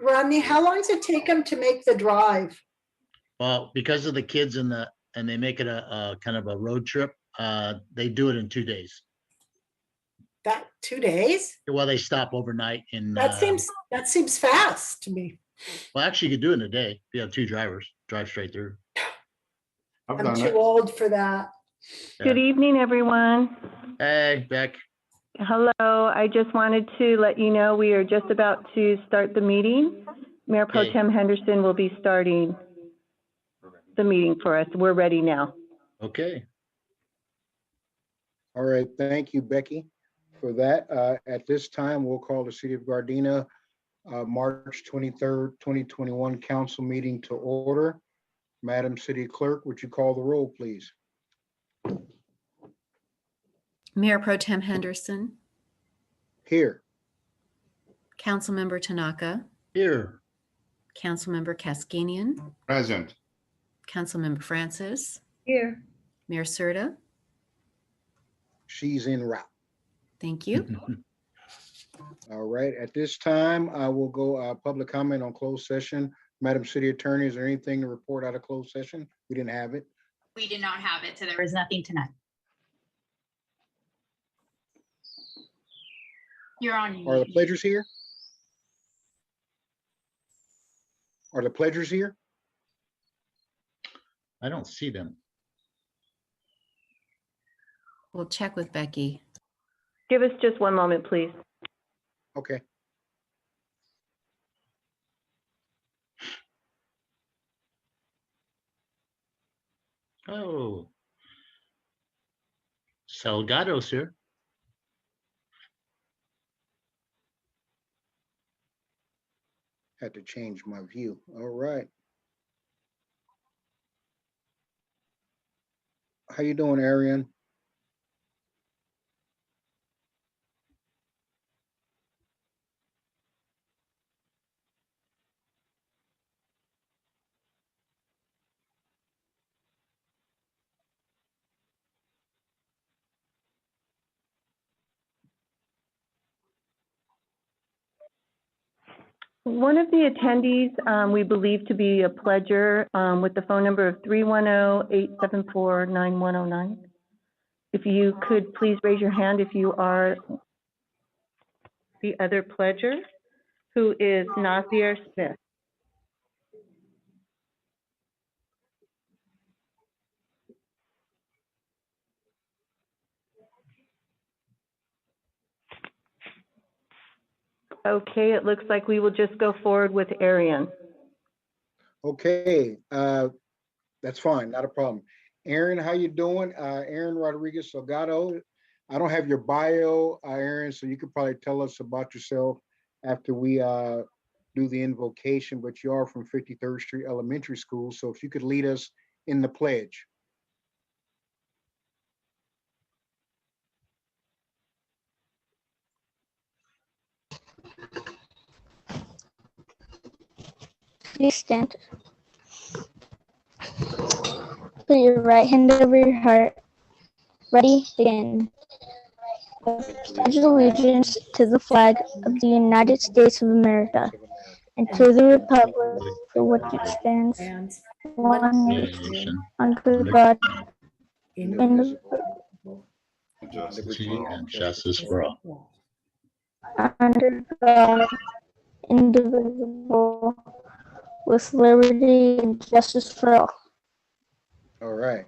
Rodney, how long does it take them to make the drive? Well, because of the kids and they make it a kind of a road trip, they do it in 2 days. That 2 days? Well, they stop overnight in. That seems fast to me. Well, actually, you could do it in a day. If you have 2 drivers, drive straight through. I'm too old for that. Good evening, everyone. Hey, Beck. Hello. I just wanted to let you know we are just about to start the meeting. Mayor Pro Okay. Tem Henderson will be starting the meeting for us. We're ready now. Okay. All right, thank you, Becky, for that. At this time, we'll call the City of Gardena March 23rd, 2021 council meeting to order. Madam City Clerk, would you call the roll, please? Mayor Pro Tem Henderson, Here. Councilmember Tanaka, Here. Councilmember Kaskinian, Present. Councilmember Francis, Here. Mayor Serta. She's en route. Thank you. All right, at this time, I will go public comment on closed session. Madam City Attorney, is there anything to report out of closed session? We didn't have it. We did not have it, so there was nothing tonight. You're on. Are the pledgers here? Are the pledgers here? I don't see them. We'll check with Becky. Give us just one moment, please. Okay. Oh. Salgado's here. Had to change my view. All right. How you doing, Arian? One of the attendees we believe to be a pledger with the phone number of 310-874-9109. If you could please raise your hand if you are the other pledger, who is Nasir Smith. Okay, it looks like we will just go forward with Arian. Okay, that's fine, not a problem. Aaron, how you doing? Aaron Rodriguez Salgado. I don't have your bio, Aaron, so you could probably tell us about yourself after we do the invocation, but you are from 53rd Street Elementary School, so if you could lead us in the pledge. Please stand. Put your right hand over your heart. Ready, begin. Pledge allegiance to the flag of the United States of America and to the republic for which it stands, one nation, under God, indivisible, And justice for all. under God, indivisible, with liberty and justice for all. All right,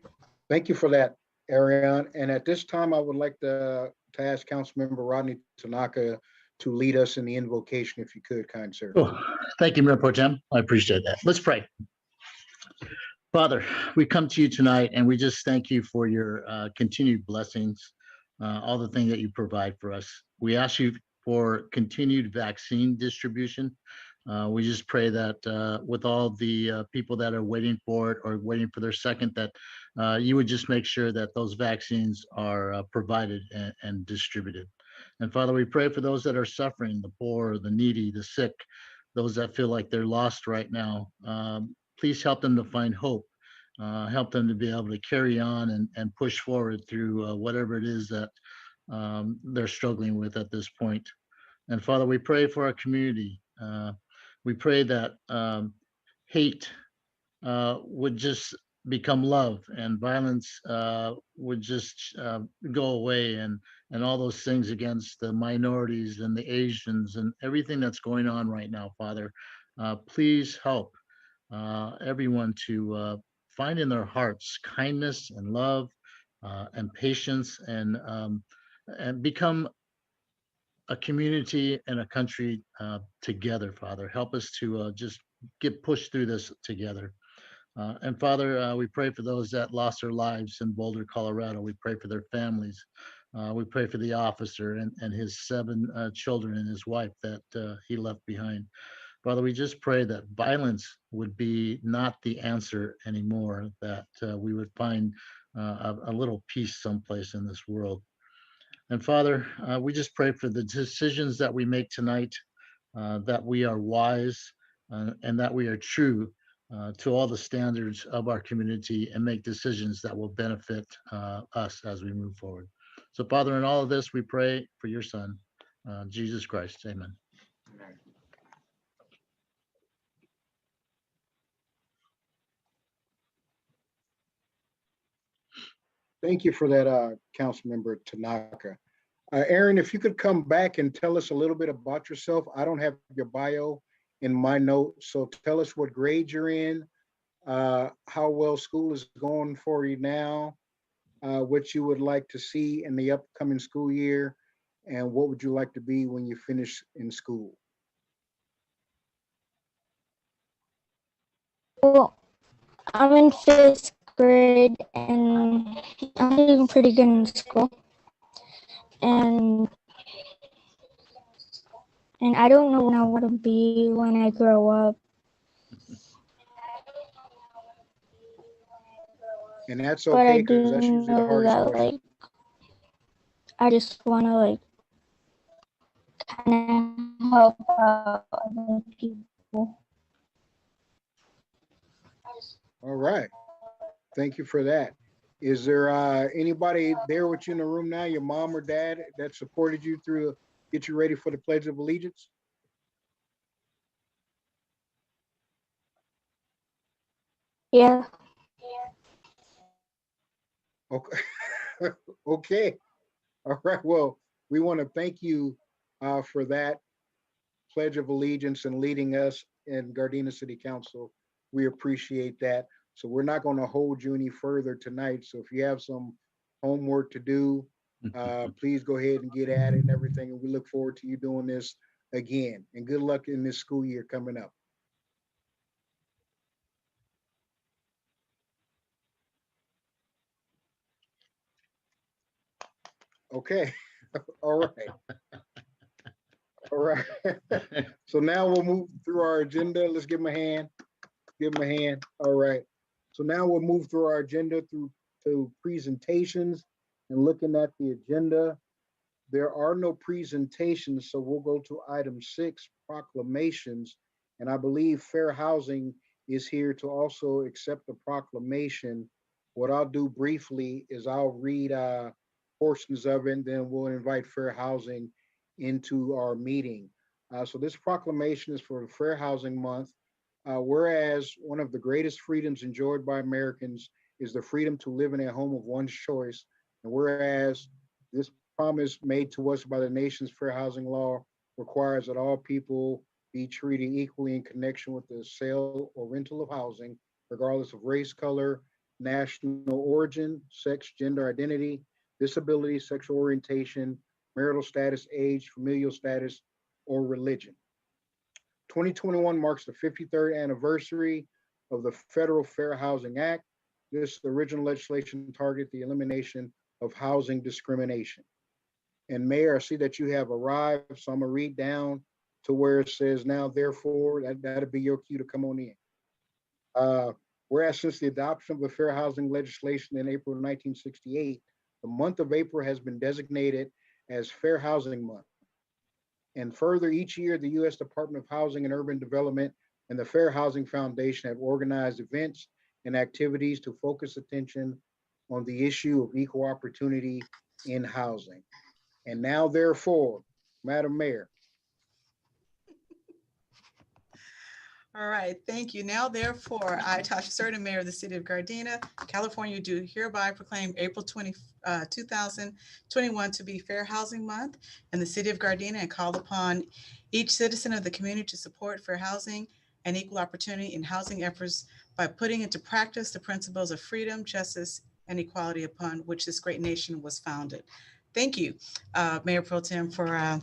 thank you for that, Ariane. And at this time, I would like to ask Councilmember Rodney Tanaka to lead us in the invocation, if you could, kind sir. Oh, thank you, Mayor Pro Tem. I appreciate that. Let's pray. Father, we come to you tonight and we just thank you for your continued blessings, all the things that you provide for us. We ask you for continued vaccine distribution. We just pray that with all the people that are waiting for it or waiting for their second, that you would just make sure that those vaccines are provided and distributed. And Father, we pray for those that are suffering, the poor, the needy, the sick, those that feel like they're lost right now. Please help them to find hope. Help them to be able to carry on and push forward through whatever it is that they're struggling with at this point. And Father, we pray for our community. We pray that hate would just become love, and violence would just go away, and all those things against the minorities and the Asians and everything that's going on right now, Father. Please help everyone to find in their hearts kindness and love and patience, and become a community and a country together, Father. Help us to just get pushed through this together. And Father, we pray for those that lost their lives in Boulder, Colorado. We pray for their families. We pray for the officer and his 7 children and his wife that he left behind. Father, we just pray that violence would be not the answer anymore, that we would find a little peace someplace in this world. And Father, we just pray for the decisions that we make tonight, that we are wise and that we are true to all the standards of our community and make decisions that will benefit us as we move forward. So Father, in all of this, we pray for your Son, Jesus Christ. Amen. Thank you for that, Councilmember Tanaka. Aaron, if you could come back and tell us a little bit about yourself. I don't have your bio in my notes, so tell us what grade you're in, how well school is going for you now, what you would like to see in the upcoming school year, and what would you like to be when you finish in school? Well, I'm in 5th grade and I'm doing pretty good in school. And I don't know what to be when I grow up. And that's But I okay, do because that's usually the know hardest that question. I just want to kind of help out other people. All right. Thank you for that. Is there anybody there with you in the room now, your mom or dad, that supported you through, get you ready for the Pledge of Allegiance? Yeah. Okay. Okay. All right. Well, we want to thank you for that Pledge of Allegiance and leading us in Gardena City Council. We appreciate that. So we're not going to hold you any further tonight. So if you have some homework to do, please go ahead and get at it and everything. And we look forward to you doing this again. And good luck in this school year coming up. Okay. All right. All right. So now we'll move through our agenda. Let's give him a hand. Give him a hand. All right. So now we'll move through our agenda to presentations and looking at the agenda. There are no presentations, so we'll go to item 6, proclamations. And I believe Fair Housing is here to also accept the proclamation. What I'll do briefly is I'll read portions of it, and then we'll invite Fair Housing into our meeting. So this proclamation is for Fair Housing Month. Whereas one of the greatest freedoms enjoyed by Americans is the freedom to live in a home of one's choice. And whereas this promise made to us by the nation's fair housing law requires that all people be treated equally in connection with the sale or rental of housing, regardless of race, color, national origin, sex, gender identity, disability, sexual orientation, marital status, age, familial status, or religion. 2021 marks the 53rd anniversary of the Federal Fair Housing Act. This original legislation targeted the elimination of housing discrimination. And Mayor, I see that you have arrived, so I'm gonna read down to where it says now, therefore, that'll be your cue to come on in. Whereas since the adoption of the fair housing legislation in April 1968, the month of April has been designated as Fair Housing Month. And further, each year, the U.S. Department of Housing and Urban Development and the Fair Housing Foundation have organized events and activities to focus attention on the issue of equal opportunity in housing. And now, therefore, Madam Mayor. All right, thank you. Now therefore, I, Tasha Serta, Mayor of the City of Gardena, California, do hereby proclaim April 2021 to be Fair Housing Month in the City of Gardena and call upon each citizen of the community to support fair housing and equal opportunity in housing efforts by putting into practice the principles of freedom, justice, and equality upon which this great nation was founded. Thank you, Mayor Pro Tem, for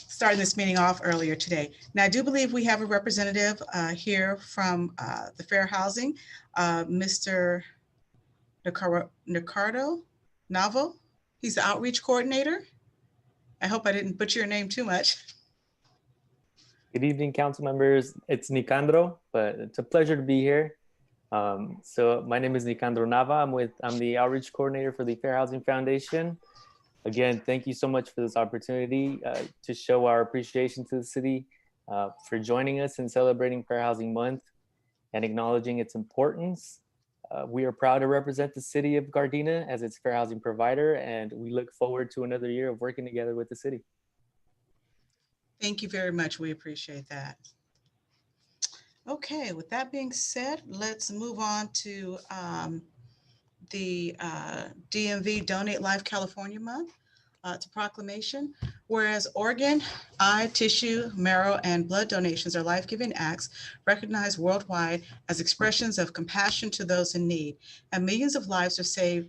starting this meeting off earlier today. Now, I do believe we have a representative here from the Fair Housing, Mr. Ricardo Navo. He's the outreach coordinator. I hope I didn't butcher your name too much. Good evening, council members. It's Nicandro, but it's a pleasure to be here. So my name is Nicandro Nava. I'm the outreach coordinator for the Fair Housing Foundation. Again, thank you so much for this opportunity to show our appreciation to the city for joining us in celebrating Fair Housing Month and acknowledging its importance. We are proud to represent the city of Gardena as its fair housing provider, and we look forward to another year of working together with the city. Thank you very much. We appreciate that. Okay, with that being said, let's move on to the DMV Donate Life California Month. To proclamation, whereas organ, eye, tissue, marrow, and blood donations are life-giving acts recognized worldwide as expressions of compassion to those in need, and millions of lives are saved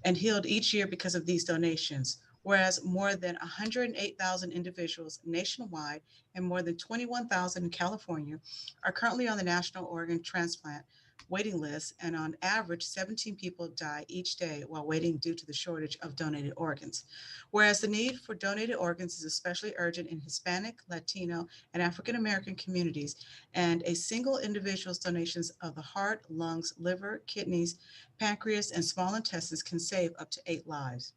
and healed each year because of these donations. Whereas more than 108,000 individuals nationwide and more than 21,000 in California are currently on the National Organ Transplant waiting list, and on average, 17 people die each day while waiting due to the shortage of donated organs. Whereas the need for donated organs is especially urgent in Hispanic, Latino, and African American communities, and a single individual's donations of the heart, lungs, liver, kidneys, pancreas, and small intestines can save up to 8 lives.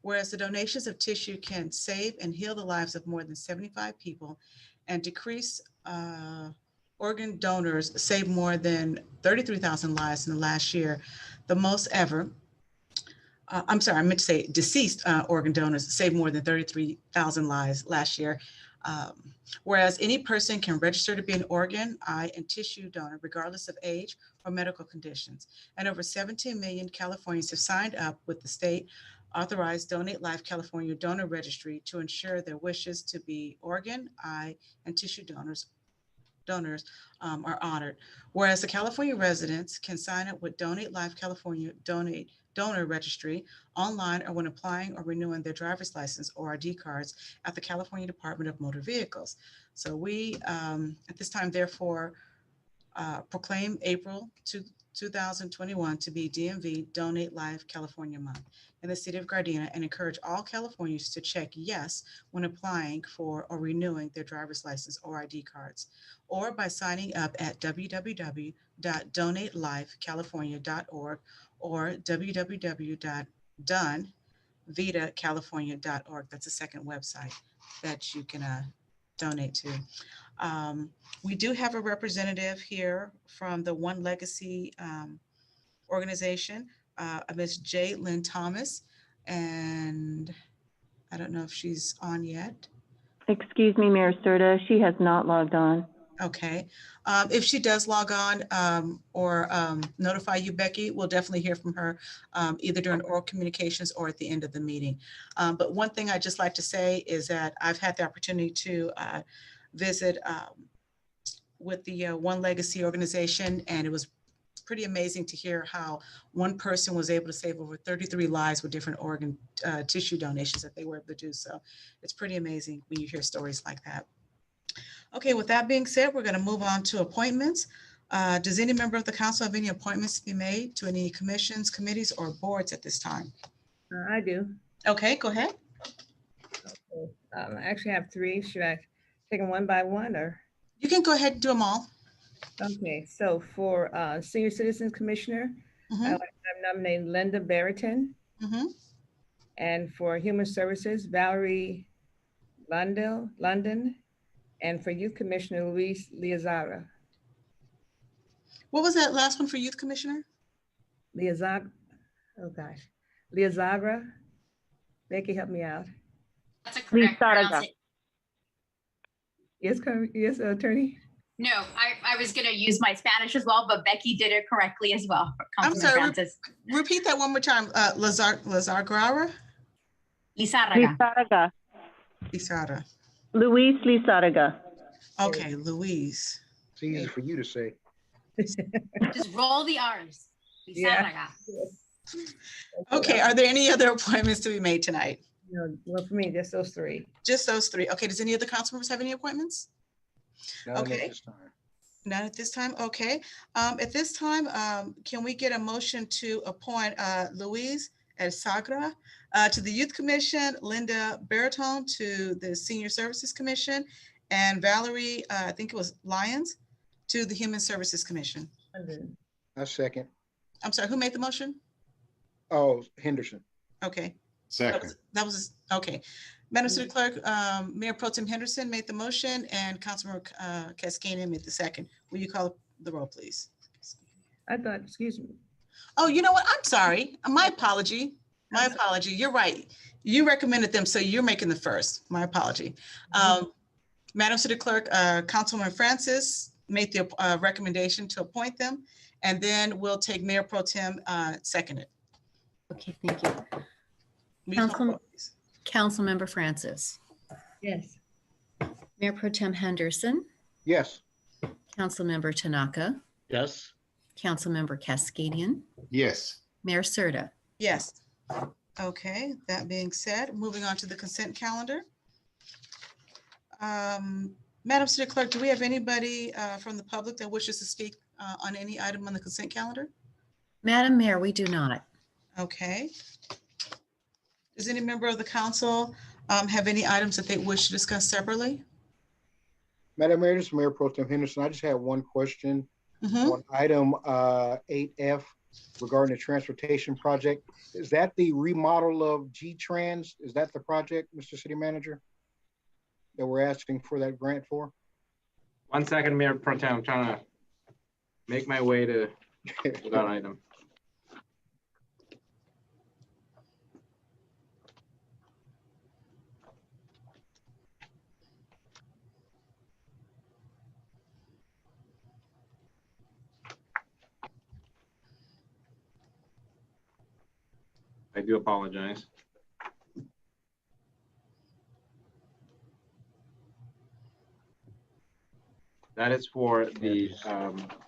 Whereas the donations of tissue can save and heal the lives of more than 75 people and decrease organ donors saved more than 33,000 lives in the last year, the most ever. I'm sorry, I meant to say deceased organ donors saved more than 33,000 lives last year. Whereas any person can register to be an organ, eye, and tissue donor, regardless of age or medical conditions. And over 17 million Californians have signed up with the state authorized Donate Life California donor registry to ensure their wishes to be organ, eye, and tissue donors are honored. Whereas the California residents can sign up with Donate Life California donor registry online or when applying or renewing their driver's license or ID cards at the California Department of Motor Vehicles. So we, at this time, therefore, proclaim April 2021 to be DMV Donate Life California Month in the city of Gardena, and encourage all Californians to check yes when applying for or renewing their driver's license or ID cards, or by signing up at www.donatelifecalifornia.org or www.donevitacalifornia.org. That's a second website that you can donate to. We do have a representative here from the One Legacy organization, Ms. J. Lynn Thomas, and I don't know if she's on yet. Excuse me, Mayor Serta, she has not logged on. Okay. If she does log on or notify you, Becky, we'll definitely hear from her either during oral communications or at the end of the meeting. But one thing I'd just like to say is that I've had the opportunity to visit with the One Legacy organization, and it was pretty amazing to hear how one person was able to save over 33 lives with different organ tissue donations that they were able to do. So it's pretty amazing when you hear stories like that. Okay, with that being said, we're going to move on to appointments. Does any member of the council have any appointments to be made to any commissions, committees, or boards at this time? I do. Okay, go ahead. Okay. I actually have 3. Should I take them one by one or? You can go ahead and do them all. Okay, so for Senior Citizens Commissioner, I'm nominating Linda Barrington. And for Human Services, Valerie London. And for Youth Commissioner, Luis Liazaga. What was that last one for Youth Commissioner? Liazaga, oh gosh. Liazaga. Becky, help me out. That's a correct pronunciation. Yes, Attorney? No, I was going to use my Spanish as well, but Becky did it correctly as well. I'm Councilman sorry, Francis. repeat that one more time. Lizarraga? Lizarraga. Lizarraga. Lizarraga. Luis Lizarraga. Okay, Louise. It's easy for you to say. Just roll the R's. Lizarraga. Okay, are there any other appointments to be made tonight? No, well, for me, just those three. Just those three. Okay, does any other council members have any appointments? None at Okay. this time. None at this time, okay. At this time, can we get a motion to appoint Louise Sagra to the Youth Commission, Linda Baritone to the Senior Services Commission, and Valerie, I think it was Lyons, to the Human Services Commission? I second. I'm sorry, who made the motion? Oh, Henderson. Okay. Second. That was, okay. Madam City Clerk, Mayor Pro Tem Henderson made the motion and Councilmember Cascanian made the second. Will you call the roll, please? I thought, excuse me. Oh, you know what? I'm sorry. My apology. My apology. You're right. You recommended them, so you're making the first. My apology. Madam City Clerk, Councilwoman Francis made the recommendation to appoint them, and then we'll take Mayor Pro Tem seconded. Okay, thank you. Will you call the roll, please? Councilmember Francis. Yes. Mayor Pro Tem Henderson. Yes. Councilmember Tanaka. Yes. Councilmember Cascadian. Yes. Mayor Serta. Yes. Okay, that being said, moving on to the consent calendar. Madam City Clerk, do we have anybody from the public that wishes to speak on any item on the consent calendar? Madam Mayor, we do not. Okay. Does any member of the council have any items that they wish to discuss separately? Madam Mayor, this is Mayor Pro Tem Henderson. I just had one question on item 8F regarding the transportation project. Is that the remodel of G-Trans? Is that the project, Mr. City Manager, that we're asking for that grant for? 1 second, Mayor Pro Tem. I'm trying to make my way to that item. I do apologize. That is for the,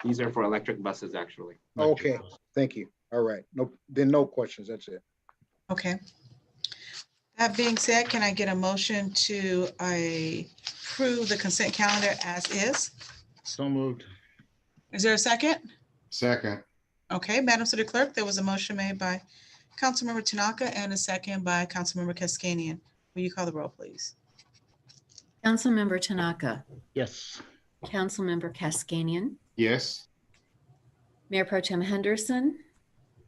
these are for electric buses, actually. Okay, thank you. All right, no questions, that's it. Okay. That being said, can I get a motion to approve the consent calendar as is? So moved. Is there a second? Second. Okay, Madam City Clerk, there was a motion made by Councilmember Tanaka and a second by Councilmember Cascanian. Will you call the roll, please? Councilmember Tanaka. Yes. Councilmember Cascanian. Yes. Mayor Pro Tem Henderson.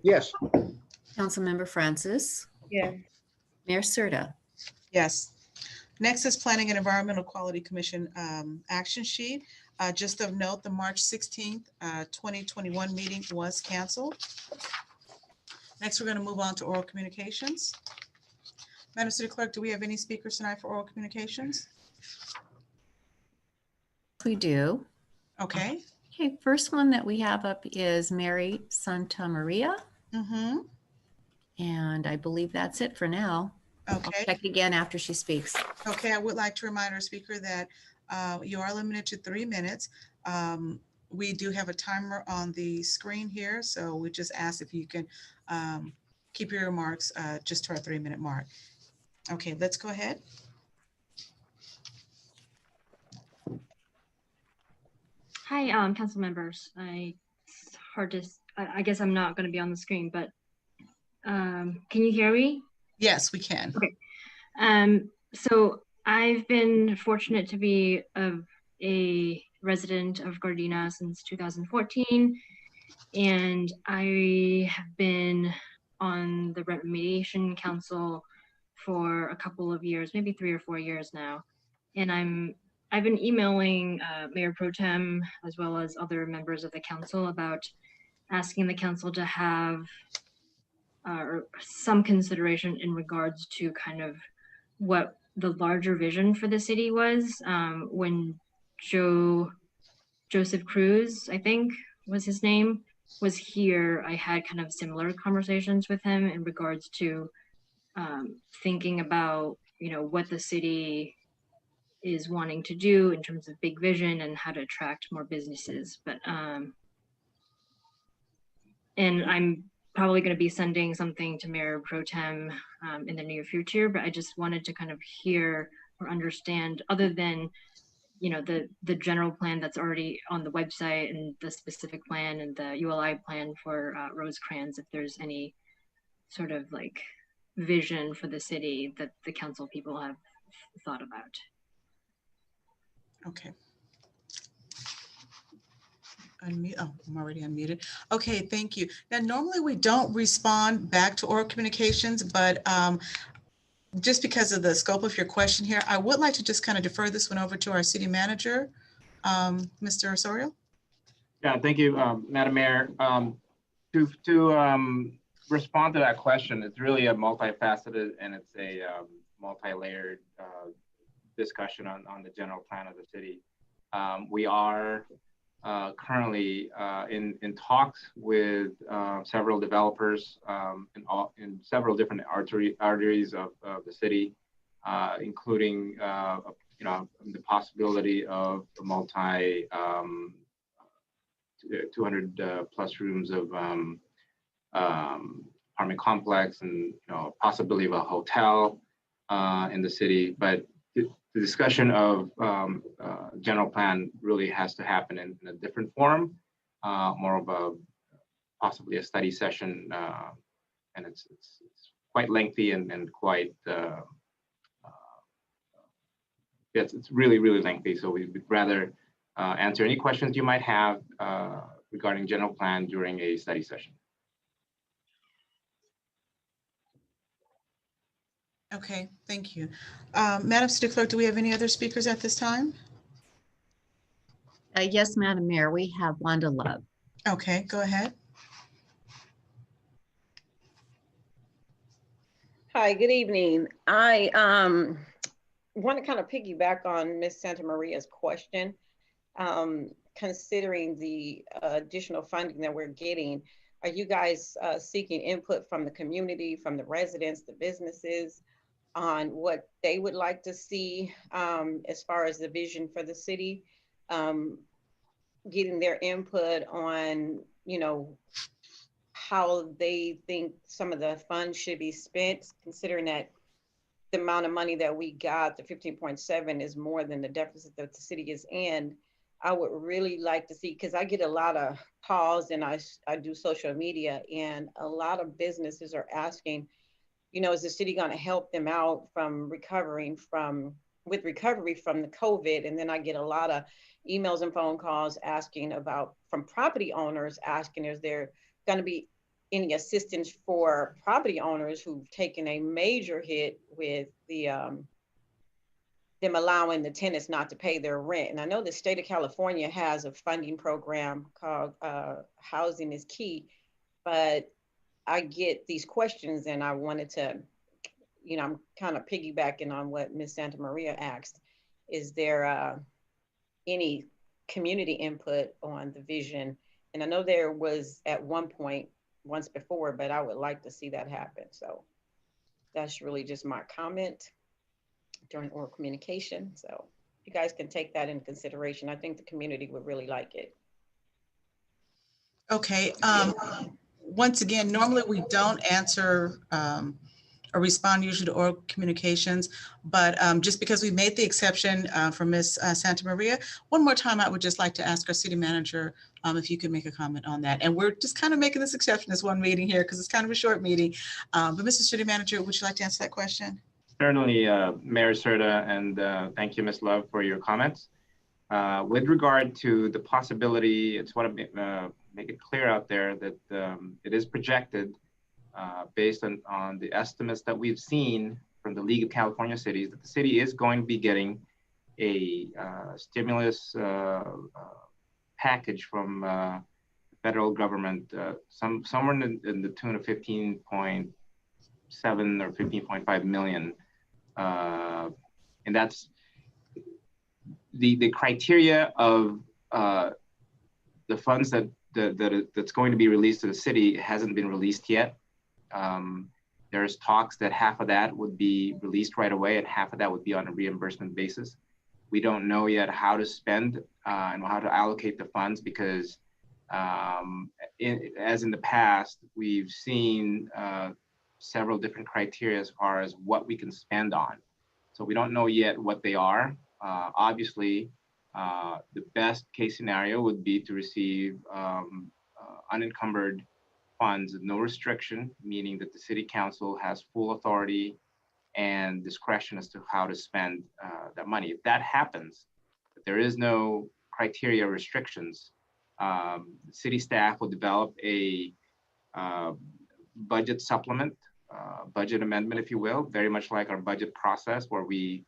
Yes. Councilmember Francis. Yes. Mayor Serta. Yes. Next is Planning and Environmental Quality Commission action sheet. Just of note, the March 16th, 2021 meeting was canceled. Next, we're going to move on to oral communications. Madam City Clerk, do we have any speakers tonight for oral communications? We do. Okay. Okay, first one that we have up is Mary Santa Maria. And I believe that's it for now. Okay. I'll check again after she speaks. Okay, I would like to remind our speaker that you are limited to 3 minutes. We do have a timer on the screen here, so we just ask if you can keep your remarks just to our 3-minute mark. Okay, let's go ahead. Hi, council members. It's hard to, I guess I'm not going to be on the screen, but can you hear me? Yes, we can. Okay. So I've been fortunate to be a resident of Gardena since 2014, and I have been on the Rent Remediation Council for a couple of years, maybe 3 or 4 years now. And I've been emailing Mayor Pro Tem as well as other members of the council about asking the council to have some consideration in regards to kind of what the larger vision for the city was when Joe Joseph Cruz, I think was his name, was here, I had kind of similar conversations with him in regards to thinking about, you know, what the city is wanting to do in terms of big vision and how to attract more businesses. But and I'm probably going to be sending something to Mayor Pro Tem in the near future, but I just wanted to kind of hear or understand, other than, you know, the general plan that's already on the website and the specific plan and the ULI plan for Rosecrans, if there's any sort of like vision for the city that the council people have thought about. Okay. Unmute. Oh, I'm already unmuted. Okay, thank you. Now, normally we don't respond back to oral communications, but just because of the scope of your question here, I would like to just kind of defer this one over to our city manager, Mr. Osorio. Yeah, thank you, Madam Mayor. To respond to that question, it's really a multifaceted and it's a multi-layered discussion on the general plan of the city. We are currently in talks with several developers in several different arteries of the city, including you know, the possibility of a multi 200 plus rooms of apartment complex, and you know, possibility of a hotel in the city. But the discussion of general plan really has to happen in a different forum, more of a possibly a study session, and it's quite lengthy and quite yes, it's really lengthy. So we would rather answer any questions you might have regarding general plan during a study session. Okay, thank you. Madam City Clerk, do we have any other speakers at this time? Yes, Madam Mayor, we have Wanda Love. Okay, go ahead. Hi, good evening. I want to kind of piggyback on Ms. Santa Maria's question. Considering the additional funding that we're getting, are you guys seeking input from the community, from the residents, the businesses, on what they would like to see as far as the vision for the city? Getting their input on, you know, how they think some of the funds should be spent, considering that the amount of money that we got, the 15.7, is more than the deficit that the city is in. I would really like to see, because I get a lot of calls and I do social media, and a lot of businesses are asking, you know, is the city going to help them out from recovery from the COVID? And then I get a lot of emails and phone calls asking about, from property owners asking, is there going to be any assistance for property owners who've taken a major hit with the them allowing the tenants not to pay their rent? And I know the state of California has a funding program called Housing is Key, but I get these questions and I wanted to, you know, I'm kind of piggybacking on what Ms. Santa Maria asked. Is there any community input on the vision? And I know there was at one point once before, but I would like to see that happen. So that's really just my comment during oral communication. So you guys can take that into consideration. I think the community would really like it. Okay. Once again, normally we don't answer or respond usually to oral communications, but just because we made the exception for Ms. Santa Maria, one more time, I would just like to ask our city manager if you could make a comment on that. And we're just kind of making this exception as one meeting here because it's kind of a short meeting. But Mr. City Manager, would you like to answer that question? Certainly, Mayor Serta, and thank you, Ms. Love, for your comments. With regard to the possibility, it's want to make it clear out there that it is projected based on the estimates that we've seen from the League of California Cities, that the city is going to be getting a stimulus package from the federal government, somewhere in the tune of 15.7 or 15.5 million. And that's the criteria of the funds that's going to be released to the city hasn't been released yet. There's talks that half of that would be released right away and half of that would be on a reimbursement basis. We don't know yet how to spend and how to allocate the funds because as in the past, we've seen several different criteria as far as what we can spend on. So we don't know yet what they are. Obviously, the best case scenario would be to receive unencumbered funds with no restriction, meaning that the city council has full authority and discretion as to how to spend that money. If that happens, if there is no criteria restrictions, city staff will develop a budget supplement, budget amendment, if you will, very much like our budget process where we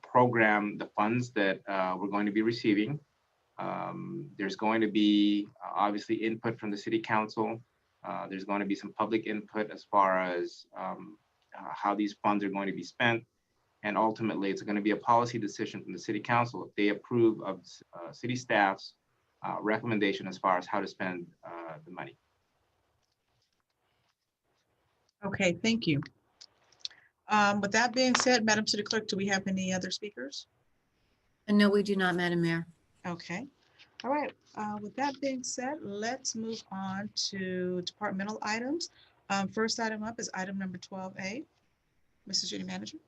program the funds that we're going to be receiving. There's going to be obviously input from the city council. There's going to be some public input as far as how these funds are going to be spent. And ultimately, it's going to be a policy decision from the city council if they approve of city staff's recommendation as far as how to spend the money. Okay, thank you. With that being said, Madam City Clerk, do we have any other speakers? No, we do not, Madam Mayor. Okay. All right. With that being said, let's move on to departmental items. First item up is item number 12A. Mrs. City Manager.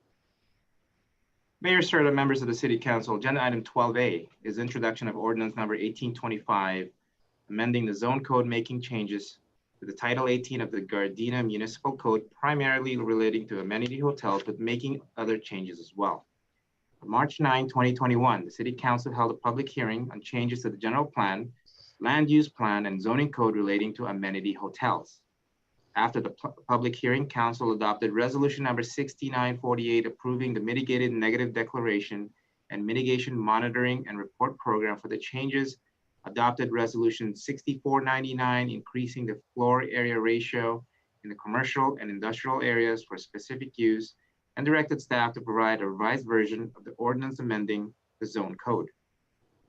Mayor, Serta, members of the City Council, agenda item 12A is introduction of ordinance number 1825, amending the zone code, making changes to the Title 18 of the Gardena Municipal Code, primarily relating to amenity hotels, but making other changes as well. On March 9, 2021, the City Council held a public hearing on changes to the general plan, land use plan, and zoning code relating to amenity hotels. After the public hearing, Council adopted resolution number 6948, approving the mitigated negative declaration and mitigation monitoring and report program for the changes, adopted resolution 6499, increasing the floor area ratio in the commercial and industrial areas for specific use, and directed staff to provide a revised version of the ordinance amending the zone code.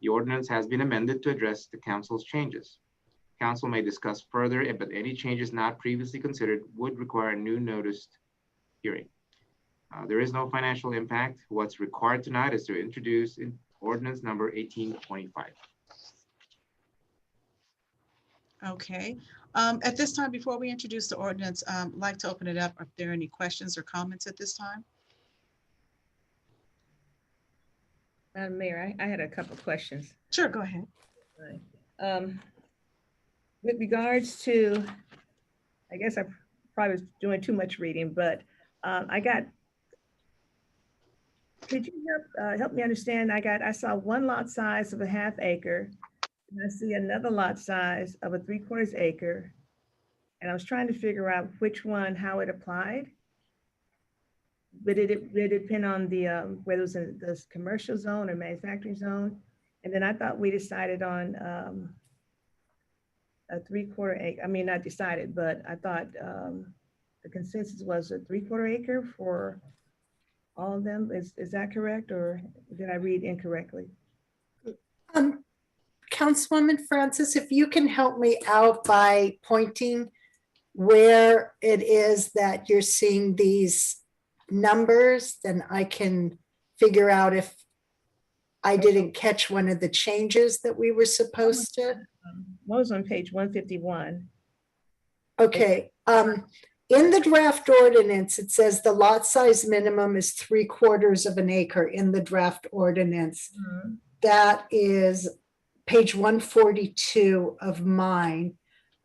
The ordinance has been amended to address the council's changes. Council may discuss further, but any changes not previously considered would require a new noticed hearing. There is no financial impact. What's required tonight is to introduce ordinance number 1825. Okay. At this time, before we introduce the ordinance, I'd like to open it up. If there are any questions or comments at this time? Madam Mayor, I had a couple questions. Sure, go ahead. With regards to, I guess I probably was doing too much reading, but could you help me understand? I saw one lot size of a ½ acre, and I see another lot size of a ¾ acre. And I was trying to figure out which one, how it applied. But it depend on the whether it was in this commercial zone or manufacturing zone. And then I thought we decided on a ¾ acre. I mean, not decided, but I thought the consensus was a ¾ acre for all of them. Is that correct, or did I read incorrectly? Councilwoman Francis, if you can help me out by pointing where it is that you're seeing these numbers, then I can figure out if I didn't catch one of the changes that we were supposed to. One was on page 151. Okay. In the draft ordinance, it says the lot size minimum is ¾ of an acre in the draft ordinance. Mm-hmm. That is page 142 of mine.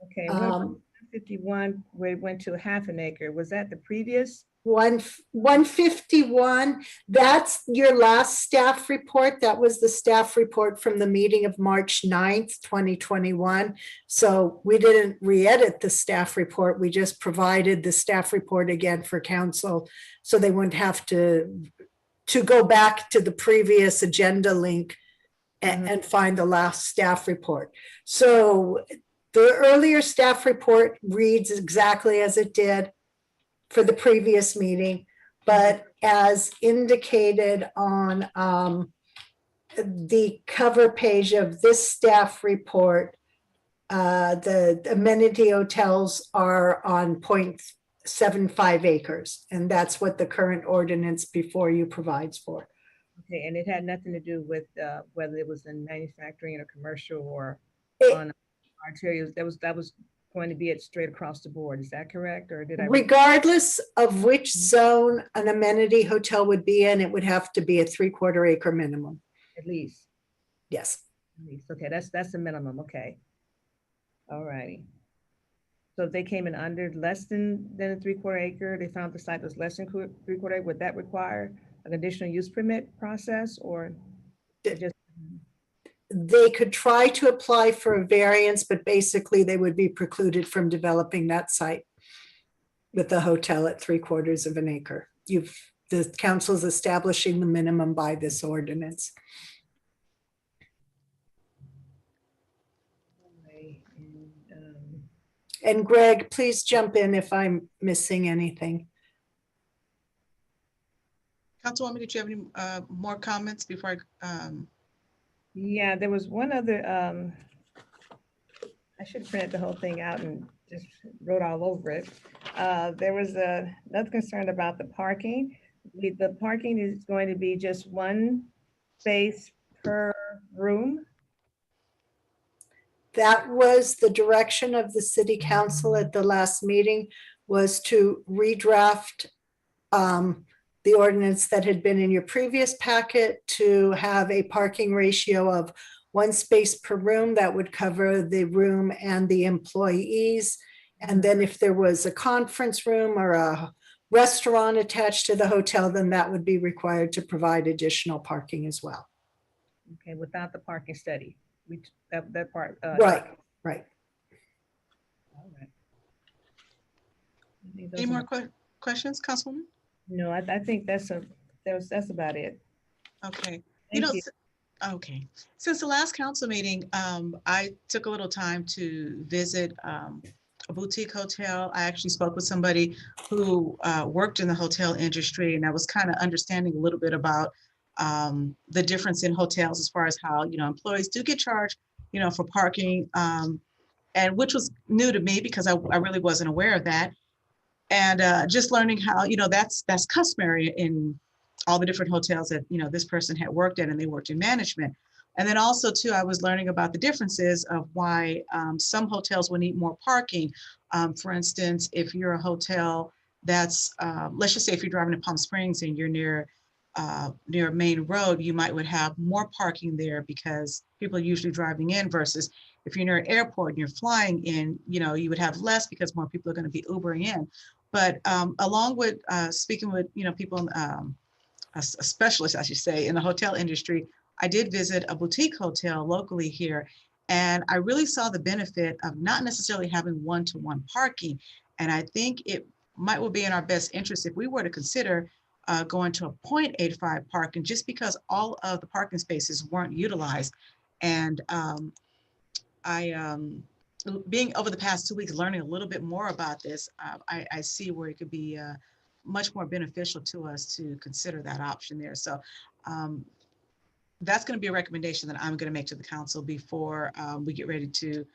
Okay, 151, where it went to ½ an acre. Was that the previous? 151, that's your last staff report. That was the staff report from the meeting of March 9th, 2021. So we didn't re-edit the staff report. We just provided the staff report again for council, so they wouldn't have to go back to the previous agenda link and find the last staff report. So the earlier staff report reads exactly as it did for the previous meeting, but as indicated on the cover page of this staff report, the amenity hotels are on 0.75 acres, and that's what the current ordinance before you provides for. Okay, and it had nothing to do with whether it was in manufacturing or commercial or on arterials. That was going to be it straight across the board. Is that correct? Or did I? Regardless of which zone an amenity hotel would be in, it would have to be a 3/4 acre minimum. At least. Yes. At least. Okay, that's the minimum. Okay. All righty. So if they came in under less than a 3/4 acre, they found the site was less than 3/4 acre, would that require an additional use permit process or just? They could try to apply for a variance, but basically they would be precluded from developing that site with the hotel at 3/4 of an acre. The council is establishing the minimum by this ordinance. And Greg, please jump in if I'm missing anything. Councilwoman, did you have any more comments before I? Yeah, there was one other, I should have printed the whole thing out and just wrote all over it. There was another concern about the parking. The parking is going to be just one space per room. That was the direction of the city council at the last meeting, was to redraft the ordinance that had been in your previous packet to have a parking ratio of 1 space per room that would cover the room and the employees. And then if there was a conference room or a restaurant attached to the hotel, then that would be required to provide additional parking as well. Okay, without the parking study, that part. Right. All right. Any more questions, Councilwoman? No, I think that's about it. Okay. Thank you. Okay. Since the last council meeting, I took a little time to visit a boutique hotel. I actually spoke with somebody who worked in the hotel industry, and I was kind of understanding a little bit about the difference in hotels as far as how, employees do get charged, for parking, and which was new to me because I really wasn't aware of that. And just learning how, that's customary in all the different hotels that, this person had worked at, and they worked in management. And then also too, I was learning about the differences of why some hotels will need more parking. For instance, if you're a hotel that's, let's just say if you're driving to Palm Springs and you're near a main road, you would have more parking there because people are usually driving in, versus if you're near an airport and you're flying in, you would have less because more people are going to be Ubering in. But along with speaking with, people, a specialist, I should say, in the hotel industry, I did visit a boutique hotel locally here, and I really saw the benefit of not necessarily having one-to-one parking. And I think it might be in our best interest if we were to consider going to a 0.85 parking, just because all of the parking spaces weren't utilized. And being over the past 2 weeks, learning a little bit more about this, I see where it could be much more beneficial to us to consider that option there. So that's going to be a recommendation that I'm going to make to the council before we get ready to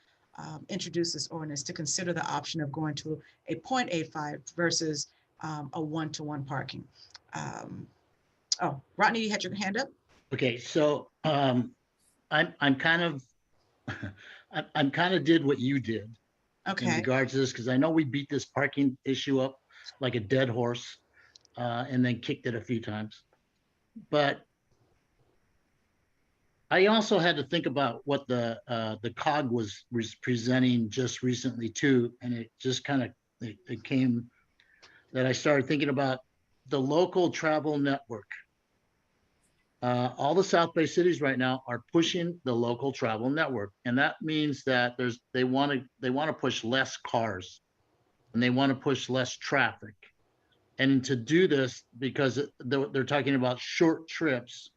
introduce this ordinance, to consider the option of going to a 0.85 versus a one-to-one parking. Oh, Rodney, you had your hand up? Okay, so I'm kind of I'm kind of did what you did in regards to this, because I know we beat this parking issue up like a dead horse and then kicked it a few times. But I also had to think about what the COG was presenting just recently too, and it just kind of it came that I started thinking about the local travel network. All the South Bay cities right now are pushing the local travel network, and that means that they want to push less cars, and they want to push less traffic. And to do this, because they're talking about short trips,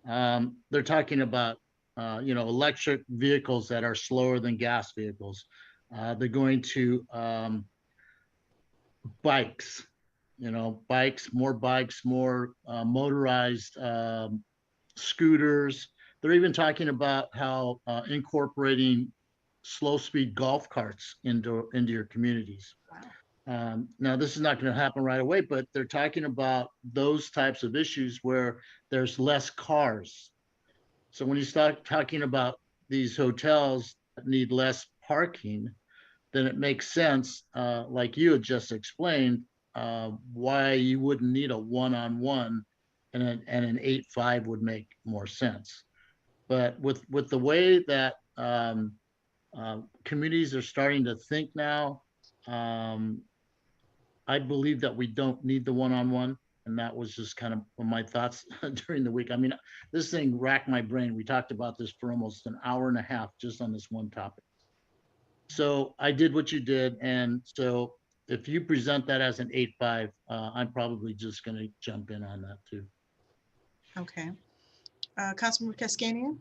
they're talking about electric vehicles that are slower than gas vehicles. They're going to bikes. Bikes, more motorized scooters, They're even talking about how incorporating slow speed golf carts into your communities. Now, this is not going to happen right away, but they're talking about those types of issues where there's less cars. So when you start talking about these hotels that need less parking, then it makes sense, like you had just explained, why you wouldn't need a one-on-one, and an 8-5 would make more sense. But with the way that communities are starting to think now, I believe that we don't need the one-on-one, and that was just kind of my thoughts during the week. I mean, this thing racked my brain. We talked about this for almost an hour and a half just on this one topic. So I did what you did, and so if you present that as an 8-5, I'm probably just going to jump in on that too. Okay. Councilmember Cascanian?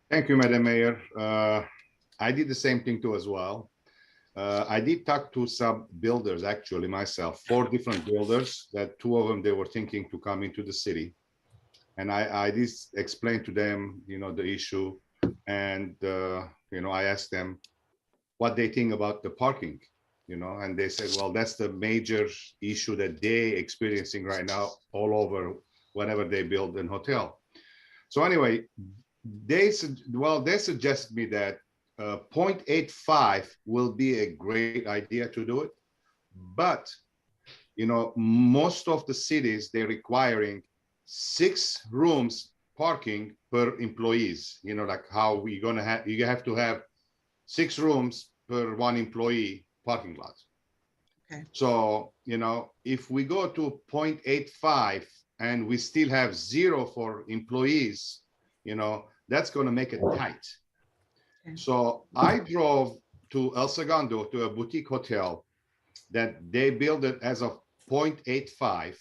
Thank you, Madam Mayor. I did the same thing too as well. I did talk to some builders, actually myself, 4 different builders, that 2 of them, they were thinking to come into the city. And I did explain to them, the issue. And, I asked them what they think about the parking, and they said, well, that's the major issue that they're experiencing right now all over whenever they build a hotel. So anyway, they suggested me that 0.85 will be a great idea to do it. But, most of the cities, they're requiring 6 rooms parking per employees, like how we're going to have, you have to have 6 rooms per 1 employee parking lot. Okay. So, if we go to 0.85 and we still have 0 for employees, that's going to make it tight. Okay. So I drove to El Segundo to a boutique hotel that they built it as a 0.85.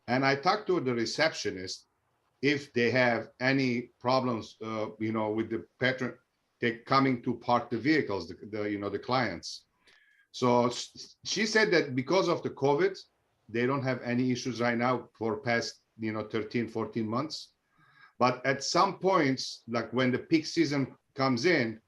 And I talked to the receptionist if they have any problems, with the patron, they coming to park the vehicles, the clients. So she said that because of the COVID, they don't have any issues right now for past, 13, 14 months. But at some points, like when the peak season comes in,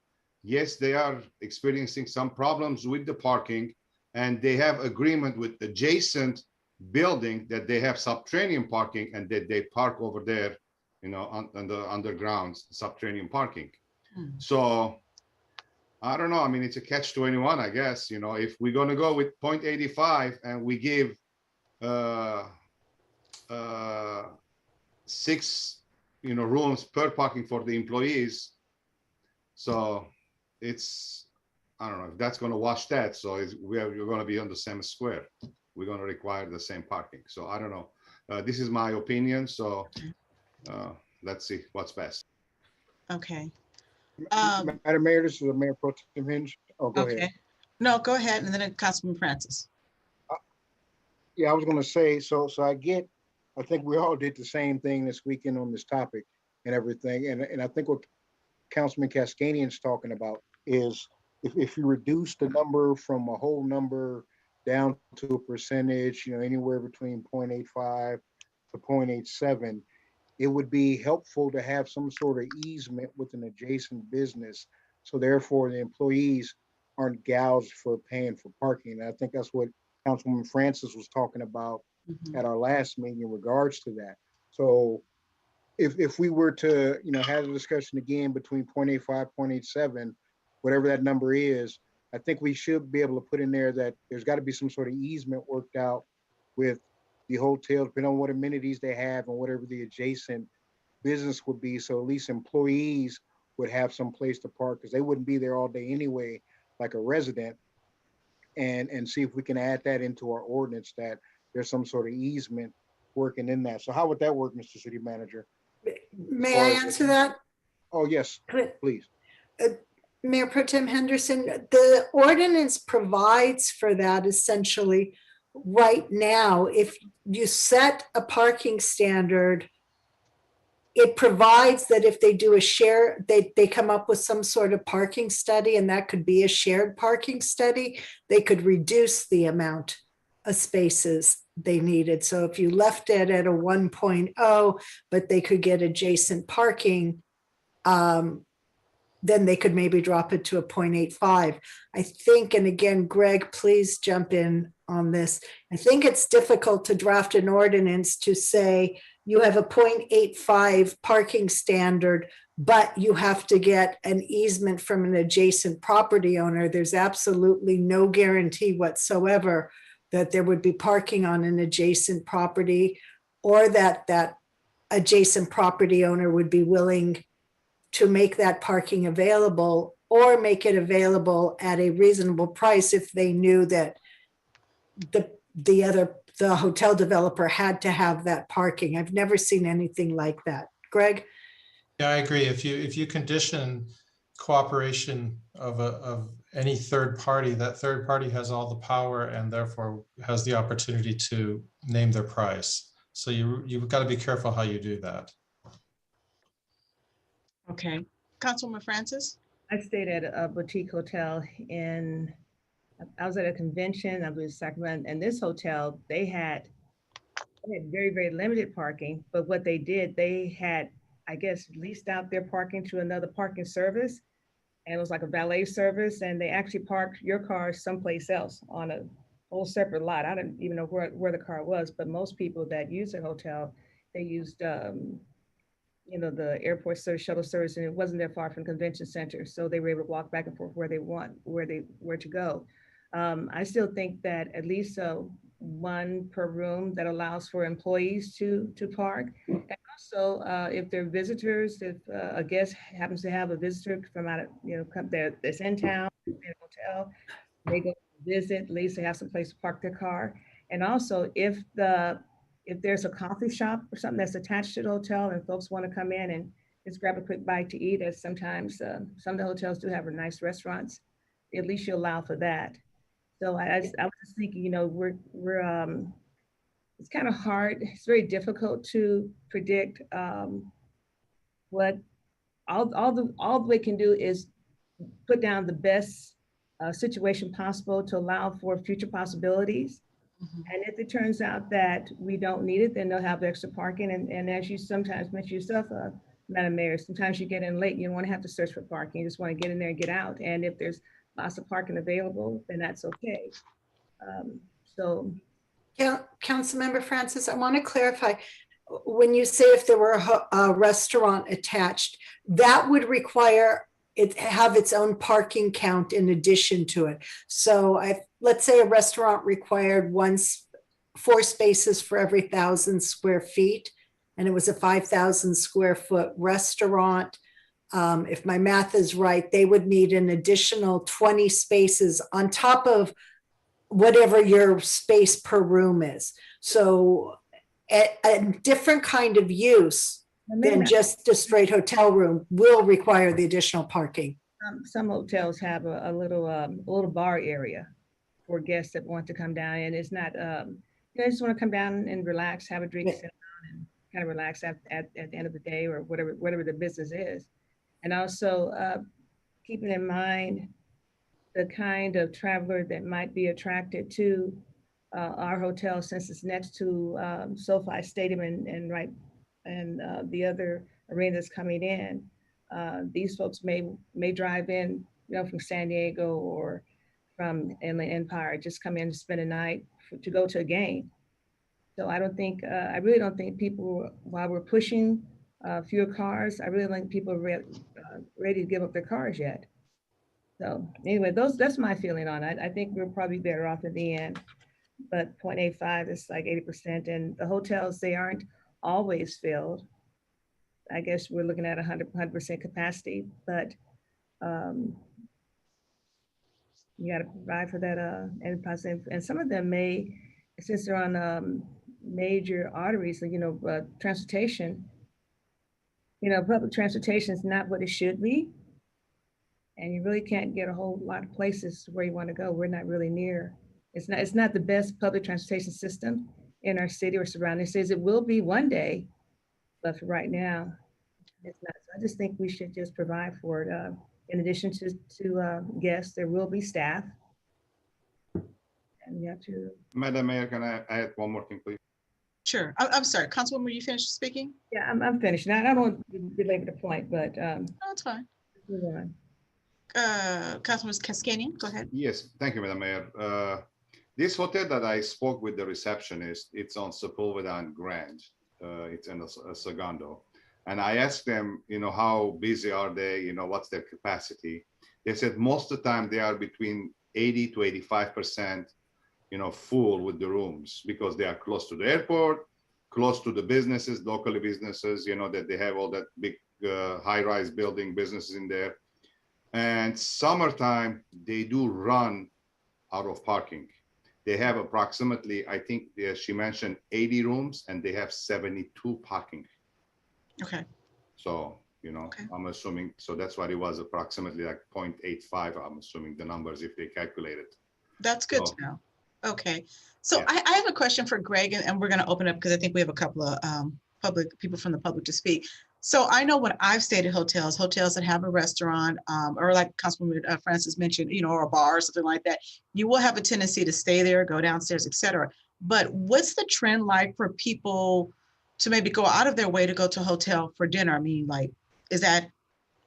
yes, they are experiencing some problems with the parking, and they have agreement with adjacent building that they have subterranean parking, and that they park over there, on the underground subterranean parking. So I don't know. I mean, it's a catch-21, I guess. If we're going to go with 0.85 and we give 6 rooms per parking for the employees, so it's, I don't know if that's going to wash that. So we're going to be on the same square. We're going to require the same parking. So I don't know. This is my opinion. So let's see what's best. Okay. Madam Mayor, this is Mayor Pro Tem Hinge. Oh, go ahead. No, go ahead, and then Councilman Francis. Yeah, I was going to say, so I think we all did the same thing this weekend on this topic and everything. And I think what Councilman Cascanian's talking about is if you reduce the number from a whole number down to a percentage, anywhere between 0.85 to 0.87, it would be helpful to have some sort of easement with an adjacent business. So therefore the employees aren't gouged for paying for parking. And I think that's what Councilwoman Francis was talking about at our last meeting in regards to that. So if we were to, have a discussion again between 0.85, 0.87, whatever that number is, I think we should be able to put in there that there's got to be some sort of easement worked out with the hotel, depending on what amenities they have and whatever the adjacent business would be. So at least employees would have some place to park, because they wouldn't be there all day anyway, like a resident. And see if we can add that into our ordinance, that there's some sort of easement working in that. So how would that work, Mr. City Manager? May I answer that? Oh, yes, please. Mayor Pro Tem Henderson, the ordinance provides for that essentially right now. If you set a parking standard, it provides that if they do a share, they come up with some sort of parking study, and that could be a shared parking study, they could reduce the amount of spaces they needed. So if you left it at a 1.0, but they could get adjacent parking, then they could maybe drop it to a 0.85. I think, and again, Greg, please jump in on this. I think it's difficult to draft an ordinance to say you have a 0.85 parking standard, but you have to get an easement from an adjacent property owner. There's absolutely no guarantee whatsoever that there would be parking on an adjacent property, or that that adjacent property owner would be willing to make that parking available, or make it available at a reasonable price if they knew that the hotel developer had to have that parking. I've never seen anything like that. Greg? Yeah, I agree. If you condition cooperation of any third party, that third party has all the power and therefore has the opportunity to name their price. So you've got to be careful how you do that. Okay, Councilwoman Francis? I stayed at a boutique hotel I was at a convention, I was in Sacramento, and this hotel, they had very, very limited parking, but what they did, they had, I guess, leased out their parking to another parking service, and it was like a valet service, and they actually parked your car someplace else on a whole separate lot. I didn't even know where the car was, but most people that use the hotel, they used the airport service, shuttle service, and it wasn't that far from the convention center. So they were able to walk back and forth where to go. I still think that at least one per room that allows for employees to park. And also, if they're visitors, if a guest happens to have a visitor from out of, come there that's in town, in a hotel, they go visit, at least they have some place to park their car. And also, if there's a coffee shop or something that's attached to the hotel and folks want to come in and just grab a quick bite to eat, as sometimes some of the hotels do have nice restaurants, at least you allow for that. So I was just thinking, it's kind of hard. It's very difficult to predict what all we can do is put down the best situation possible to allow for future possibilities. And if it turns out that we don't need it, then they'll have extra parking. And as you sometimes mention yourself, Madam Mayor, sometimes you get in late, you don't want to have to search for parking. You just want to get in there and get out. And if there's lots of parking available, then that's okay. Yeah, Councilmember Francis, I want to clarify. When you say if there were a restaurant attached, that would require it have its own parking count in addition to it. So let's say a restaurant required 4 spaces for every 1,000 square feet, and it was a 5,000 square foot restaurant. If my math is right, they would need an additional 20 spaces on top of whatever your space per room is. So a different kind of use than just a straight hotel room will require the additional parking. Some hotels have a little bar area for guests that want to come down, and it's not, they just want to come down and relax, have a drink, sit down and kind of relax at the end of the day or whatever the business is. And also keeping in mind the kind of traveler that might be attracted to our hotel, since it's next to SoFi Stadium and the other arena that's coming in. These folks may drive in, from San Diego or from Inland Empire, just come in to spend a night to go to a game. So I really don't think people, while we're pushing fewer cars, I really don't think people are ready to give up their cars yet. So anyway, that's my feeling on it. I think we're probably better off in the end, but 0.85 is like 80%, and the hotels, they aren't always filled. I guess we're looking at 100% capacity, but you got to provide for that and some of them may, since they're on major arteries, transportation, public transportation is not what it should be. And you really can't get a whole lot of places where you want to go. We're not really near. It's not the best public transportation system in our city or surrounding cities. It will be one day, but for right now, it's not. So I just think we should just provide for it. In addition to guests, there will be staff. And we have to, Madam Mayor, can I add one more thing, please? Sure. I'm sorry, Councilwoman, were you finished speaking? yeah, I'm finished. Now, I won't belabor the point, but No, it's fine. move on. Councilman Cascanian, go ahead. Yes, thank you, Madam Mayor. This hotel that I spoke with the receptionist, it's on Sepulveda and Grand. It's in a Segundo. And I asked them, how busy are they? What's their capacity? They said most of the time they are between 80 to 85%, full with the rooms because they are close to the airport, close to the businesses, local businesses, that they have all that big high-rise building businesses in there. And summertime, they do run out of parking. They have approximately, I think she mentioned 80 rooms and they have 72 parking. Okay. So, I'm assuming, so that's what it was, approximately like 0.85. I'm assuming the numbers if they calculate it. That's good to know. Okay. So I have a question for Greg, and we're going to open up because I think we have a couple of people from the public to speak. So I know when I've stayed at hotels that have a restaurant, or like Councilwoman Francis mentioned, or a bar or something like that, you will have a tendency to stay there, go downstairs, etc. But what's the trend like for people to maybe go out of their way to go to a hotel for dinner? I mean, like, is that,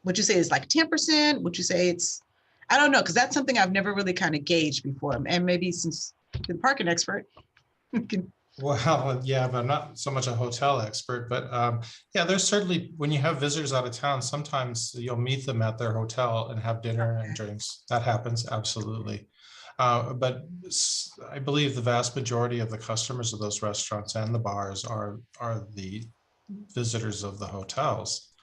would you say it's like 10%? Would you say it's, I don't know, because that's something I've never really kind of gauged before. And maybe since you're the parking expert, you can. Well, yeah, but I'm not so much a hotel expert, but yeah, there's certainly, when you have visitors out of town, sometimes you'll meet them at their hotel and have dinner and drinks. That happens, absolutely. But I believe the vast majority of the customers of those restaurants and the bars are the visitors of the hotels.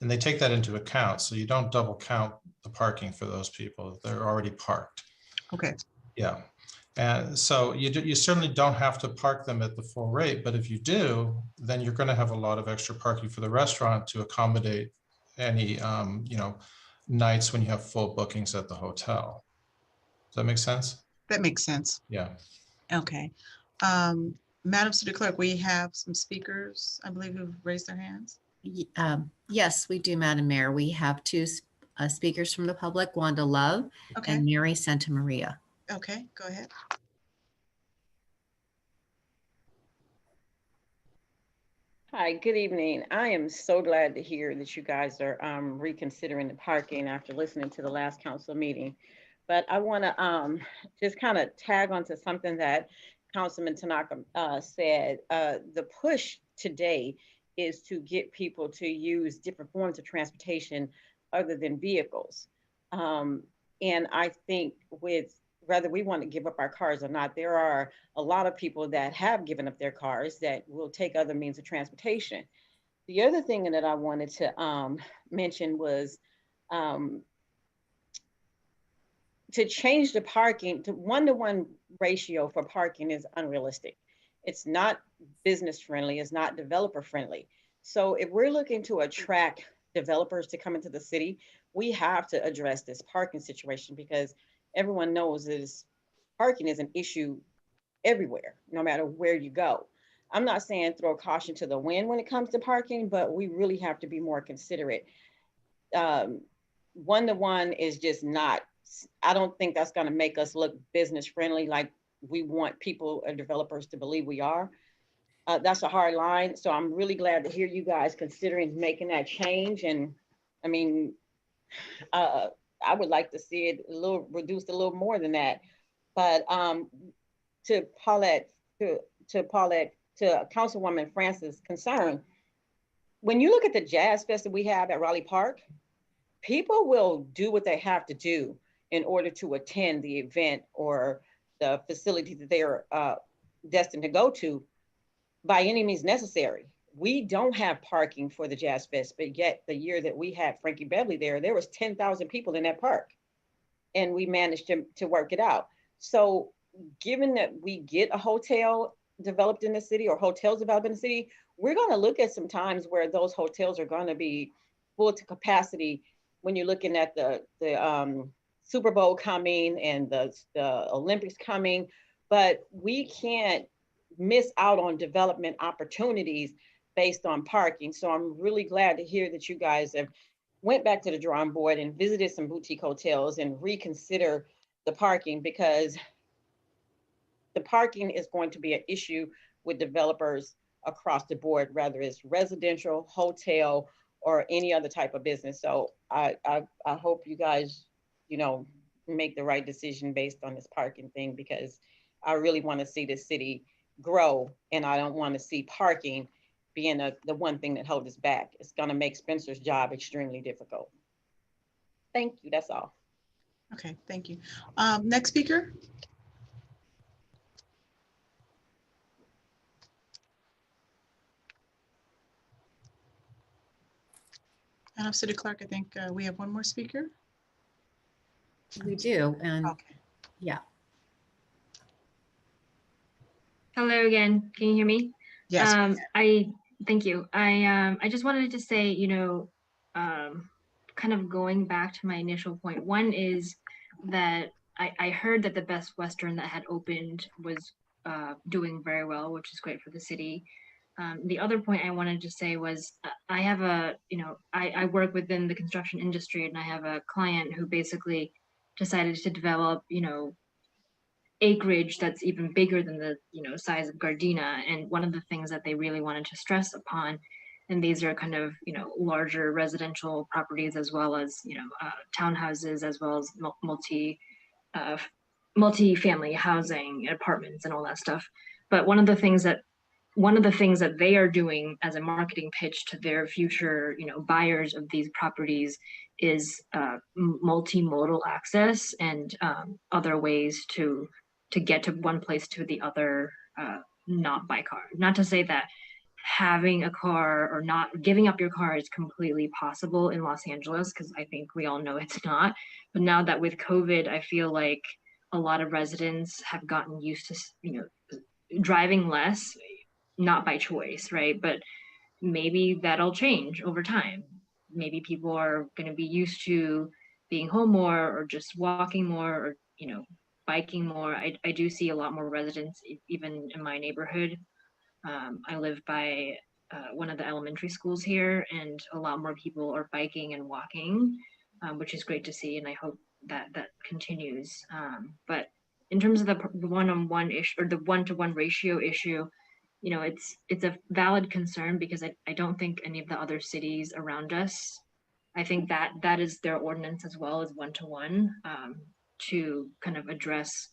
And they take that into account. So you don't double count the parking for those people. They're already parked. Okay. Yeah. And so you certainly don't have to park them at the full rate, but if you do, then you're going to have a lot of extra parking for the restaurant to accommodate any, nights when you have full bookings at the hotel. Does that make sense? That makes sense. Yeah. Okay. Madam City Clerk, we have some speakers, I believe, who've raised their hands. Yes, we do, Madam Mayor. We have two speakers from the public, Wanda Love and Mary Santa Maria. Okay, go ahead. Hi, good evening. I am so glad to hear that you guys are reconsidering the parking after listening to the last council meeting. But I want to just kind of tag onto something that Councilman Tanaka said. The push today is to get people to use different forms of transportation other than vehicles. And I think whether we want to give up our cars or not, there are a lot of people that have given up their cars that will take other means of transportation. The other thing that I wanted to mention was to change the parking to 1-to-1 ratio for parking is unrealistic. It's not business friendly, it's not developer friendly. So if we're looking to attract developers to come into the city, we have to address this parking situation because everyone knows that parking is an issue everywhere, no matter where you go. I'm not saying throw caution to the wind when it comes to parking, but we really have to be more considerate. 1-to-1 is just not, I don't think that's going to make us look business friendly like we want people and developers to believe we are. That's a hard line. So I'm really glad to hear you guys considering making that change. And I mean, I would like to see it reduced a little more than that. But to Councilwoman Francis' concern, when you look at the Jazz Fest that we have at Raleigh Park, people will do what they have to do in order to attend the event or the facility that they are destined to go to by any means necessary. We don't have parking for the Jazz Fest, but yet the year that we had Frankie Beverly there was 10,000 people in that park and we managed to work it out. So given that we get a hotel developed in the city or hotels developed in the city, we're going to look at some times where those hotels are going to be full to capacity when you're looking at the Super Bowl coming and the Olympics coming, but we can't miss out on development opportunities based on parking. So I'm really glad to hear that you guys have went back to the drawing board and visited some boutique hotels and reconsider the parking, because the parking is going to be an issue with developers across the board, whether it's residential, hotel, or any other type of business. So I hope you guys, you know, make the right decision based on this parking thing, because I really want to see the city grow, and I don't want to see parking being the one thing that holds us back. It's going to make Spencer's job extremely difficult. Thank you. That's all. Okay, thank you. Next speaker. Madam City Clerk, I think we have one more speaker. We do, and Okay. yeah. Hello again. Can you hear me? Yes. Thank you. I just wanted to say, you know, kind of going back to my initial point. One is that I heard that the Best Western that had opened was doing very well, which is great for the city. The other point I wanted to say was I have I work within the construction industry, and I have a client who basically decided to develop, you know, acreage that's even bigger than the, you know, size of Gardena. And one of the things that they really wanted to stress upon, and these are kind of, you know, larger residential properties, as well as, you know, townhouses, as well as multi-family housing, apartments and all that stuff. But one of the things that they are doing as a marketing pitch to their future, you know, buyers of these properties is multimodal access and other ways to get to one place to the other, not by car. Not to say that having a car or not giving up your car is completely possible in Los Angeles, because I think we all know it's not. But now that with COVID, I feel like a lot of residents have gotten used to, you know, driving less, not by choice, right? But maybe that'll change over time. Maybe people are going to be used to being home more, or just walking more, or, you know, biking more. I do see a lot more residents, even in my neighborhood. I live by one of the elementary schools here, and a lot more people are biking and walking, which is great to see, and I hope that continues. But in terms of the one-on-one issue, or the one-to-one ratio issue, you know, it's a valid concern, because I don't think any of the other cities around us, I think that is their ordinance as well, as one-to-one, to kind of address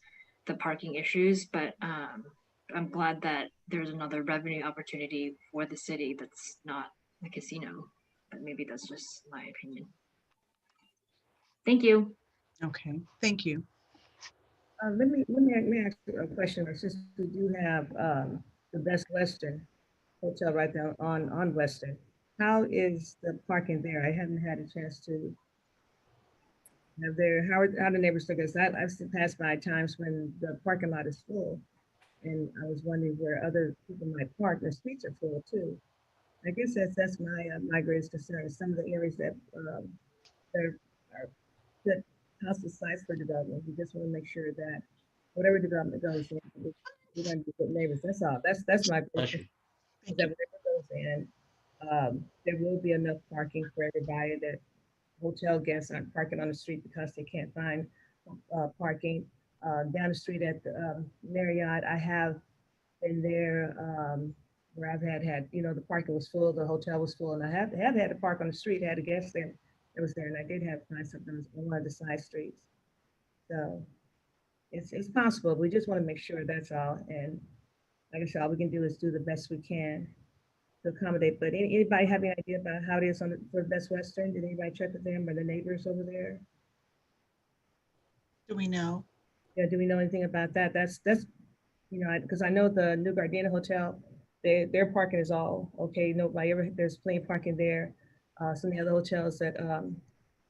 the parking issues. But I'm glad that there's another revenue opportunity for the city that's not the casino, but maybe that's just my opinion. Thank you. Okay, thank you. Let me ask you a question. Since we do have the Best Western Hotel right there on Western, how is the parking there? I haven't had a chance to have there. How the neighbors look? Because I've passed by times when the parking lot is full, and I was wondering where other people might park. The streets are full too. I guess that's my greatest concern. Some of the areas that there are good housing sites for development. We just want to make sure that whatever development goes in, we're going to be good neighbors. That's all. That's my question. That whatever goes in, there will be enough parking for everybody. That hotel guests aren't parking on the street because they can't find parking. Down the street at the Marriott, I have been there where I've had, you know, the parking was full, the hotel was full, and I have had to park on the street, had a guest there that was there, and I did have to find something on one of the side streets. So it's possible. We just want to make sure, that's all. And like I said, all we can do is do the best we can to accommodate. But anybody have any idea about how it is for Best Western? Did anybody check with them or the neighbors over there? Do we know? Yeah, do we know anything about that? That's you know, because I know the new Gardena Hotel, their parking is all okay. Nobody ever, there's plenty of parking there. Some of the other hotels at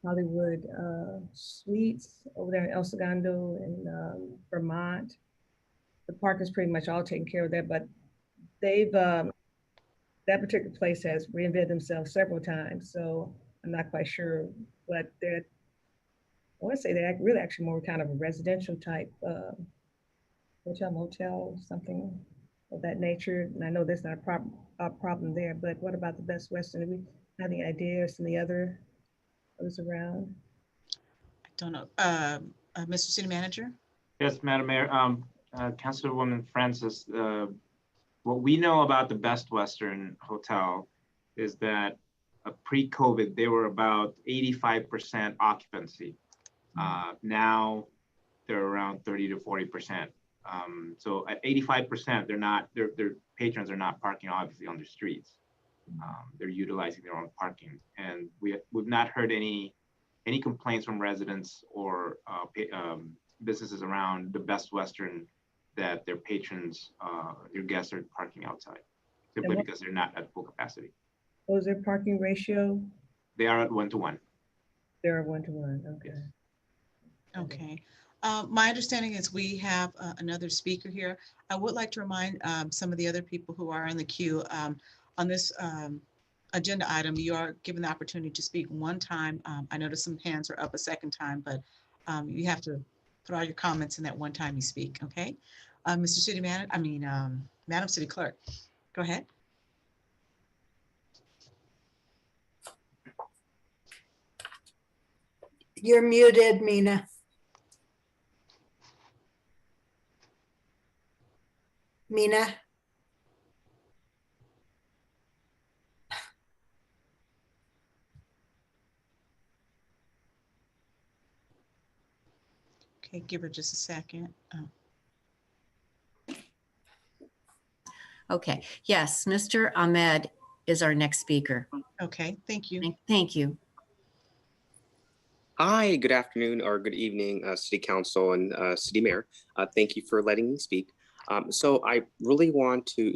Hollywood Suites over there in El Segundo and Vermont, the park is pretty much all taken care of there. But they've that particular place has reinvented themselves several times, so I'm not quite sure. But I want to say they're really actually more kind of a residential type hotel, motel, something of that nature. And I know there's not a problem there, but what about the Best Western? Do we have any ideas from the others around? I don't know. Mr. City Manager? Yes, Madam Mayor. Councilwoman Francis, what we know about the Best Western Hotel is that pre-COVID, they were about 85% occupancy. Now they're around 30 to 40%. So at 85%, their patrons are not parking obviously on the streets. They're utilizing their own parking, and we've not heard any complaints from residents or businesses around the Best Western that their patrons, their guests are parking outside simply because they're not at full capacity. What was their parking ratio? They are at 1-to-1. They're 1-to-1, okay. Okay. My understanding is we have another speaker here. I would like to remind some of the other people who are in the queue on this agenda item, you are given the opportunity to speak one time. I noticed some hands are up a second time, but you have to put all your comments in that one time you speak, okay? Mr. City Manager, Madam City Clerk, go ahead. You're muted, Mina. Mina? Okay, give her just a second. Okay, yes, Mr. Ahmed is our next speaker. Okay, thank you. Thank you. Hi, good afternoon or good evening, City Council and City Mayor. Thank you for letting me speak. So I really want to,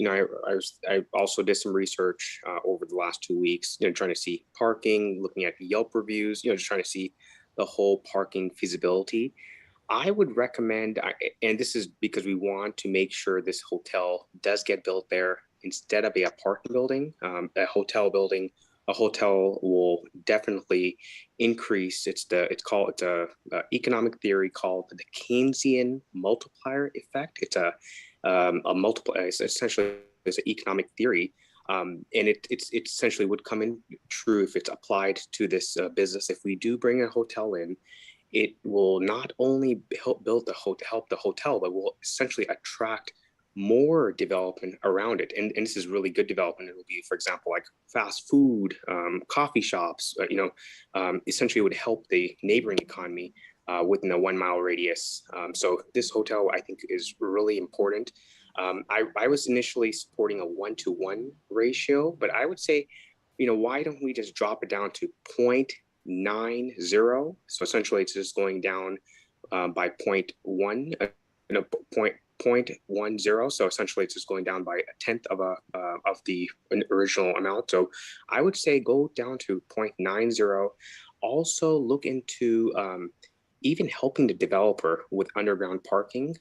I also did some research over the last 2 weeks, trying to see parking, looking at Yelp reviews, just trying to see the whole parking feasibility. I would recommend, and this is because we want to make sure this hotel does get built there instead of a apartment building, a hotel building. A hotel will definitely increase. It's a economic theory called the Keynesian multiplier effect. It's a multiplier. It's essentially it's an economic theory, and it essentially would come in true if it's applied to this business. If we do bring a hotel in, it will not only help the hotel, but will essentially attract more development around it. And this is really good development. It will be, for example, like fast food, coffee shops, essentially would help the neighboring economy within a 1 mile radius. So this hotel, I think, is really important. I was initially supporting a 1-to-1 ratio, but I would say, why don't we just drop it down to 0.90? So essentially it's just going down by 0.1, 0.10. So essentially it's just going down by 1/10 of the original amount. So I would say go down to 0.90. Also look into even helping the developer with underground parking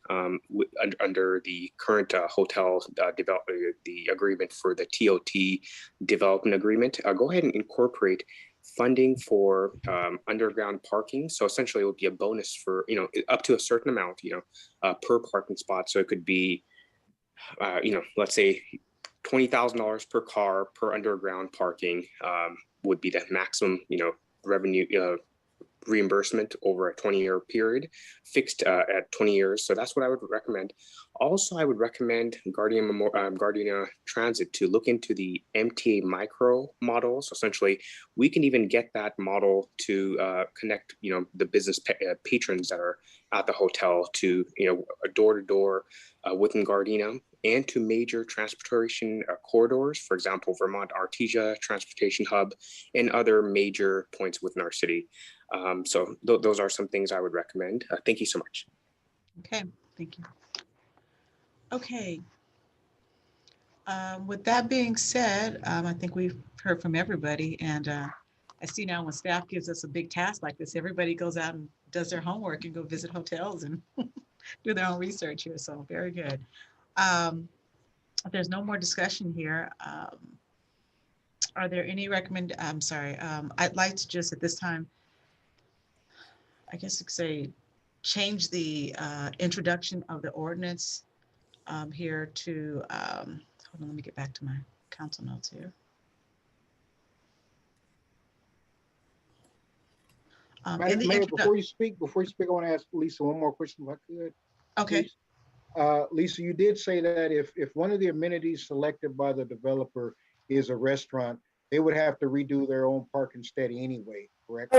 under the current hotel the agreement for the TOT development agreement. Go ahead and incorporate funding for underground parking. So essentially it would be a bonus for, up to a certain amount, per parking spot. So it could be, let's say $20,000 per car per underground parking would be the maximum, revenue reimbursement over a 20-year period, fixed at 20 years. So that's what I would recommend. Also, I would recommend Gardena Transit to look into the MTA micro model. So essentially, we can even get that model to connect, the business patrons that are at the hotel to, door to door within Gardena, and to major transportation corridors, for example, Vermont Artesia Transportation Hub, and other major points within our city. So those are some things I would recommend. Thank you so much. Okay, thank you. Okay. With that being said, I think we've heard from everybody, and I see now when staff gives us a big task like this, everybody goes out and does their homework and go visit hotels and do their own research here. So very good. If there's no more discussion here, are there any I'd like to just at this time, I guess you could say, change the introduction of the ordinance here to, hold on, let me get back to my council notes here. Madam Mayor, before you speak, I want to ask Lisa one more question if I could. Okay. Please. Lisa, you did say that if one of the amenities selected by the developer is a restaurant, they would have to redo their own parking study anyway, correct?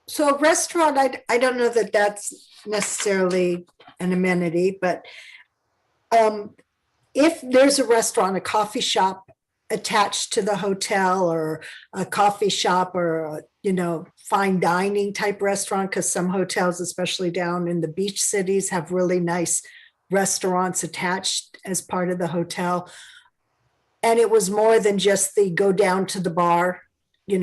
So a restaurant, I don't know that that's necessarily an amenity, but if there's a restaurant, a coffee shop attached to the hotel, or a coffee shop, or a, fine dining type restaurant, because some hotels, especially down in the beach cities, have really nice restaurants attached as part of the hotel. And it was more than just the go down to the bar,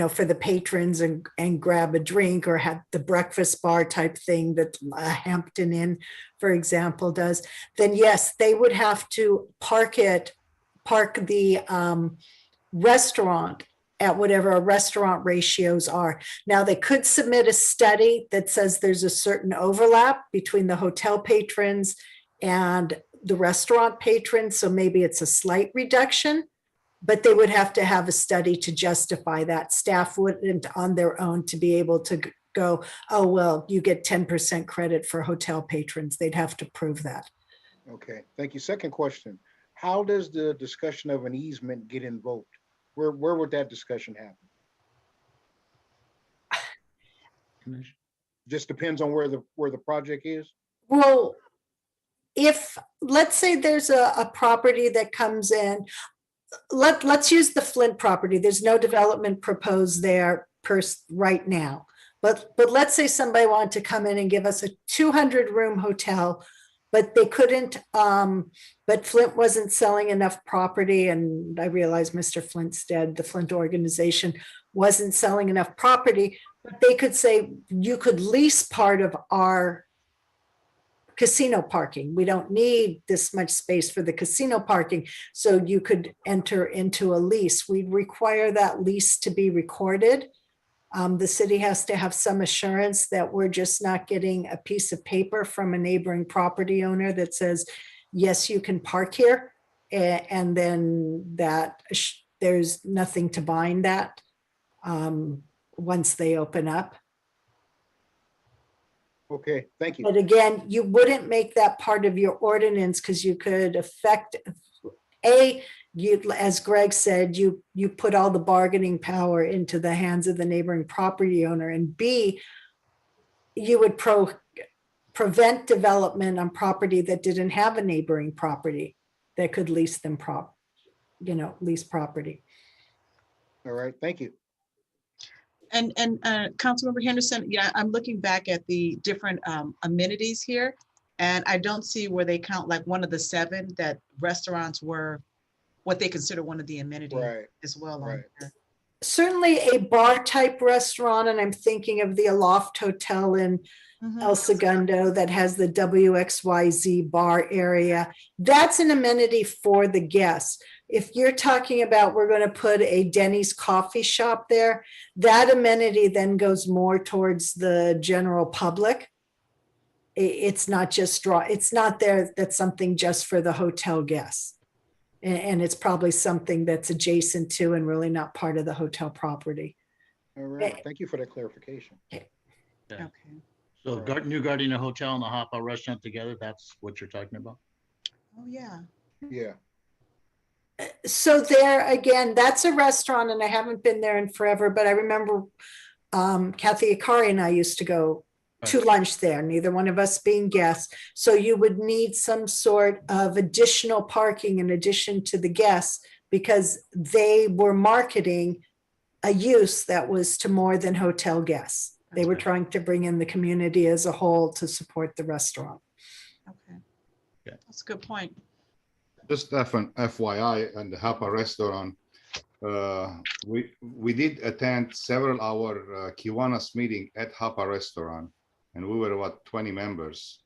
for the patrons and grab a drink, or have the breakfast bar type thing that Hampton Inn, for example, does, then yes, they would have to park the restaurant at whatever a restaurant ratios are. Now, they could submit a study that says there's a certain overlap between the hotel patrons and the restaurant patrons, so maybe it's a slight reduction, but they would have to have a study to justify that. Staff wouldn't on their own to be able to go, oh, well, you get 10% credit for hotel patrons. They'd have to prove that. Okay, thank you. Second question. How does the discussion of an easement get invoked? Where would that discussion happen? Just depends on where the project is? Well, if, let's say there's a property that comes in, let's use the Flint property. There's no development proposed there right now. But let's say somebody wanted to come in and give us a 200-room hotel, but they couldn't, but Flint wasn't selling enough property. And I realize Mr. Flint's dead. The Flint organization wasn't selling enough property, but they could say, you could lease part of our casino parking. We don't need this much space for the casino parking, so you could enter into a lease. We'd require that lease to be recorded. The city has to have some assurance that we're just not getting a piece of paper from a neighboring property owner that says, yes, you can park here, and then that there's nothing to bind that once they open up. Okay, thank you. But again, you wouldn't make that part of your ordinance, because you could affect, as Greg said, you put all the bargaining power into the hands of the neighboring property owner, and B, you would prevent development on property that didn't have a neighboring property that could lease them lease property. All right, thank you. And Councilmember Henderson, yeah, I'm looking back at the different amenities here, and I don't see where they count like one of the 7 that restaurants were what they consider one of the amenities as well. Right. Certainly a bar type restaurant, and I'm thinking of the Aloft Hotel in El Segundo that has the WXYZ bar area. That's an amenity for the guests. If you're talking about, we're going to put a Denny's coffee shop there, that amenity then goes more towards the general public. It's not just it's not there, that's something just for the hotel guests. And it's probably something that's adjacent to and really not part of the hotel property. All right, thank you for that clarification. Okay. So New Gardena Hotel and the Hop Restaurant together, that's what you're talking about? Oh, yeah. Yeah. So there, again, that's a restaurant, and I haven't been there in forever, but I remember Kathy Akari and I used to go to lunch there, neither one of us being guests. So you would need some sort of additional parking in addition to the guests, because they were marketing a use that was to more than hotel guests. They were trying to bring in the community as a whole to support the restaurant. Okay. That's a good point. Just an FYI, and the Hapa restaurant, we did attend several hour Kiwanis meeting at Hapa restaurant, and we were about 20 members,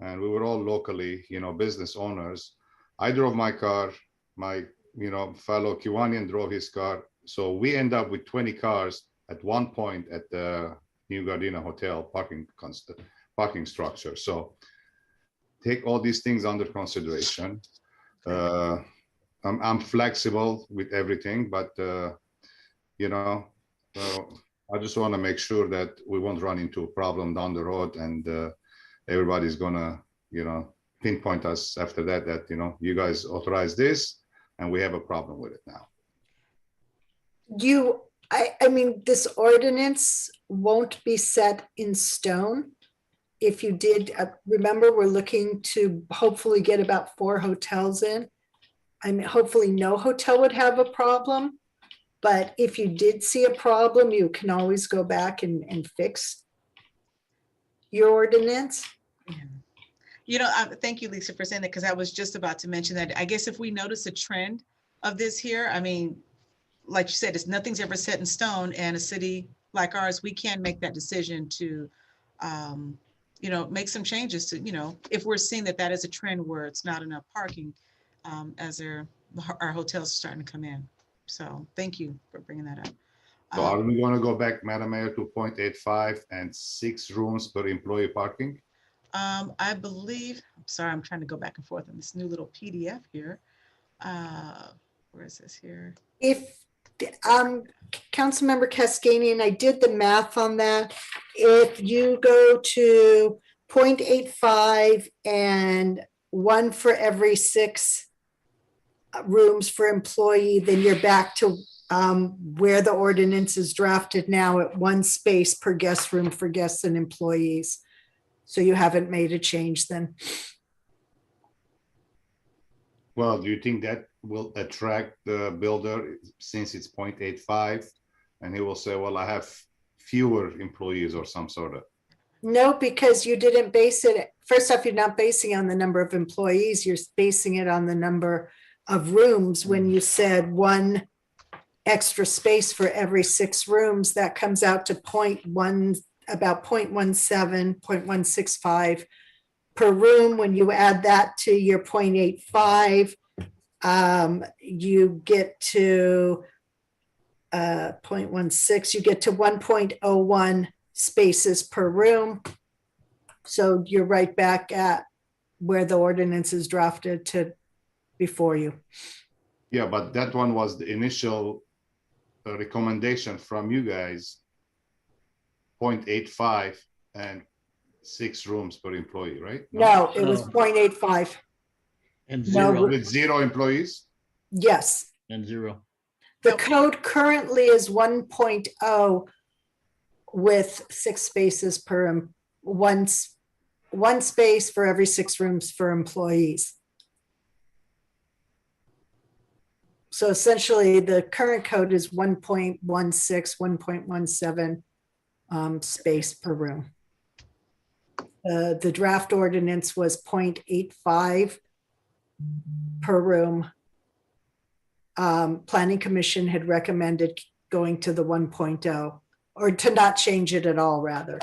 and we were all locally, business owners. I drove my car, my fellow Kiwanian drove his car, so we end up with 20 cars at one point at the New Gardena Hotel parking structure. So take all these things under consideration. I'm flexible with everything, but I just want to make sure that we won't run into a problem down the road, and everybody's gonna pinpoint us after that, you know, you guys authorize this and we have a problem with it now. I mean, this ordinance won't be set in stone. If you did, remember, we're looking to hopefully get about 4 hotels in. I mean, hopefully no hotel would have a problem. But if you did see a problem, you can always go back and fix your ordinance. You know, thank you, Lisa, for saying that, because I was just about to mention that. I guess if we notice a trend of this here, I mean, like you said, nothing's ever set in stone, and a city like ours, we can make that decision to, you know, make some changes to, you know, if we're seeing that that is a trend where it's not enough parking as our hotels are starting to come in. So thank you for bringing that up. So are we going to go back, Madam Mayor, to 0.85 and 6 rooms per employee parking? I believe, I'm sorry, I'm trying to go back and forth on this new little PDF here. Where is this here? If Councilmember Cascanian, I did the math on that. If you go to 0.85 and 1 for every 6 rooms for employee, then you're back to where the ordinance is drafted now at 1 space per guest room for guests and employees. So you haven't made a change then. Well, do you think that will attract the builder since it's 0.85 and he will say, well, I have fewer employees or some sort of? No, because you didn't base it. First off, you're not basing it on the number of employees. You're basing it on the number of rooms. When you said 1 extra space for every 6 rooms, that comes out to about 0.17, 0.165 per room. When you add that to your 0.85, you get to 0.16, you get to 1.01 spaces per room. So you're right back at where the ordinance is drafted to before you. Yeah, but that one was the initial recommendation from you guys, 0.85 and 6 rooms per employee, right? No, it was 0.85. And No, 0. With 0 employees? Yes. And 0. The code currently is 1.0 with 6 spaces per one space for every 6 rooms for employees. So essentially the current code is 1.16, 1.17 space per room. The draft ordinance was 0.85 per room. Planning Commission had recommended going to the 1.0, or to not change it at all, rather.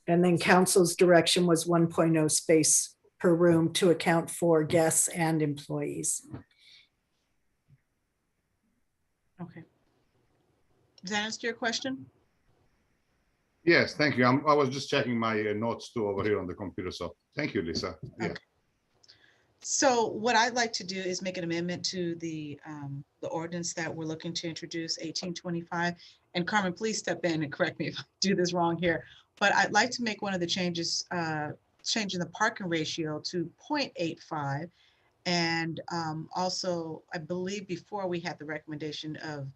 And then council's direction was 1.0 space per room to account for guests and employees. Okay. Does that answer your question? Yes, thank you. I was just checking my notes too over here on the computer. So thank you, Lisa. Yeah. Okay. So what I'd like to do is make an amendment to the ordinance that we're looking to introduce, 1825. And Carmen, please step in and correct me if I do this wrong here. But I'd like to make one of the changes, changing the parking ratio to 0.85. And also, I believe before we had the recommendation of,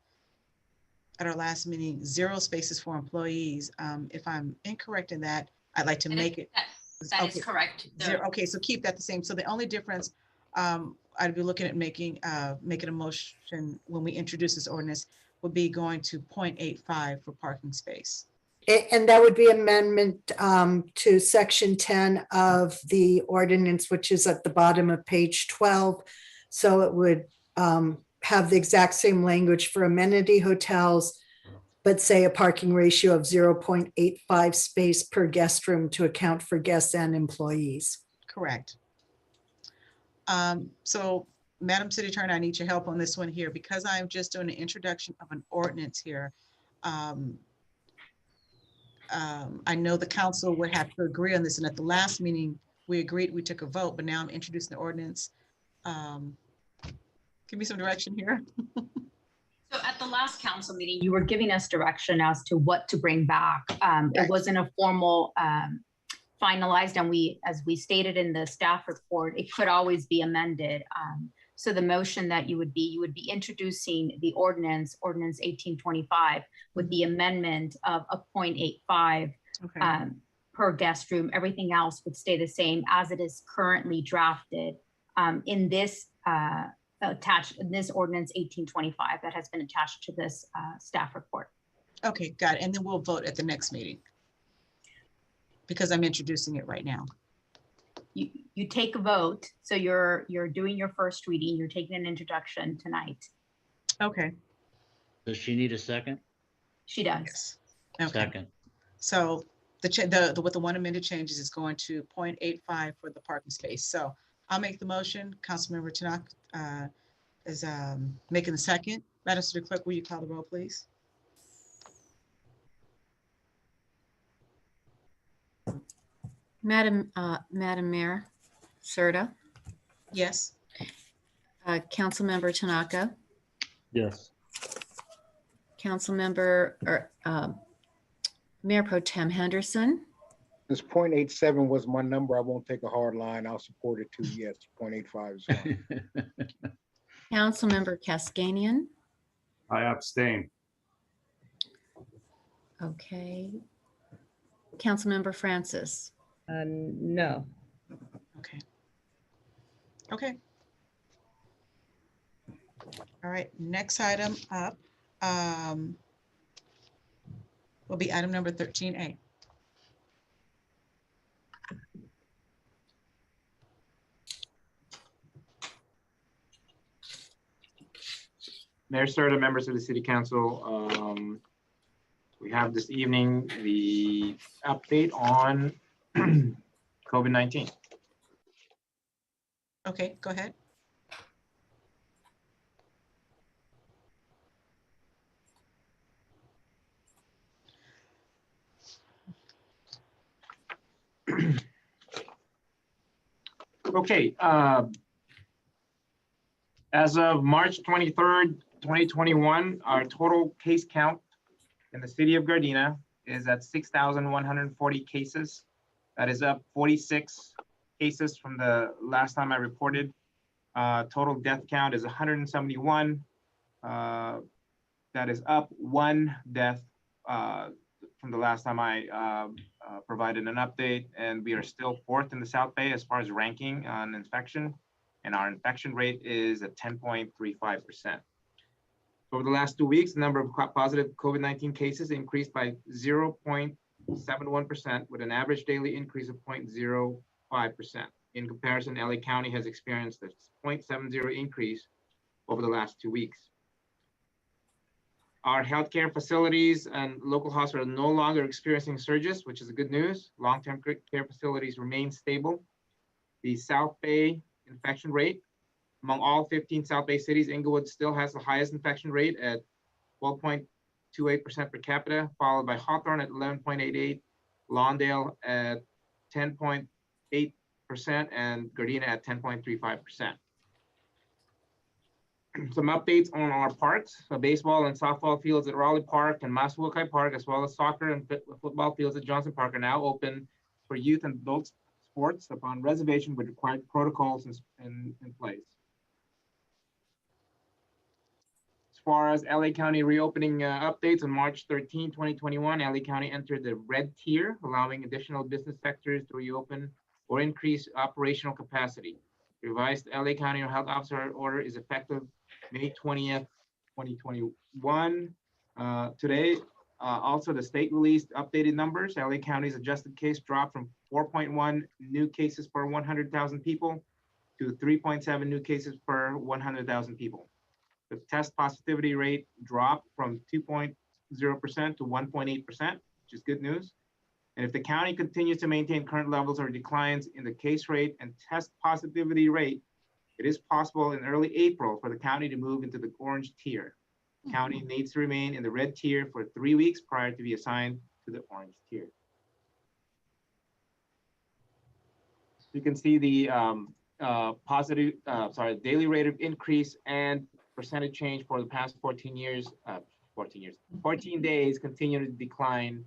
at our last meeting, 0 spaces for employees. If I'm incorrect in that, I'd like to make it. That is correct. Okay, so keep that the same. So the only difference, I'd be looking at making a motion when we introduce this ordinance would be going to 0.85 for parking space. And that would be amendment to section 10 of the ordinance, which is at the bottom of page 12. So it would have the exact same language for amenity hotels, but say a parking ratio of 0.85 space per guest room to account for guests and employees. Correct. So Madam City Attorney, I need your help on this one here because I'm just doing an introduction of an ordinance here. I know the council would have to agree on this, and at the last meeting, we agreed, we took a vote, but now I'm introducing the ordinance. Give me some direction here. So at the last council meeting, you were giving us direction as to what to bring back. It wasn't a formal finalized, and as we stated in the staff report, it could always be amended. So the motion that you would be introducing the ordinance 1825 with the amendment of a 0.85 per guest room. Everything else would stay the same as it is currently drafted in this attached in this ordinance 1825 that has been attached to this staff report. Okay, got it. And then we'll vote at the next meeting because I'm introducing it right now. You take a vote. So you're doing your first reading. You're taking an introduction tonight. Okay. Does she need a second? She does. Yes. Okay. Second. So with the one amended changes is going to 0.85 for the parking space. So I'll make the motion. Councilmember Tanaka is making the second. Madam City Clerk, will you call the roll, please? Madam Mayor Serta, Yes. Councilmember Tanaka, Yes. Councilmember Mayor Pro Tem Henderson, This 0.87 was my number. I won't take a hard line. I'll support it too. Yes, 0.85 is fine. Councilmember Cascanian. I abstain. Okay. Councilmember Francis. No. Okay. Okay. All right, next item up will be item number 13A. Mayor Serta, members of the City Council, we have this evening the update on COVID-19. Okay, go ahead. Okay. As of March 23rd, 2021, our total case count in the city of Gardena is at 6,140 cases. That is up 46 cases from the last time I reported. Total death count is 171. That is up 1 death from the last time I provided an update, and we are still 4th in the South Bay as far as ranking on infection, and our infection rate is at 10.35%. Over the last 2 weeks, the number of positive COVID-19 cases increased by 0.71%, with an average daily increase of 0.05%. In comparison, LA County has experienced a 0.70 increase over the last 2 weeks. Our healthcare facilities and local hospitals are no longer experiencing surges, which is good news. Long-term care facilities remain stable. The South Bay infection rate, among all 15 South Bay cities, Inglewood still has the highest infection rate at 12.28% per capita, followed by Hawthorne at 11.88, Lawndale at 10.8%, and Gardena at 10.35%. Some updates on our parks. So baseball and softball fields at Raleigh Park and Massachusetts Park, as well as soccer and football fields at Johnson Park, are now open for youth and adult sports upon reservation with required protocols in place. As far as LA County reopening updates, on March 13, 2021, LA County entered the red tier, allowing additional business sectors to reopen or increase operational capacity. Revised LA County Health Officer order is effective May 20th, 2021. Today, also the state released updated numbers. LA County's adjusted case dropped from 4.1 new cases per 100,000 people to 3.7 new cases per 100,000 people. The test positivity rate dropped from 2.0% to 1.8%, which is good news. And if the county continues to maintain current levels or declines in the case rate and test positivity rate, it is possible in early April for the county to move into the orange tier. The county needs to remain in the red tier for 3 weeks prior to be assigned to the orange tier. You can see the daily rate of increase and percentage change for the past 14 days continue to decline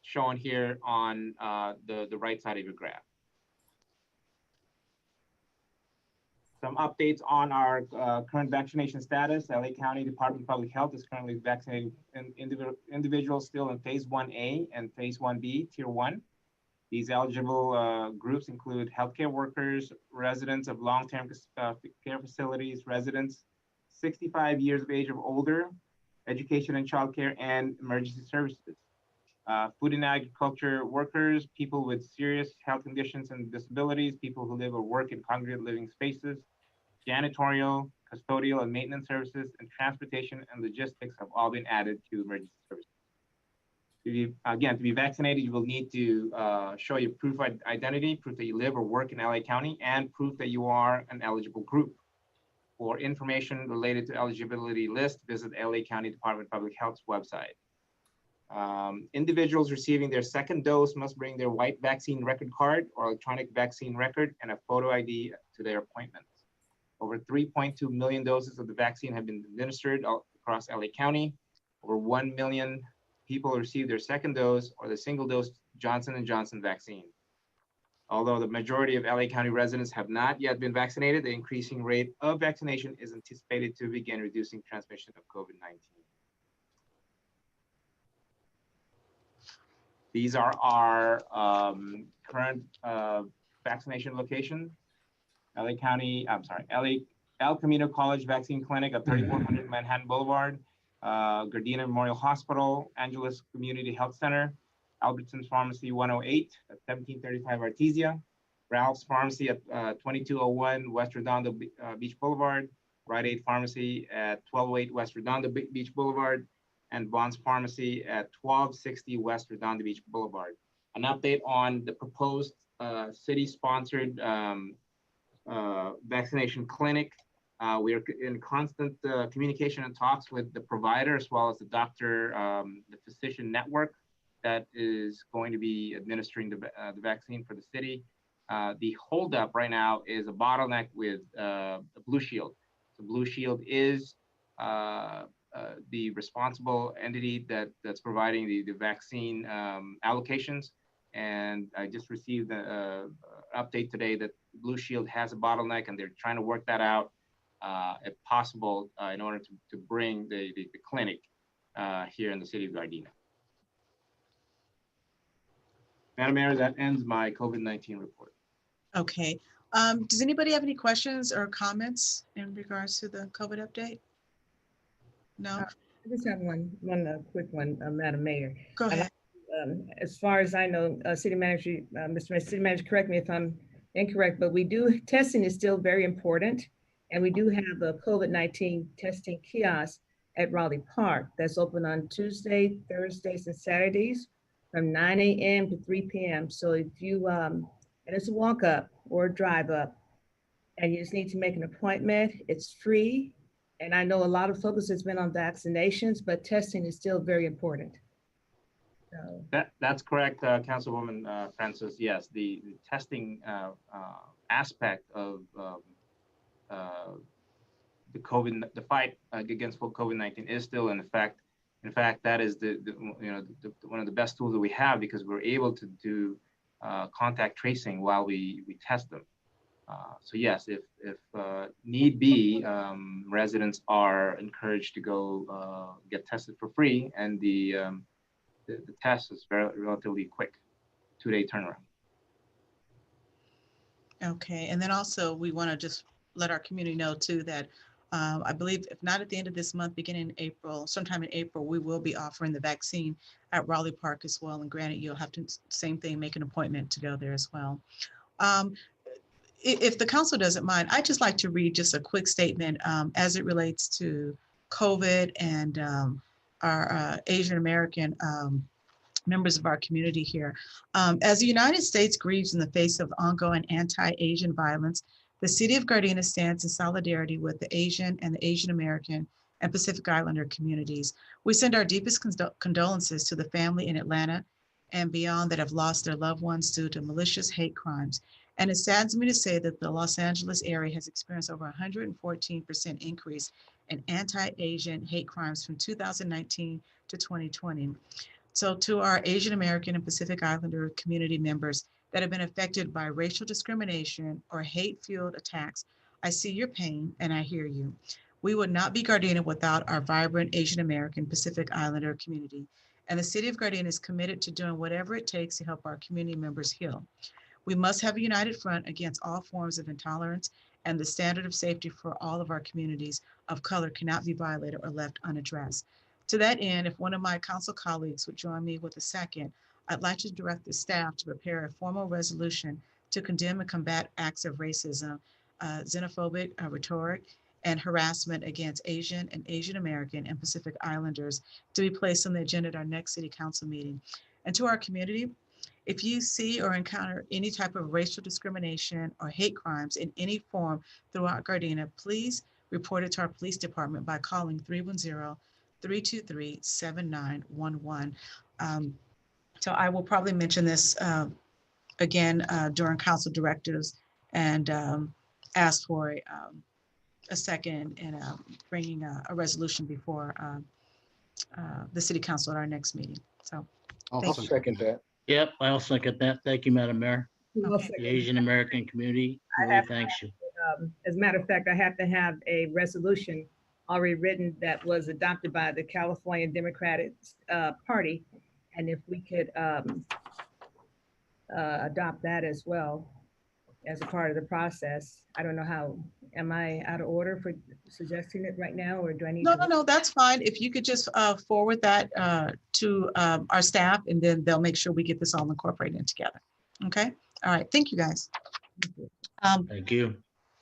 shown here on the right side of your graph. Some updates on our current vaccination status. LA County Department of Public Health is currently vaccinating individuals still in phase 1A and phase 1B, tier 1. These eligible groups include healthcare workers, residents of long-term care facilities, residents 65 years of age or older, education and childcare, and emergency services. Food and agriculture workers, people with serious health conditions and disabilities, people who live or work in congregate living spaces, janitorial, custodial, and maintenance services, and transportation and logistics have all been added to emergency services. To be vaccinated, you will need to show your proof of identity, proof that you live or work in LA County, and proof that you are an eligible group. For information related to eligibility list, visit LA County Department of Public Health's website. Individuals receiving their second dose must bring their white vaccine record card or electronic vaccine record and a photo ID to their appointments. Over 3.2 million doses of the vaccine have been administered across LA County. Over 1 million people received their second dose or the single dose Johnson & Johnson vaccine. Although the majority of LA County residents have not yet been vaccinated, the increasing rate of vaccination is anticipated to begin reducing transmission of COVID-19. These are our current vaccination locations. LA County, I'm sorry, El Camino College Vaccine Clinic at 3400 Manhattan Boulevard, Gardena Memorial Hospital, Angeles Community Health Center, Albertsons Pharmacy 108 at 1735 Artesia, Ralph's Pharmacy at 2201 West Redondo Beach Boulevard, Rite Aid Pharmacy at 1208 West Redondo Beach Boulevard, and Bond's Pharmacy at 1260 West Redondo Beach Boulevard. An update on the proposed city-sponsored vaccination clinic. We are in constant communication and talks with the provider as well as the the physician network that is going to be administering the vaccine for the city. The holdup right now is a bottleneck with the Blue Shield. So Blue Shield is the responsible entity that's providing the vaccine allocations. And I just received an update today that Blue Shield has a bottleneck and they're trying to work that out if possible in order to bring the clinic here in the city of Gardena. Madam Mayor, that ends my COVID-19 report. Okay. Does anybody have any questions or comments in regards to the COVID update? No? I just have one quick one, Madam Mayor. Go ahead. As far as I know, City Manager, Mr. City Manager, correct me if I'm incorrect, but testing is still very important. And we do have a COVID-19 testing kiosk at Raleigh Park that's open on Tuesday, Thursdays, and Saturdays from 9 a.m. to 3 p.m. So if you, and it's a walk up or a drive up, and you just need to make an appointment, it's free. And I know a lot of focus has been on vaccinations, but testing is still very important. So. That's correct, Councilwoman Francis. Yes, the testing aspect of the fight against COVID-19 is still in effect. In fact, that is one of the best tools that we have because we're able to do contact tracing while we test them. So yes, if need be, residents are encouraged to go get tested for free, and the test is relatively quick, 2-day turnaround. Okay, and then also we want to just let our community know too that I believe if not at the end of this month, beginning in April, sometime in April, we will be offering the vaccine at Raleigh Park as well. And granted, you'll have to, same thing, make an appointment to go there as well. If the council doesn't mind, I'd just like to read just a quick statement as it relates to COVID and our Asian American members of our community here. As the United States grieves in the face of ongoing anti-Asian violence, the city of Gardena stands in solidarity with the Asian and the Asian American and Pacific Islander communities. We send our deepest condolences to the family in Atlanta and beyond that have lost their loved ones due to malicious hate crimes. And it saddens me to say that the Los Angeles area has experienced over 114% increase in anti-Asian hate crimes from 2019 to 2020. So to our Asian American and Pacific Islander community members that have been affected by racial discrimination or hate-fueled attacks, I see your pain and I hear you. We would not be Gardena without our vibrant Asian American Pacific Islander community. And the city of Gardena is committed to doing whatever it takes to help our community members heal. We must have a united front against all forms of intolerance, and the standard of safety for all of our communities of color cannot be violated or left unaddressed. To that end, if one of my council colleagues would join me with a second, I'd like to direct the staff to prepare a formal resolution to condemn and combat acts of racism, xenophobic rhetoric, and harassment against Asian and Asian American and Pacific Islanders to be placed on the agenda at our next city council meeting. And to our community, if you see or encounter any type of racial discrimination or hate crimes in any form throughout Gardena, please report it to our police department by calling 310-323-7911. So I will probably mention this again during council directives and ask for a second and bringing a resolution before the city council at our next meeting. So I'll thank you. second that. Yep, I'll second that. Thank you, Madam Mayor. I'll Okay. second The Asian American community I really have- thanks you. As a matter of fact, I have to have a resolution already written that was adopted by the California Democratic Party. And if we could adopt that as well as a part of the process. I don't know how, am I out of order for suggesting it right now, or do I need No, to? no, no, that's fine. If you could just forward that to our staff, and then they'll make sure we get this all incorporated together. Okay, all right, thank you, guys. Thank you.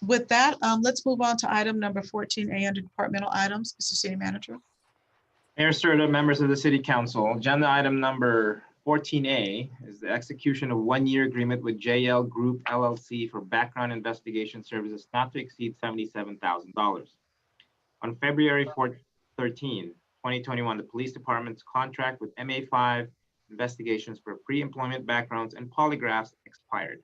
With that, let's move on to item number 14A under departmental items. Mr. City Manager. Mayor Serta, members of the City Council, agenda item number 14A is the execution of one-year agreement with JL Group LLC for background investigation services not to exceed $77,000. On February 13, 2021, the police department's contract with MA5 Investigations for pre-employment backgrounds and polygraphs expired.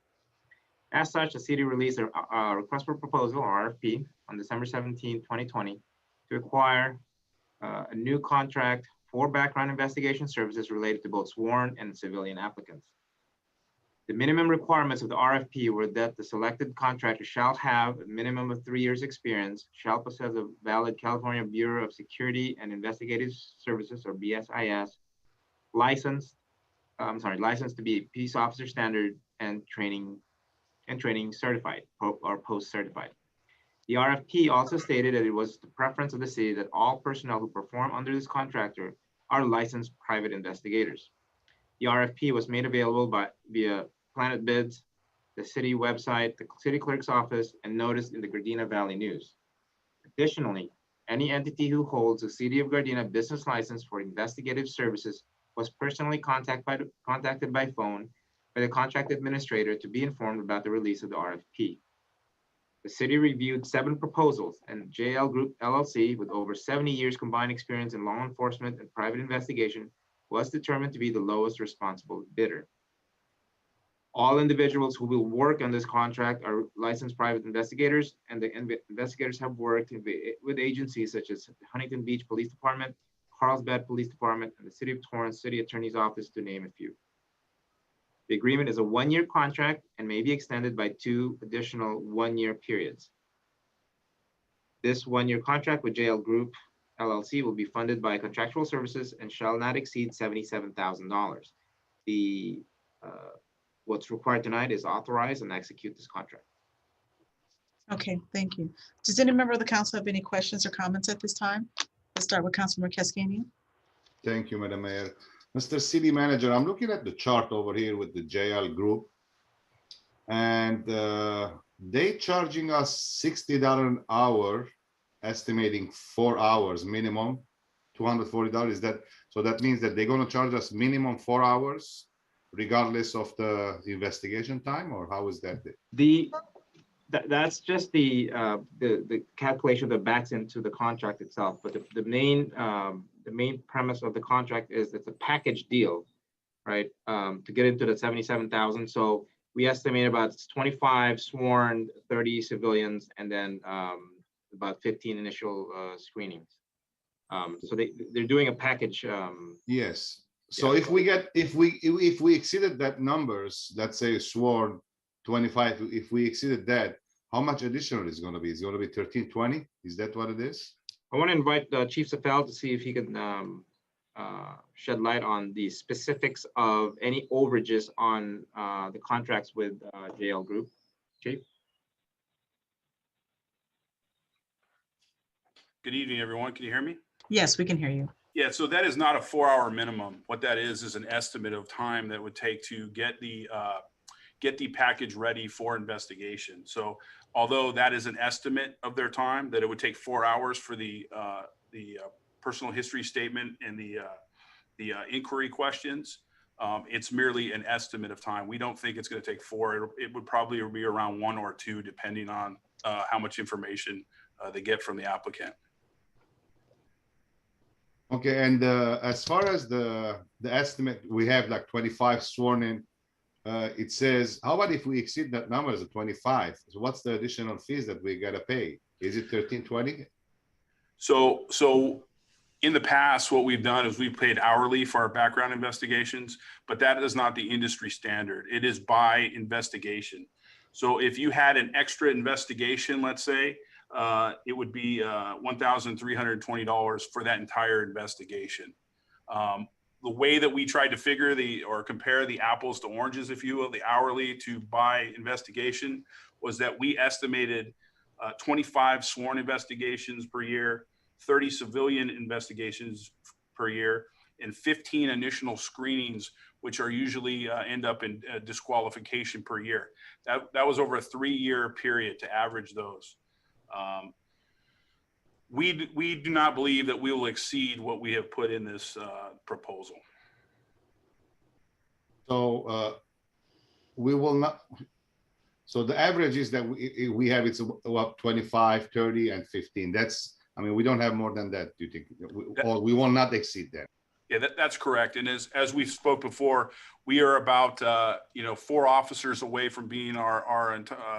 As such, the city released a request for proposal, or RFP, on December 17, 2020 to acquire a new contract for background investigation services related to both sworn and civilian applicants. The minimum requirements of the RFP were that the selected contractor shall have a minimum of 3 years experience, shall possess a valid California Bureau of Security and Investigative Services, or BSIS, licensed to be peace officer standard and training certified or post-certified. The RFP also stated that it was the preference of the city that all personnel who perform under this contractor are licensed private investigators. The RFP was made available via Planet Bids, the city website, the city clerk's office, and noticed in the Gardena Valley News. Additionally, any entity who holds a City of Gardena business license for investigative services was personally contacted by phone by the contract administrator to be informed about the release of the RFP. The city reviewed 7 proposals, and JL Group LLC, with over 70 years combined experience in law enforcement and private investigation, was determined to be the lowest responsible bidder. All individuals who will work on this contract are licensed private investigators, and the investigators have worked with agencies such as Huntington Beach Police Department, Carlsbad Police Department, and the City of Torrance City Attorney's Office, to name a few. The agreement is a 1-year contract and may be extended by 2 additional 1-year periods. This 1-year contract with JL Group LLC will be funded by contractual services and shall not exceed $77,000. What's required tonight is authorize and execute this contract. Okay, thank you. Does any member of the council have any questions or comments at this time? Let's start with Councilmember Cascanian. Thank you, Madam Mayor. Mr. City Manager, I'm looking at the chart over here with the JL Group, and they charging us $60 an hour, estimating 4 hours minimum, $240. Is that so? That means that they're going to charge us minimum 4 hours, regardless of the investigation time, or how is that? That's just the calculation that backs into the contract itself. But the main premise of the contract is it's a package deal, right? To get into the 77,000. So we estimate about 25 sworn, 30 civilians, and then about 15 initial screenings. So they're doing a package. Yes. So if we exceeded that numbers, let's say sworn 25, if we exceeded that, how much additional is going to be? Is it going to be 1320? Is that what it is? I want to invite Chief Safel to see if he can shed light on the specifics of any overages on the contracts with JL Group. Chief? Good evening, everyone. Can you hear me? Yes, we can hear you. Yeah, so that is not a 4-hour minimum. What that is an estimate of time that would take to get the package ready for investigation. So although that is an estimate of their time, that it would take 4 hours for the personal history statement and the inquiry questions, it's merely an estimate of time. We don't think it's going to take 4. It would probably be around 1 or 2, depending on how much information they get from the applicant. Okay, and as far as the estimate, we have like 25 sworn in. It says, how about if we exceed that number as a 25? So what's the additional fees that we gotta pay? Is it 1320? So in the past, what we've done is we've paid hourly for our background investigations, but that is not the industry standard. It is by investigation. So if you had an extra investigation, let's say, it would be $1,320 for that entire investigation. The way that we tried to figure or compare the apples to oranges, if you will, the hourly to by investigation, was that we estimated 25 sworn investigations per year, 30 civilian investigations per year, and 15 initial screenings, which are usually end up in disqualification per year. That was over a 3-year period to average those. We do not believe that we will exceed what we have put in this proposal. So we will not. So the average is that we have it's about 25, 30, and 15. That's, I mean, we don't have more than that. Do you think, or we will not exceed that? Yeah, that's correct. And as we spoke before, we are about 4 officers away from being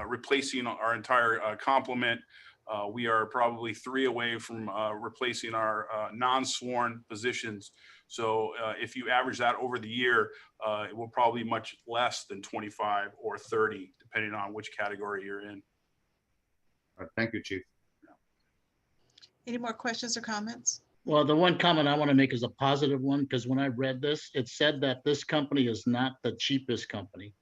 replacing our entire complement. We are probably 3 away from replacing our non-sworn positions. So if you average that over the year, it will probably be much less than 25 or 30, depending on which category you're in. Thank you, Chief. Any more questions or comments? Well, the one comment I want to make is a positive one, because when I read this, it said that this company is not the cheapest company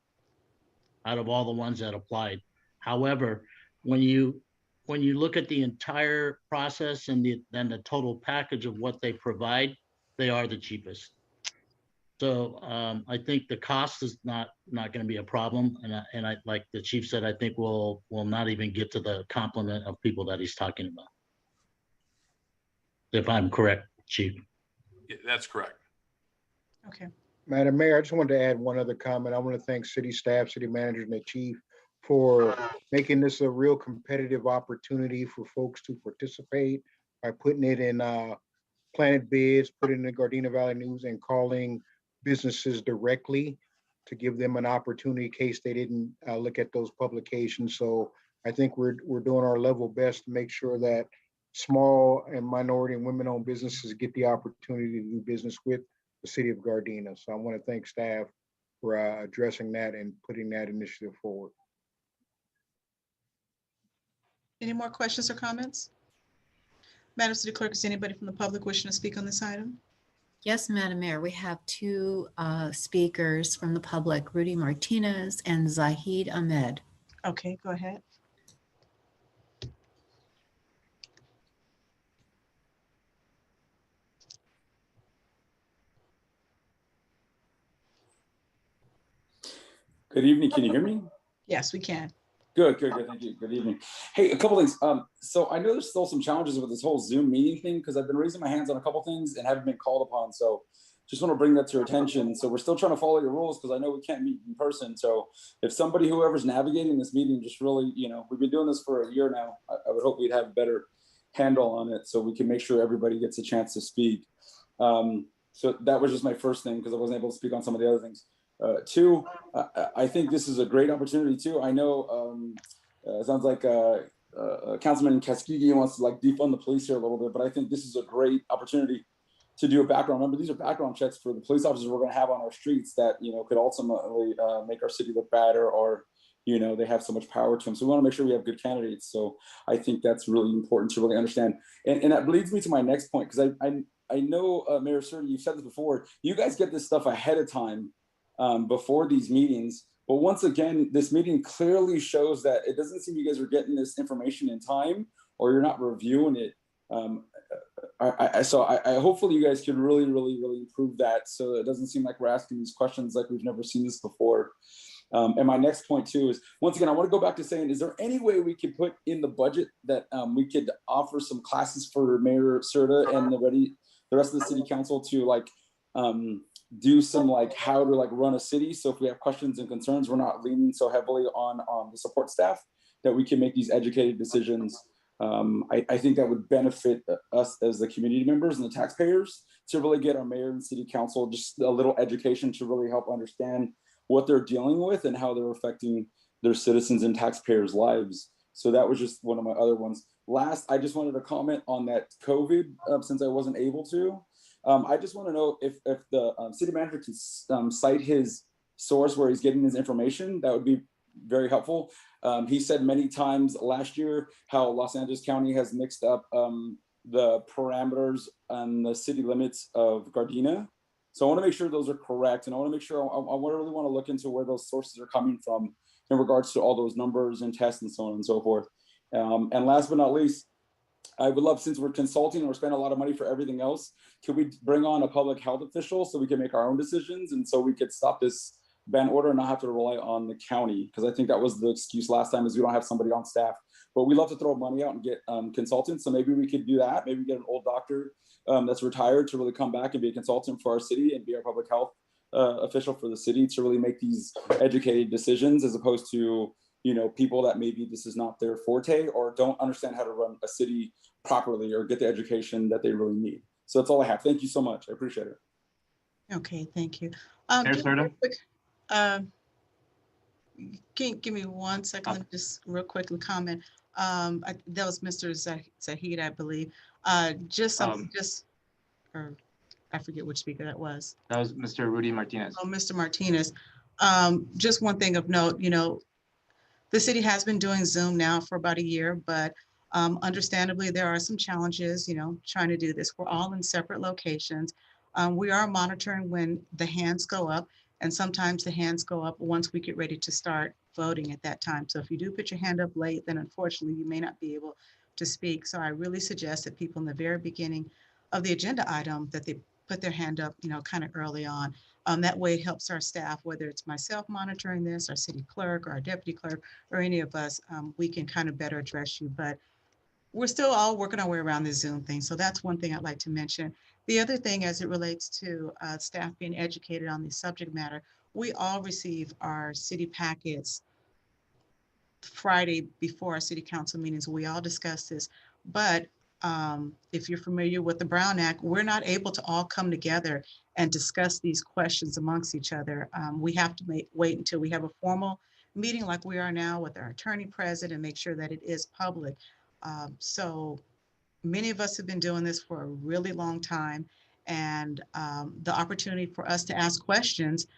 out of all the ones that applied. However, when you look at the entire process and the total package of what they provide, they are the cheapest. So I think the cost is not going to be a problem. And I like the chief said, I think we'll not even get to the complement of people that he's talking about. If I'm correct, Chief. Yeah, that's correct. Okay. Madam Mayor, I just wanted to add one other comment. I want to thank city staff, city managers, and the chief for making this a real competitive opportunity for folks to participate by putting it in Planet Bids, putting it in the Gardena Valley News, and calling businesses directly to give them an opportunity in case they didn't look at those publications. So I think we're doing our level best to make sure that small and minority and women-owned businesses get the opportunity to do business with the city of Gardena. So I want to thank staff for addressing that and putting that initiative forward. Any more questions or comments? Madam City Clerk, is anybody from the public wishing to speak on this item? Yes, Madam Mayor, we have 2 speakers from the public, Rudy Martinez and Zahid Ahmed. Okay, go ahead. Good evening. Can you hear me? Yes, we can. Good. Thank you. Good evening. Hey, a couple things. So I know there's still some challenges with this whole Zoom meeting thing because I've been raising my hands on a couple things and haven't been called upon. So just want to bring that to your attention. So we're still trying to follow your rules because I know we can't meet in person. So if somebody, whoever's navigating this meeting, just really, we've been doing this for a year now. I would hope we'd have a better handle on it so we can make sure everybody gets a chance to speak. So that was just my first thing because I wasn't able to speak on some of the other things. 2, I think this is a great opportunity too. I know it sounds like Councilman Kaskigi wants to like defund the police here a little bit, but I think this is a great opportunity to do a background. Remember, these are background checks for the police officers we're going to have on our streets that, could ultimately make our city look better, or, they have so much power to them. So we want to make sure we have good candidates. So I think that's really important to really understand. And that leads me to my next point, because I know, Mayor Serta, you've said this before, you guys get this stuff ahead of time before these meetings. But once again, this meeting clearly shows that it doesn't seem you guys are getting this information in time, or you're not reviewing it. So hopefully you guys can really improve that, so it doesn't seem like we're asking these questions like we've never seen this before. And my next point too is, once again, I want to go back to saying, is there any way we could put in the budget that we could offer some classes for Mayor Serta and the rest of the city council to do some how to run a city? So if we have questions and concerns, we're not leaning so heavily on the support staff, that we can make these educated decisions. I think that would benefit us as the community members and the taxpayers, to really get our mayor and city council just a little education to really help understand what they're dealing with and how they're affecting their citizens and taxpayers' lives. So that was just one of my other ones. Last, I just wanted to comment on that COVID, since I wasn't able to. I just want to know if the city manager can cite his source where he's getting his information. That would be very helpful. He said many times last year how Los Angeles County has mixed up the parameters and the city limits of Gardena. So I want to make sure those are correct. And I want to make sure, I really want to look into where those sources are coming from in regards to all those numbers and tests and so on and so forth. And last but not least, I would love, since we're consulting and we're spending a lot of money for everything else, could we bring on a public health official so we can make our own decisions, and so we could stop this ban order and not have to rely on the county? Because I think that was the excuse last time, is we don't have somebody on staff. But we love to throw money out and get consultants. So maybe we could do that. Maybe get an old doctor that's retired to really come back and be a consultant for our city and be our public health official for the city, to really make these educated decisions, as opposed to people that maybe this is not their forte, or don't understand how to run a city properly, or get the education that they really need. So that's all I have. Thank you so much. I appreciate it. Okay, thank you. Mayor Serta? Give me 1 second. Let me just real quickly comment. That was Mr. Zahid, I believe. Or I forget which speaker that was. That was Mr. Rudy Martinez. Oh, Mr. Martinez. Just one thing of note, the city has been doing Zoom now for about a year, but understandably, there are some challenges, trying to do this. We're all in separate locations. We are monitoring when the hands go up, and sometimes the hands go up once we get ready to start voting at that time. So if you do put your hand up late, then unfortunately you may not be able to speak. So I really suggest that people in the very beginning of the agenda item, that they put their hand up, kind of early on. That way it helps our staff, whether it's myself monitoring this, our city clerk, or our deputy clerk, or any of us, we can kind of better address you. But we're still all working our way around this Zoom thing. So that's one thing I'd like to mention. The other thing, as it relates to staff being educated on the subject matter, we all receive our city packets Friday before our city council meetings. We all discuss this, but if you're familiar with the Brown Act, we're not able to all come together and discuss these questions amongst each other. We have to wait until we have a formal meeting like we are now with our attorney present, and make sure that it is public. So many of us have been doing this for a really long time, and the opportunity for us to ask questions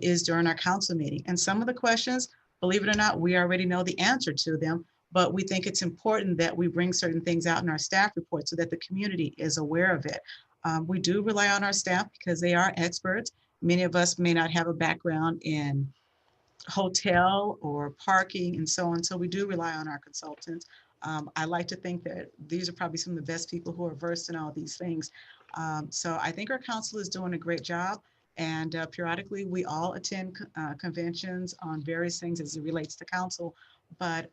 is during our council meeting. And some of the questions, believe it or not, we already know the answer to them, but we think it's important that we bring certain things out in our staff report so that the community is aware of it. We do rely on our staff because they are experts. Many of us may not have a background in hotel or parking and so on, so we do rely on our consultants. I like to think that these are probably some of the best people who are versed in all these things. So I think our council is doing a great job, and periodically we all attend conventions on various things as it relates to council, but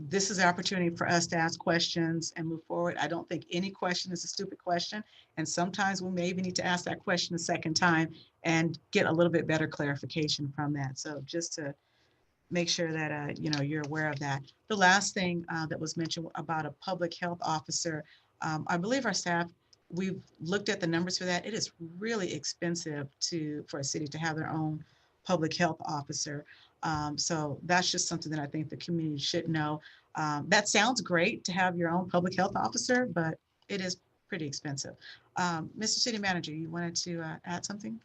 this is an opportunity for us to ask questions and move forward. I don't think any question is a stupid question, and sometimes we may even need to ask that question a second time and get a little bit better clarification from that. So just to make sure that you're aware of that. The last thing that was mentioned about a public health officer, I believe our staff, we've looked at the numbers for that. It is really expensive for a city to have their own public health officer. So that's just something that I think the community should know. That sounds great to have your own public health officer, but it is pretty expensive. Mr. City Manager, you wanted to add something?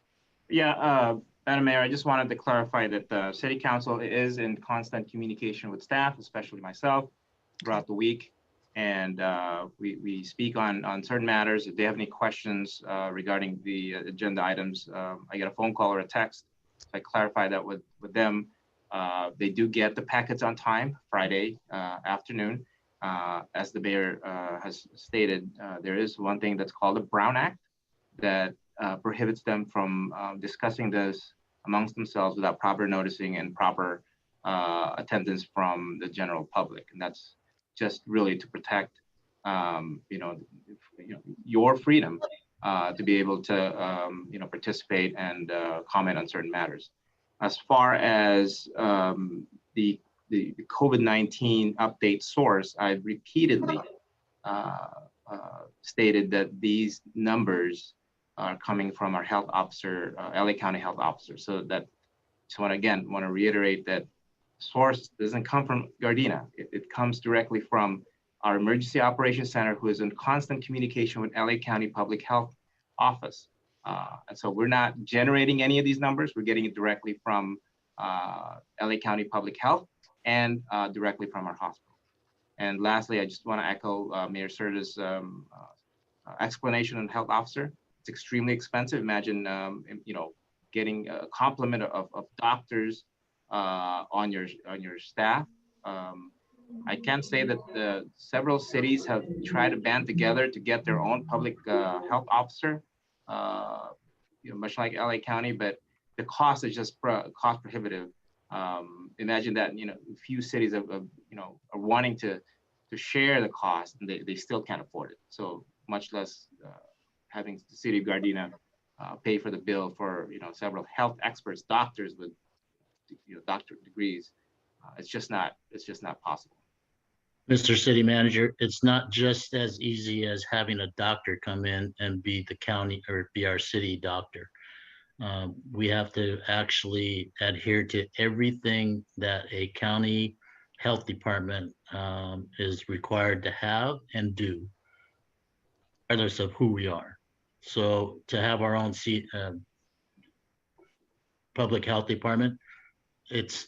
Yeah, Madam Mayor, I just wanted to clarify that the City Council is in constant communication with staff, especially myself, throughout the week. And we speak on certain matters. If they have any questions regarding the agenda items, I get a phone call or a text. I clarify that with them. They do get the packets on time, Friday afternoon. As the mayor has stated, there is one thing that's called the Brown Act that prohibits them from discussing this amongst themselves without proper noticing and proper attendance from the general public. And that's just really to protect, your freedom to be able to, participate and comment on certain matters. As far as the COVID-19 update source, I've repeatedly stated that these numbers are coming from our health officer, LA County health officer. So again, want to reiterate that source doesn't come from Gardena. It comes directly from our Emergency Operations Center, who is in constant communication with LA County Public Health Office. And so we're not generating any of these numbers. We're getting it directly from LA County Public Health and directly from our hospital. And lastly, I just want to echo Mayor Serta's explanation on health officer. It's extremely expensive. Imagine, getting a complement of doctors on your staff. I can say that several cities have tried to band together to get their own public health officer, much like LA County, but the cost is just cost prohibitive. Imagine that, a few cities are wanting to share the cost, and they still can't afford it. So much less having the city of Gardena pay for the bill for several health experts, doctors with doctorate degrees. It's just not possible. Mr. City Manager, it's not just as easy as having a doctor come in and be the county or be our city doctor. We have to actually adhere to everything that a county health department is required to have and do, regardless of who we are. So to have our own public health department, it's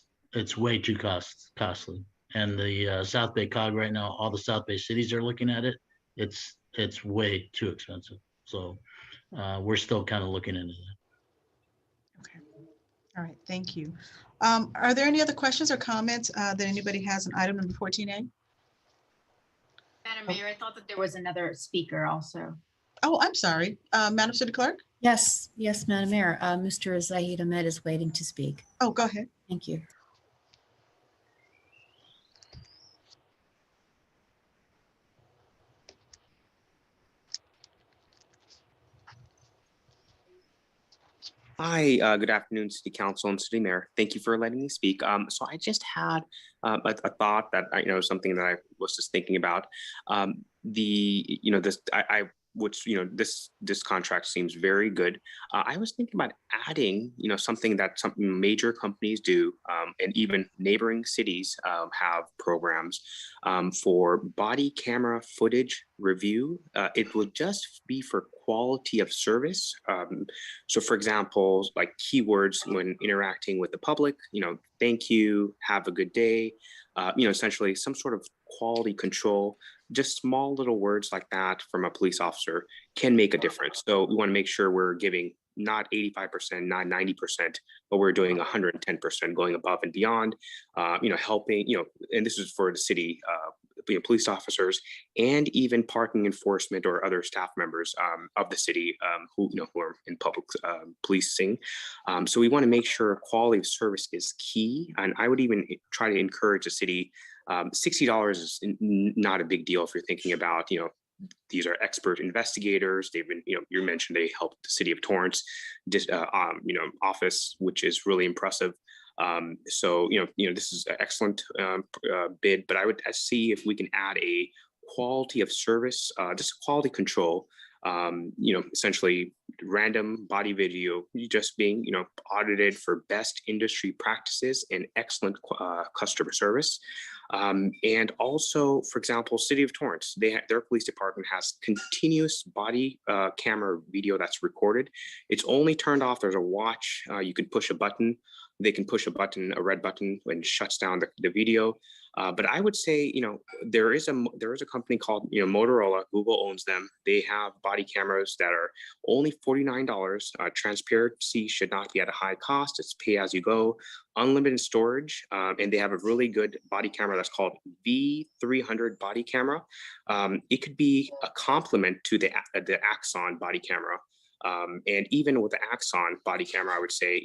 way too costly. And the South Bay COG right now, all the South Bay cities are looking at it. It's way too expensive. So we're still kind of looking into that. Okay. All right. Thank you. Are there any other questions or comments that anybody has on item number 14A? Madam Mayor, I thought that there was another speaker also. Oh, I'm sorry. Madam City Clerk? Yes, Madam Mayor. Mr. Zahid Ahmed is waiting to speak. Oh, go ahead. Thank you. Hi, good afternoon, City Council and City Mayor. Thank you for letting me speak. So I just had a thought that something that I was just thinking about. This contract seems very good. I was thinking about adding, something that some major companies do, and even neighboring cities have programs for body camera footage review. It will just be for quality of service. So for example, like keywords when interacting with the public, thank you, have a good day, essentially some sort of quality control. Just small little words like that from a police officer can make a difference. So we want to make sure we're giving not 85%, not 90%, but we're doing 110%, going above and beyond, helping, and this is for the city, police officers and even parking enforcement or other staff members of the city who are in public policing. So we want to make sure quality of service is key. And I would even try to encourage the city. $60 is not a big deal if you're thinking about, these are expert investigators. They've been, you mentioned they helped the city of Torrance, office, which is really impressive. So, this is an excellent bid, but I would see if we can add a quality of service, just quality control, essentially random body video, just being, audited for best industry practices and excellent customer service. And also, for example, City of Torrance, their police department has continuous body camera video that's recorded. It's only turned off. There's a watch. You can push a button. They can push a button, a red button, when it shuts down the video. But I would say, there is a company called, Motorola. Google owns them. They have body cameras that are only $49. Transparency should not be at a high cost. It's pay as you go, unlimited storage, and they have a really good body camera that's called V300 body camera. It could be a complement to the Axon body camera. And even with the Axon body camera, I would say,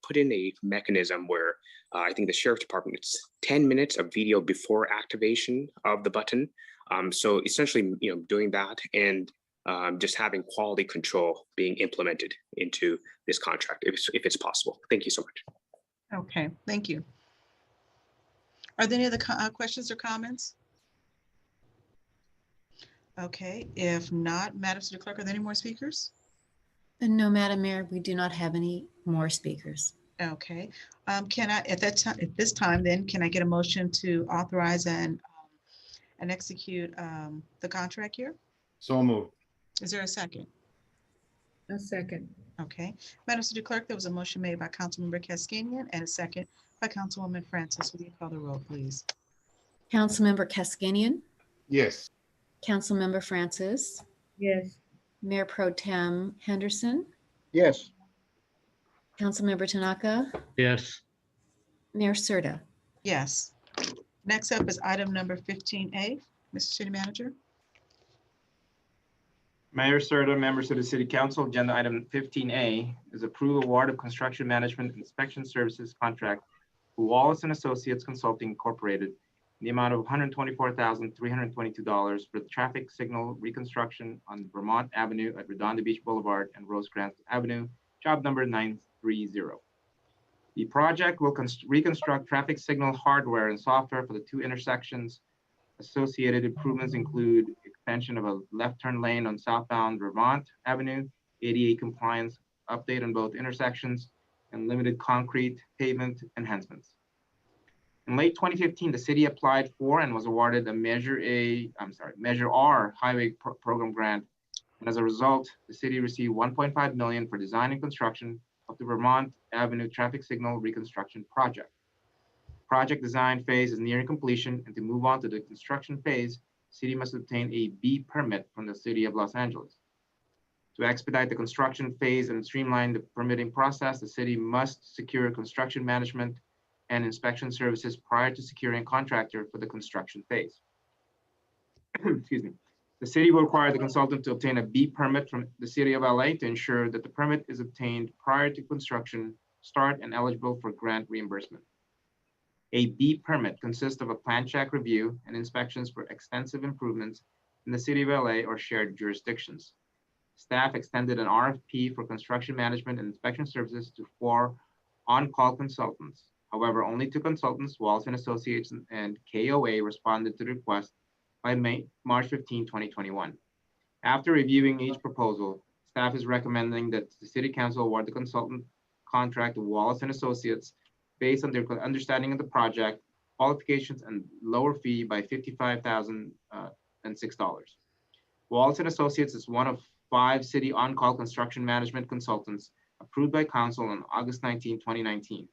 put in a mechanism where I think the sheriff's department, it's 10 minutes of video before activation of the button. So essentially, doing that and just having quality control being implemented into this contract, if it's possible. Thank you so much. Okay, thank you. Are there any other questions or comments? Okay, if not, Madam City Clerk, are there any more speakers? No, Madam Mayor, we do not have any more speakers. Okay, can I, at this time, then, can I get a motion to authorize and execute the contract here? So moved. Is there a second? A second. Okay, Madam City Clerk, there was a motion made by Councilmember Kaskanian and a second by Councilwoman Francis. Will you call the roll, please? Councilmember Kaskanian, Yes. Councilmember Francis, Yes. Mayor Pro Tem Henderson, Yes. Councilmember Tanaka, Yes. Mayor Serta. Yes. Next up is item number 15A. Mr. City Manager. Mayor Serta, members of the City Council, agenda item 15A is approve award of construction management inspection services contract to Wallace and Associates Consulting Incorporated in the amount of $124,322 for the traffic signal reconstruction on Vermont Avenue at Redondo Beach Boulevard and Rosecrans Avenue, job number 930. The project will reconstruct traffic signal hardware and software for the two intersections. Associated improvements include extension of a left turn lane on southbound Vermont Avenue, ADA compliance update on both intersections, and limited concrete pavement enhancements. In late 2015, the city applied for and was awarded a Measure R highway program grant. And as a result, the city received $1.5 million for design and construction of the Vermont Avenue traffic signal reconstruction project. Project design phase is nearing completion, and to move on to the construction phase, city must obtain a B permit from the City of Los Angeles. To expedite the construction phase and streamline the permitting process, the city must secure construction management and inspection services prior to securing a contractor for the construction phase. Excuse me. The city will require the consultant to obtain a B permit from the City of LA to ensure that the permit is obtained prior to construction start and eligible for grant reimbursement. A B permit consists of a plan check review and inspections for extensive improvements in the City of LA or shared jurisdictions. Staff extended an RFP for construction management and inspection services to 4 on-call consultants. However, only 2 consultants, Wallace and Associates and KOA, responded to the request by March 15, 2021. After reviewing each proposal, staff is recommending that the City Council award the consultant contract to Wallace and Associates based on their understanding of the project, qualifications, and lower fee by $55,006. Wallace and Associates is one of 5 city on-call construction management consultants approved by Council on August 19, 2019.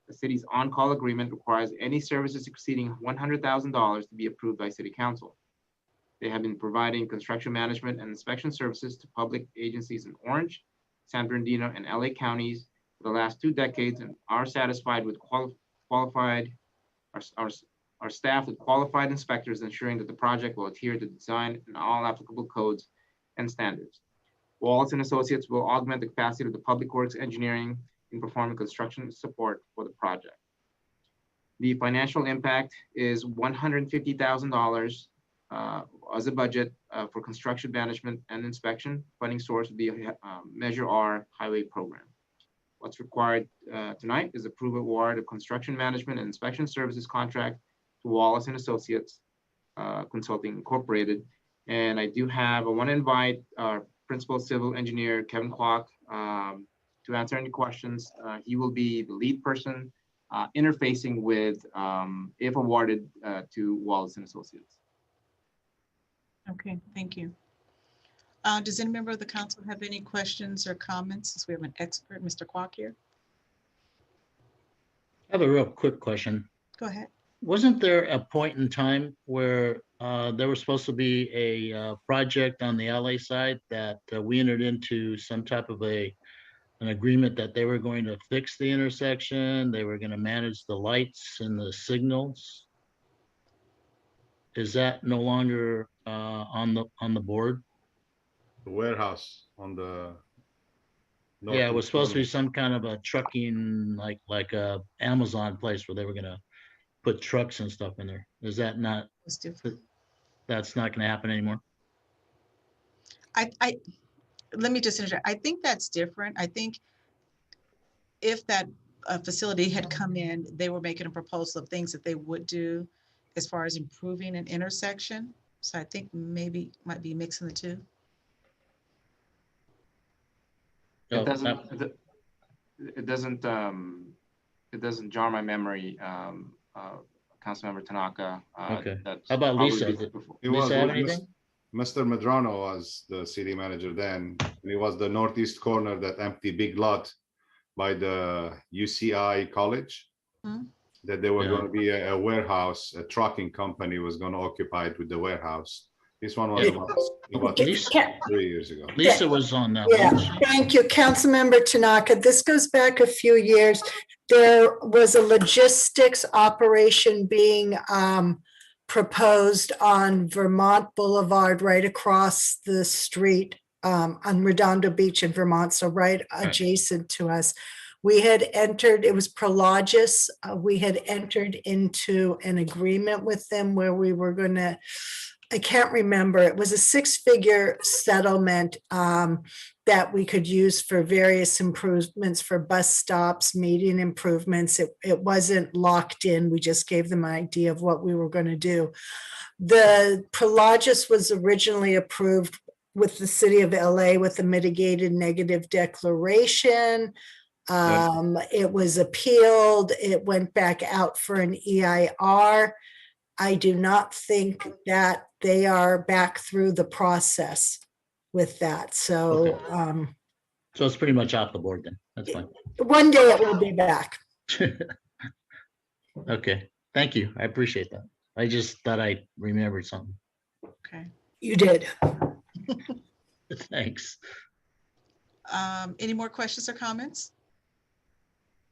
The city's on-call agreement requires any services exceeding $100,000 to be approved by City Council. They have been providing construction management and inspection services to public agencies in Orange, San Bernardino, and LA counties for the last 2 decades, and are satisfied with our staff with qualified inspectors, ensuring that the project will adhere to design and all applicable codes and standards. Wallace and Associates will augment the capacity of the Public Works Engineering in performing construction support for the project. The financial impact is $150,000 as a budget for construction management and inspection. Funding source would be a Measure R highway program. What's required tonight is approval award of construction management and inspection services contract to Wallace and Associates Consulting Incorporated. And I do have, I want to invite our Principal Civil Engineer, Kevin Kwok, to answer any questions. He will be the lead person interfacing with, if awarded, to Wallace and Associates. Okay, thank you. Does any member of the council have any questions or comments, since we have an expert, Mr. Kwok here? I have a real quick question. Go ahead. Wasn't there a point in time where there was supposed to be a project on the LA side that we entered into some type of an agreement that they were going to fix the intersection, they were going to manage the lights and the signals? Is that no longer on the board? The warehouse on the. Yeah, it was northeast supposed to be corner. some kind of a trucking, like a Amazon place where they were gonna put trucks and stuff in there. Is that not, that's not gonna happen anymore? Let me just interject. I think that's different. I think if that facility had come in, they were making a proposal of things that they would do as far as improving an intersection. So I think maybe might be mixing the two. It doesn't jar my memory, Councilmember Tanaka. Okay. That's How about probably Lisa? before. It was Lisa have with anything? Mr. Medrano was the city manager then. And it was the northeast corner, that empty big lot by the UCI college. Hmm. That there were Yeah. going to be a warehouse, a trucking company was going to occupy it with the warehouse. This one was Yeah. about Lisa, 3 years ago. Lisa was on that, Yeah, wasn't she? thank you, Councilmember Tanaka. This goes back a few years. There was a logistics operation being proposed on Vermont Boulevard, right across the street on Redondo Beach in Vermont, so right adjacent to us. We had entered, it was Prologis, we had entered into an agreement with them where we were gonna, I can't remember, it was a 6-figure settlement that we could use for various improvements for bus stops, median improvements. It wasn't locked in, we just gave them an idea of what we were gonna do. The Prologis was originally approved with the city of LA with a mitigated negative declaration. It was appealed, it went back out for an EIR. I do not think that they are back through the process with that. So So it's pretty much off the board then. That's fine. one day it will be back. Okay, thank you. I appreciate that. I just thought I remembered something. Okay. You did. Thanks. Any more questions or comments?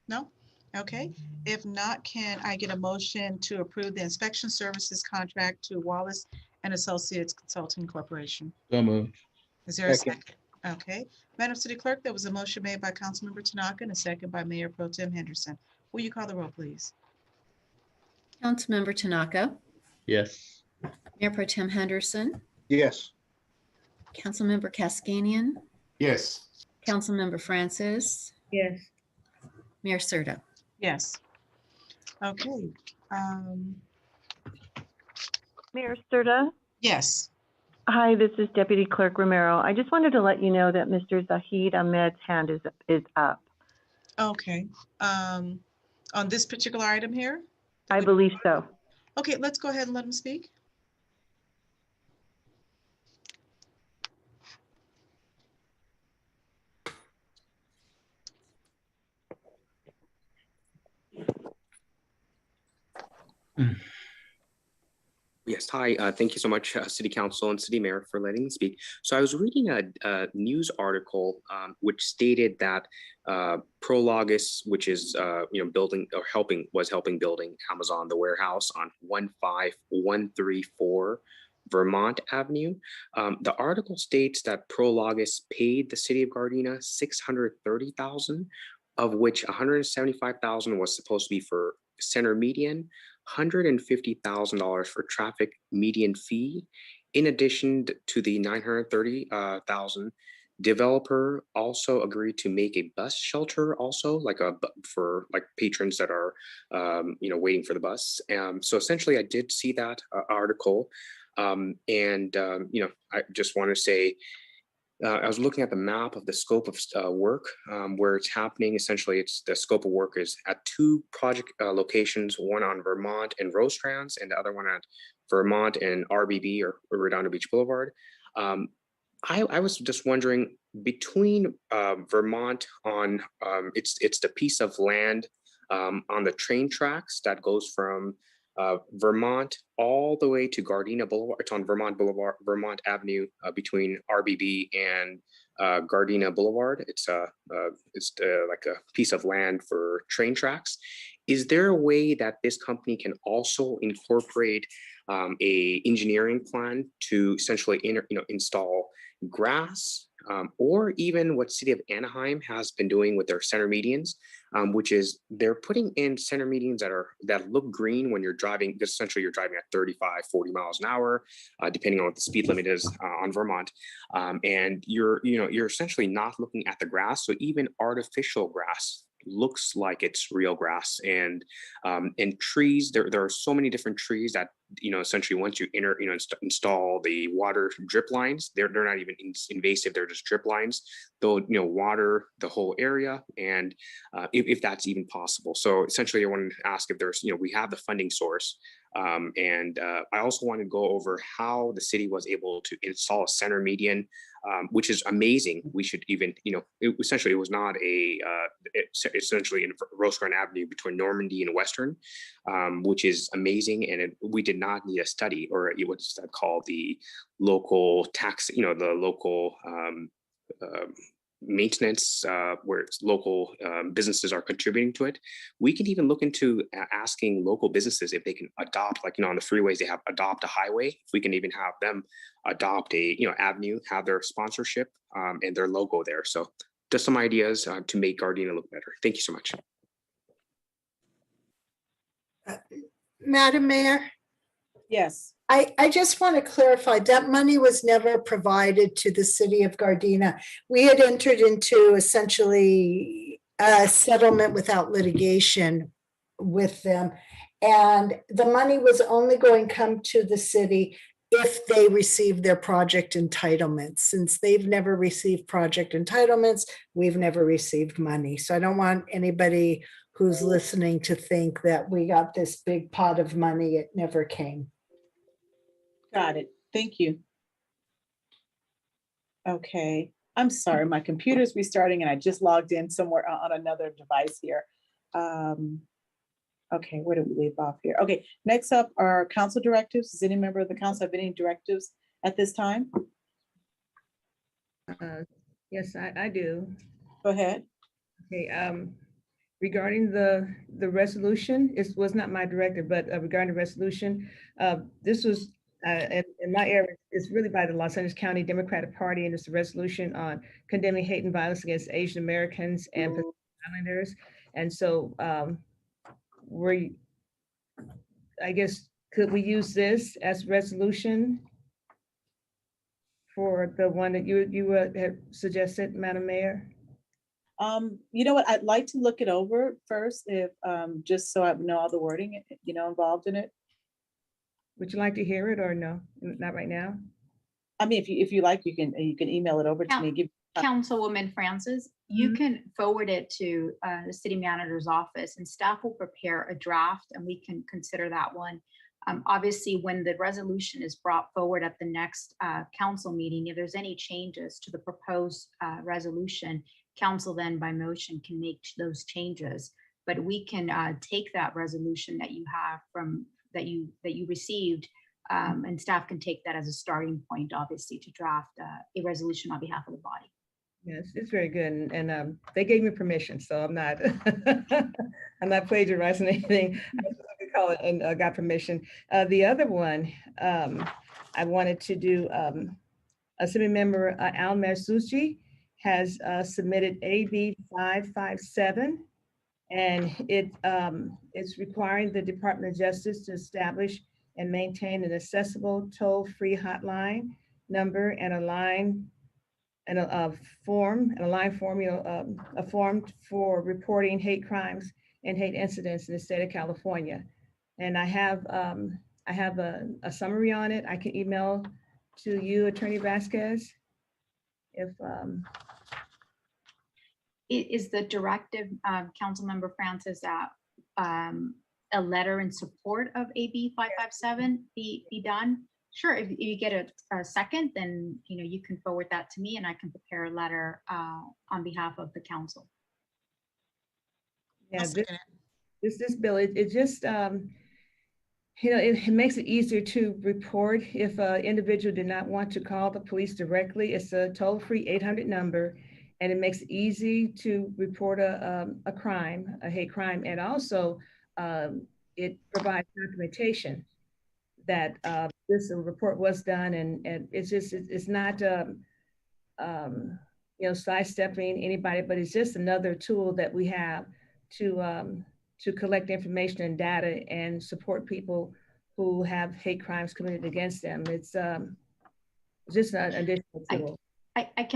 No? Okay. If not, can I get a motion to approve the inspection services contract to Wallace and Associates Consulting Corporation? So moved. Is there a second? Okay. Madam City Clerk, there was a motion made by Councilmember Tanaka and a second by Mayor Pro Tem Henderson. Will you call the roll, please? Councilmember Tanaka, Yes. Mayor Pro Tem Henderson, Yes. Councilmember Cascanian, Yes. Councilmember Francis, Yes. Mayor Serta. Yes. Okay. Mayor Serta? Yes. Hi, this is Deputy Clerk Romero. I just wanted to let you know that Mr. Zahid Ahmed's hand is up. Okay. On this particular item here? I believe so. Okay, let's go ahead and let him speak. Yes, hi. Thank you so much, City Council and City Mayor, for letting me speak. So I was reading a news article which stated that Prologis, which is building or was helping building Amazon, the warehouse on 15134 Vermont Avenue. The article states that Prologis paid the city of Gardena $630,000, of which $175,000 was supposed to be for center median, $150,000 for traffic median fee. In addition to the $930,000, developer also agreed to make a bus shelter, also for patrons that are waiting for the bus. So essentially, I did see that article, I just want to say, I was looking at the map of the scope of work where it's happening. Essentially, it's the scope of work is at 2 project locations, one on Vermont and Rosecrans, and the other one at Vermont and RBB or Redondo Beach Boulevard. I was just wondering, between Vermont on it's the piece of land on the train tracks that goes from Vermont all the way to Gardena Boulevard. It's on Vermont Boulevard, Vermont Avenue, between RBB and Gardena Boulevard. It's like a piece of land for train tracks. Is there a way that this company can also incorporate a engineering plan to essentially install grass, or even what City of Anaheim has been doing with their center medians, which is they're putting in center medians that look green when you're driving. Essentially, you're driving at 35, 40 miles an hour, depending on what the speed limit is on Vermont, and you're essentially not looking at the grass. So even artificial grass looks like it's real grass, and trees. There are so many different trees that essentially once you install the water drip lines, they're not even invasive. They're just drip lines. They'll water the whole area, and if that's even possible. So essentially, I wanted to ask if there's we have the funding source. And I also want to go over how the city was able to install a center median, which is amazing. We should even, essentially it was not essentially in Rosecrans Avenue between Normandy and Western, which is amazing. And we did not need a study, or what's that called, the local tax, the local maintenance, where it's local businesses are contributing to it. We can even look into asking local businesses if they can adopt, like on the freeways, they have adopt a highway. If we can even have them adopt a avenue, have their sponsorship and their logo there. So just some ideas to make Gardena look better. Thank you so much. Madam Mayor? Yes. I just want to clarify that money was never provided to the city of Gardena. We had entered into essentially a settlement without litigation with them. And the money was only going to come to the city if they received their project entitlements. Since they've never received project entitlements, we've never received money. So I don't want anybody who's listening to think that we got this big pot of money. It never came. Got it. Thank you. Okay. I'm sorry, my computer's restarting and I just logged in somewhere on another device here. Okay, where did we leave off here? Okay, next up are council directives. Does any member of the council have any directives at this time? Yes, I do. Go ahead. Okay, regarding the resolution, it was not my directive, but regarding the resolution, this was in my area, it's really by the Los Angeles County Democratic Party, and it's a resolution on condemning hate and violence against Asian Americans and Pacific Islanders. And so I guess, could we use this as resolution for the one that you had suggested, Madam Mayor? You know what, I'd like to look it over first, if just so I know all the wording, involved in it. Would you like to hear it or no? Not right now? I mean, if you like, you can email it over to me. Councilwoman Francis, you can forward it to the city manager's office, and staff will prepare a draft and we can consider that one. Obviously, when the resolution is brought forward at the next council meeting, if there's any changes to the proposed resolution, council then by motion can make those changes. But we can take that resolution that you have that you received, and staff can take that as a starting point, obviously, to draft a resolution on behalf of the body. Yes, it's very good, and they gave me permission, so I'm not I'm not plagiarizing anything. I call it, and got permission. The other one, I wanted to do. Assembly member Al Mersucci has submitted AB 557, and it's requiring the Department of Justice to establish and maintain an accessible toll-free hotline number and a line and a form for reporting hate crimes and hate incidents in the state of California. And I have a summary on it. I can email to you, Attorney Vasquez, if, Is the directive, Councilmember Francis, that a letter in support of AB 557 be done? Sure, if you get a second, then you can forward that to me and I can prepare a letter on behalf of the council. yeah, this bill, it just, it makes it easier to report if an individual did not want to call the police directly. It's a toll-free 800 number, and it makes it easy to report a crime, a hate crime, and also it provides documentation that this report was done, and it's not sidestepping anybody, but it's just another tool that we have to collect information and data and support people who have hate crimes committed against them. It's just an additional tool. I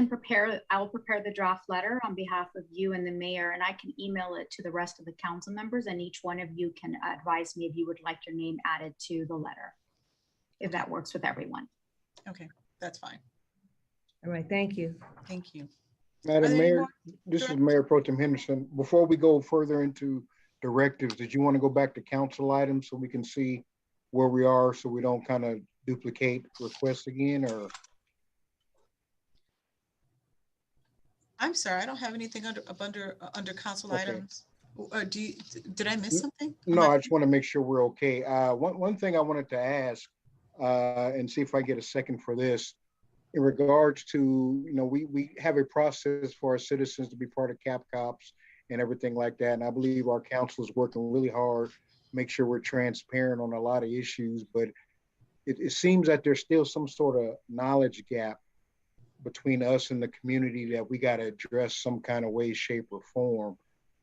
will prepare the draft letter on behalf of you and the mayor, and I can email it to the rest of the council members, and each one of you can advise me if you would like your name added to the letter, if that works with everyone. Okay, that's fine. All right, thank you. Thank you. Madam Mayor, this is Mayor Pro Tem Henderson. Before we go further into directives, did you want to go back to council items so we can see where we are so we don't kind of duplicate requests again, or? I'm sorry, I don't have anything under council Okay. items. Did I miss something? No, I just want to make sure we're okay. One thing I wanted to ask and see if I get a second for this in regards to, we have a process for our citizens to be part of Cap Cops and everything like that. And I believe our council is working really hard to make sure we're transparent on a lot of issues, but it seems that there's still some sort of knowledge gap between us and the community that we got to address some kind of way, shape, or form.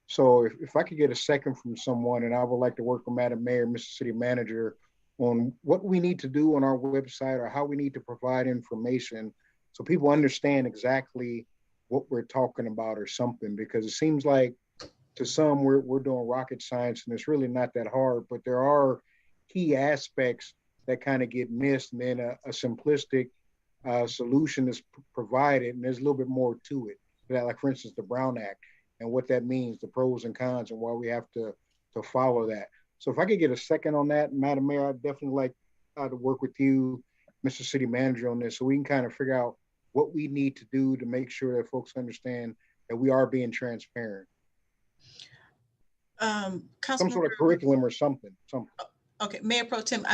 So if I could get a second from someone, and I would like to work with Madam Mayor, Mr. City Manager, on what we need to do on our website or how we need to provide information so people understand exactly what we're talking about or something, because it seems like to some we're doing rocket science and it's really not that hard, but there are key aspects that kind of get missed, and then a simplistic solution is provided, and there's a little bit more to it. Like for instance, the Brown Act and what that means, the pros and cons, and why we have to follow that. So if I could get a second on that, Madam Mayor, I'd definitely like to work with you, Mr. City Manager, on this, so we can kind of figure out what we need to do to make sure that folks understand that we are being transparent. Some sort of curriculum or something. Okay, Mayor Pro Tem,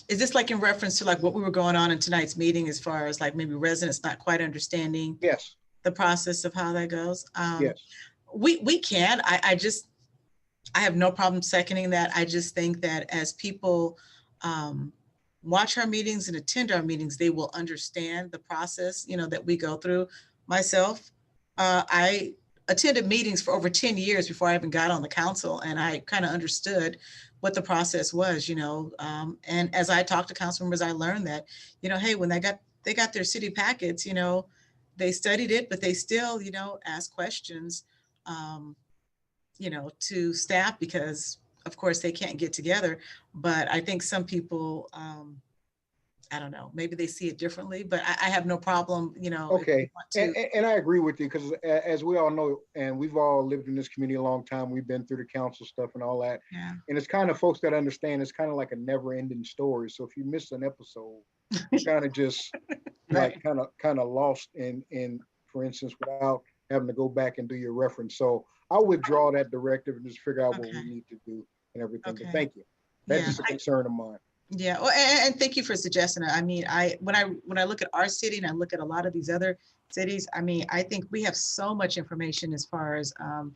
is this like in reference to like what we were going on in tonight's meeting as far as like maybe residents not quite understanding the process of how that goes? Yes. We can. I have no problem seconding that. I just think that as people watch our meetings and attend our meetings, they will understand the process, that we go through. Myself, I attended meetings for over 10 years before I even got on the council, and I kind of understood what the process was, and as I talked to council members, I learned that, hey, when they got their city packets, they studied it, but they still, asked questions, to staff, because of course they can't get together. But I think some people, I don't know, maybe they see it differently, but I have no problem, Okay, and I agree with you, because as we all know, and we've all lived in this community a long time, we've been through the council stuff and all that. Yeah. And it's kind of folks that understand it's kind of like a never ending story. So if you miss an episode, you kind of just like kind of lost in, for instance, without having to go back and do your reference. So I'll withdraw that directive and just figure out what we need to do and everything. But thank you. That's just a concern of mine. Yeah, well, and thank you for suggesting it. When I look at our city and I look at a lot of these other cities, I think we have so much information as far as on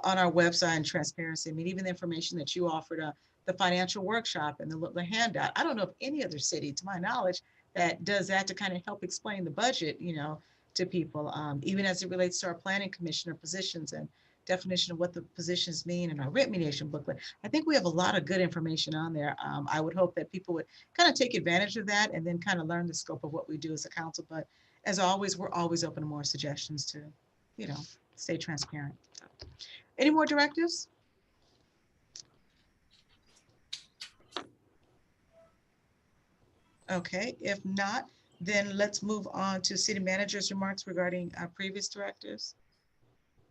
our website and transparency. Even the information that you offered, the financial workshop and the handout. I don't know of any other city, to my knowledge, that does that to kind of help explain the budget, to people, even as it relates to our planning commissioner positions and definition of what the positions mean in our rent mediation booklet. I think we have a lot of good information on there. I would hope that people would kind of take advantage of that and then kind of learn the scope of what we do as a council. But as always, we're always open to more suggestions to, stay transparent. Any more directives? Okay, if not, Then let's move on to city manager's remarks regarding previous directives.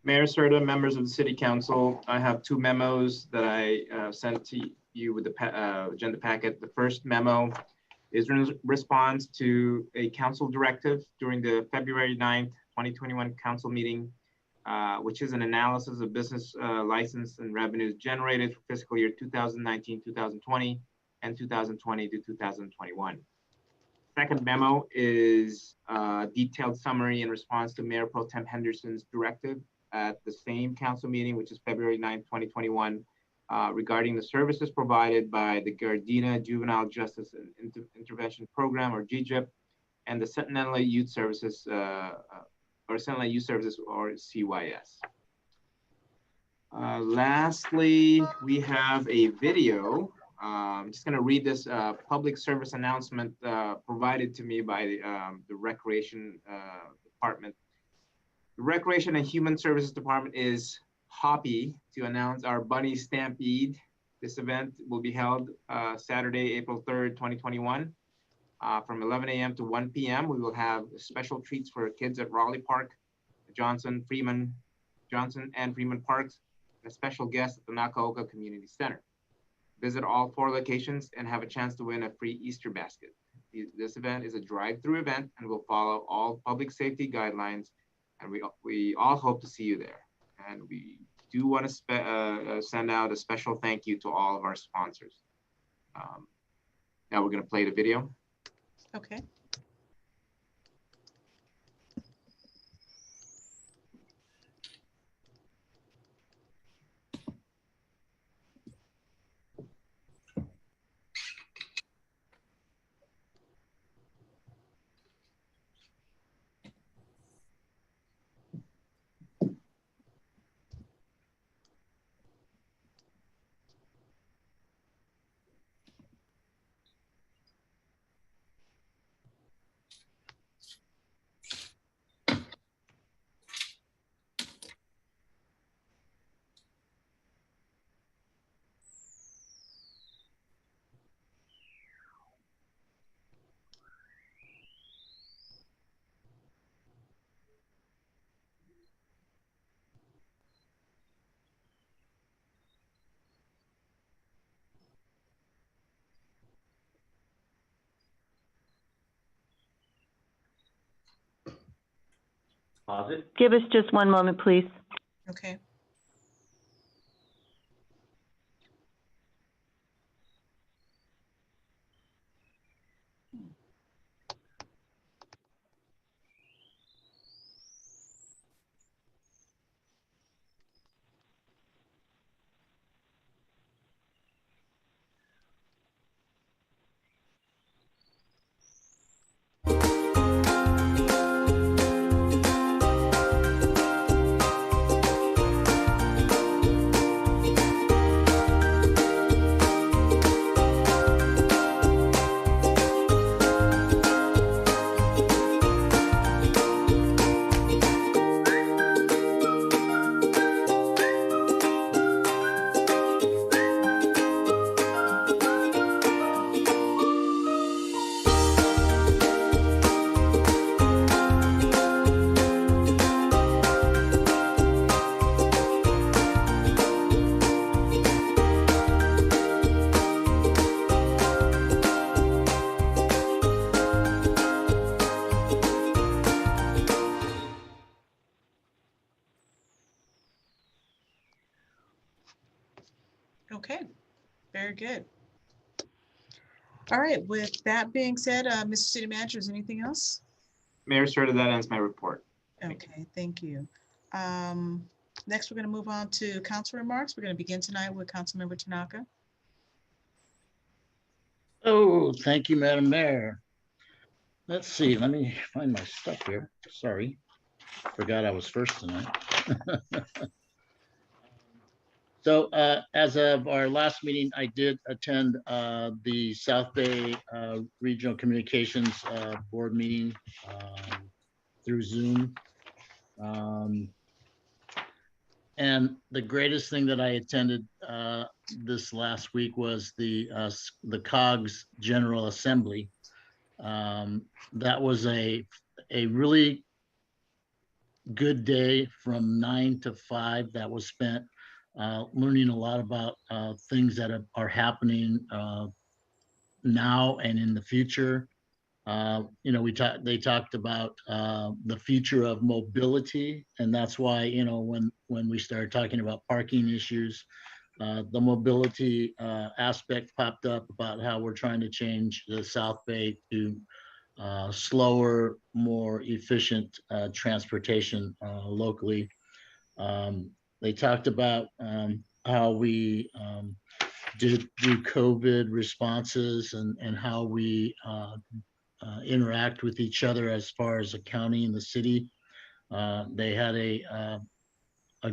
Mayor Serta, members of the City Council, I have two memos that I sent to you with the agenda packet. The first memo is in response to a council directive during the February 9th, 2021 council meeting, which is an analysis of business license and revenues generated for fiscal year 2019, 2020, and 2020 to 2021. Second memo is a detailed summary in response to Mayor Pro Tem Henderson's directive at the same council meeting, which is February 9th, 2021, regarding the services provided by the Gardena Juvenile Justice and Intervention Program, or GJIP, and the Sentinel Youth Services, or CYS. Lastly, we have a video. I'm just going to read this public service announcement provided to me by the Recreation Department. The Recreation and Human Services Department is happy to announce our Bunny Stampede. This event will be held Saturday, April 3rd, 2021, from 11 a.m. to 1 p.m. We will have special treats for kids at Raleigh Park, Johnson and Freeman Parks, and a special guest at the Nakaoka Community Center. Visit all 4 locations and have a chance to win a free Easter basket. This event is a drive-through event and will follow all public safety guidelines, and we all hope to see you there. And we do want to send out a special thank you to all of our sponsors. Now we're going to play the video. Okay. Pause it. Give us just one moment, please. Okay. Okay, very good. All right, with that being said, Mr. City Manager, is anything else? Mayor Serta, that ends my report. Okay, thank you. Next, we're going to move on to council remarks. We're going to begin tonight with Councilmember Tanaka. Oh, thank you, Madam Mayor. Let's see, let me find my stuff here. Sorry, forgot I was first tonight. So as of our last meeting, I did attend the South Bay Regional Communications Board meeting through Zoom. And the greatest thing that I attended this last week was the COGS General Assembly. That was a really good day from 9 to 5 that was spent learning a lot about things that are happening now and in the future. They talked about the future of mobility, and that's why, when we started talking about parking issues, the mobility aspect popped up about how we're trying to change the South Bay to slower, more efficient transportation locally. They talked about how we did do COVID responses and how we interact with each other as far as the county and the city. They had a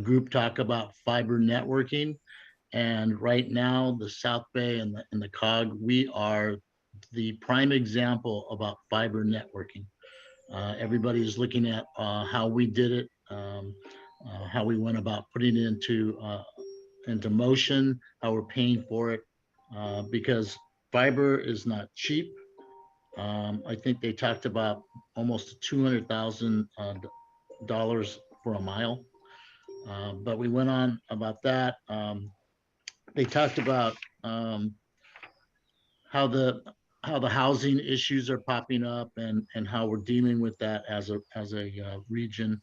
group talk about fiber networking. And right now, the South Bay and the COG, we are the prime example about fiber networking. Everybody is looking at how we did it, how we went about putting it into motion, how we're paying for it, because fiber is not cheap. I think they talked about almost $200,000 for a mile, but we went on about that. They talked about how the housing issues are popping up and how we're dealing with that as a region,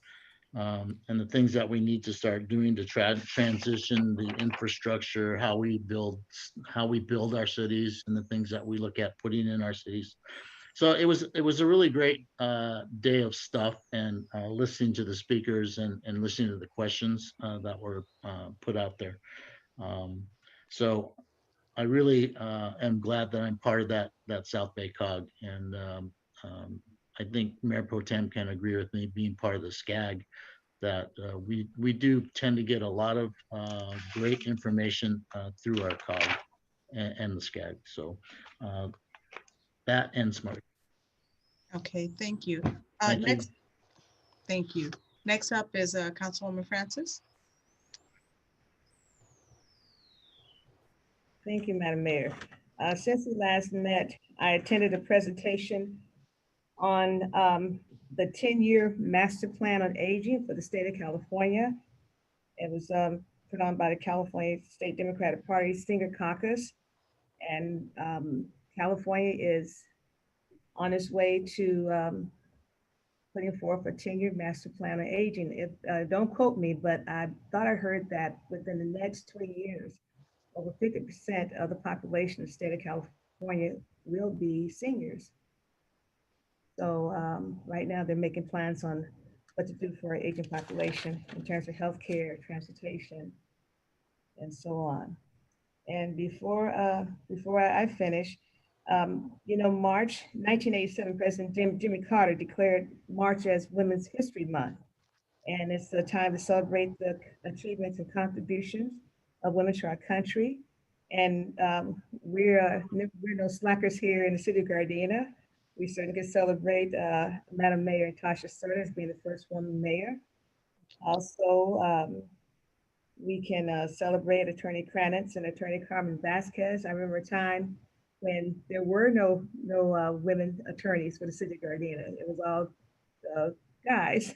and the things that we need to start doing to transition the infrastructure, how we build our cities, and the things that we look at putting in our cities. So it was a really great day of stuff, and listening to the speakers and listening to the questions that were put out there. So I really am glad that I'm part of that South Bay COG, and I think Mayor Pro Tem can agree with me, being part of the SCAG, that we do tend to get a lot of great information through our COG and the SCAG. So that ends my. Okay, thank you. Thank you. Thank you. Next up is Councilwoman Francis. Thank you, Madam Mayor. Since we last met, I attended a presentation on the 10-year master plan on aging for the state of California. It was put on by the California State Democratic Party Senior Caucus, and California is on its way to putting forth a 10-year master plan on aging. Don't quote me, but I thought I heard that within the next 20 years, over 50% of the population of the state of California will be seniors. So right now they're making plans on what to do for our aging population in terms of healthcare, transportation, and so on. And before I finish, March 1987, President Jimmy Carter declared March as Women's History Month. And it's a time to celebrate the achievements and contributions of women to our country. And we're no slackers here in the city of Gardena. We certainly can celebrate Madam Mayor Tasha Serta as being the first woman mayor. Also, we can celebrate Attorney Kranitz and Attorney Carmen Vasquez. I remember a time when there were no women attorneys for the city of Gardena. It was all guys.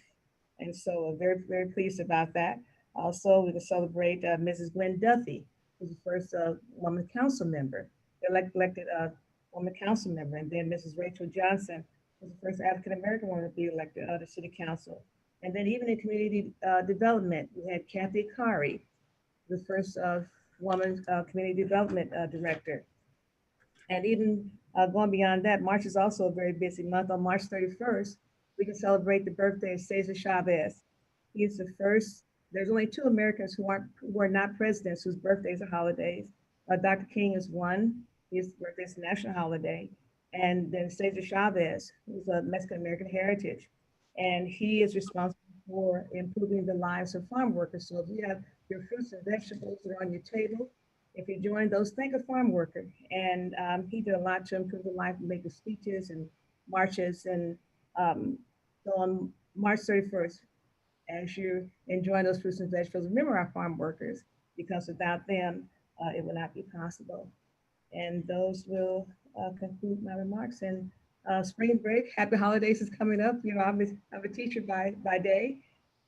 And so I'm very, very pleased about that. Also, we can celebrate Mrs. Gwen Duffy, who's the first woman council member, elected woman council member. And then Mrs. Rachel Johnson was the first African-American woman to be elected to the city council. And then even in community development, we had Kathy Kari, the first woman community development director. And even going beyond that, March is also a very busy month. On March 31st, we can celebrate the birthday of Cesar Chavez. He is the first. There's only 2 Americans who are not presidents whose birthdays are holidays. Dr. King is one. His birthday is a national holiday. And then Cesar Chavez, who's a Mexican-American heritage. And he is responsible for improving the lives of farm workers. So if you have your fruits and vegetables that are on your table, if you join those, thank a farm worker. And he did a lot to improve the life, making speeches and marches. And so on March 31st, as you're enjoying those fruits and vegetables, remember our farm workers, because without them, it would not be possible. And those will conclude my remarks. And spring break, happy holidays is coming up. You know, I'm a teacher by day,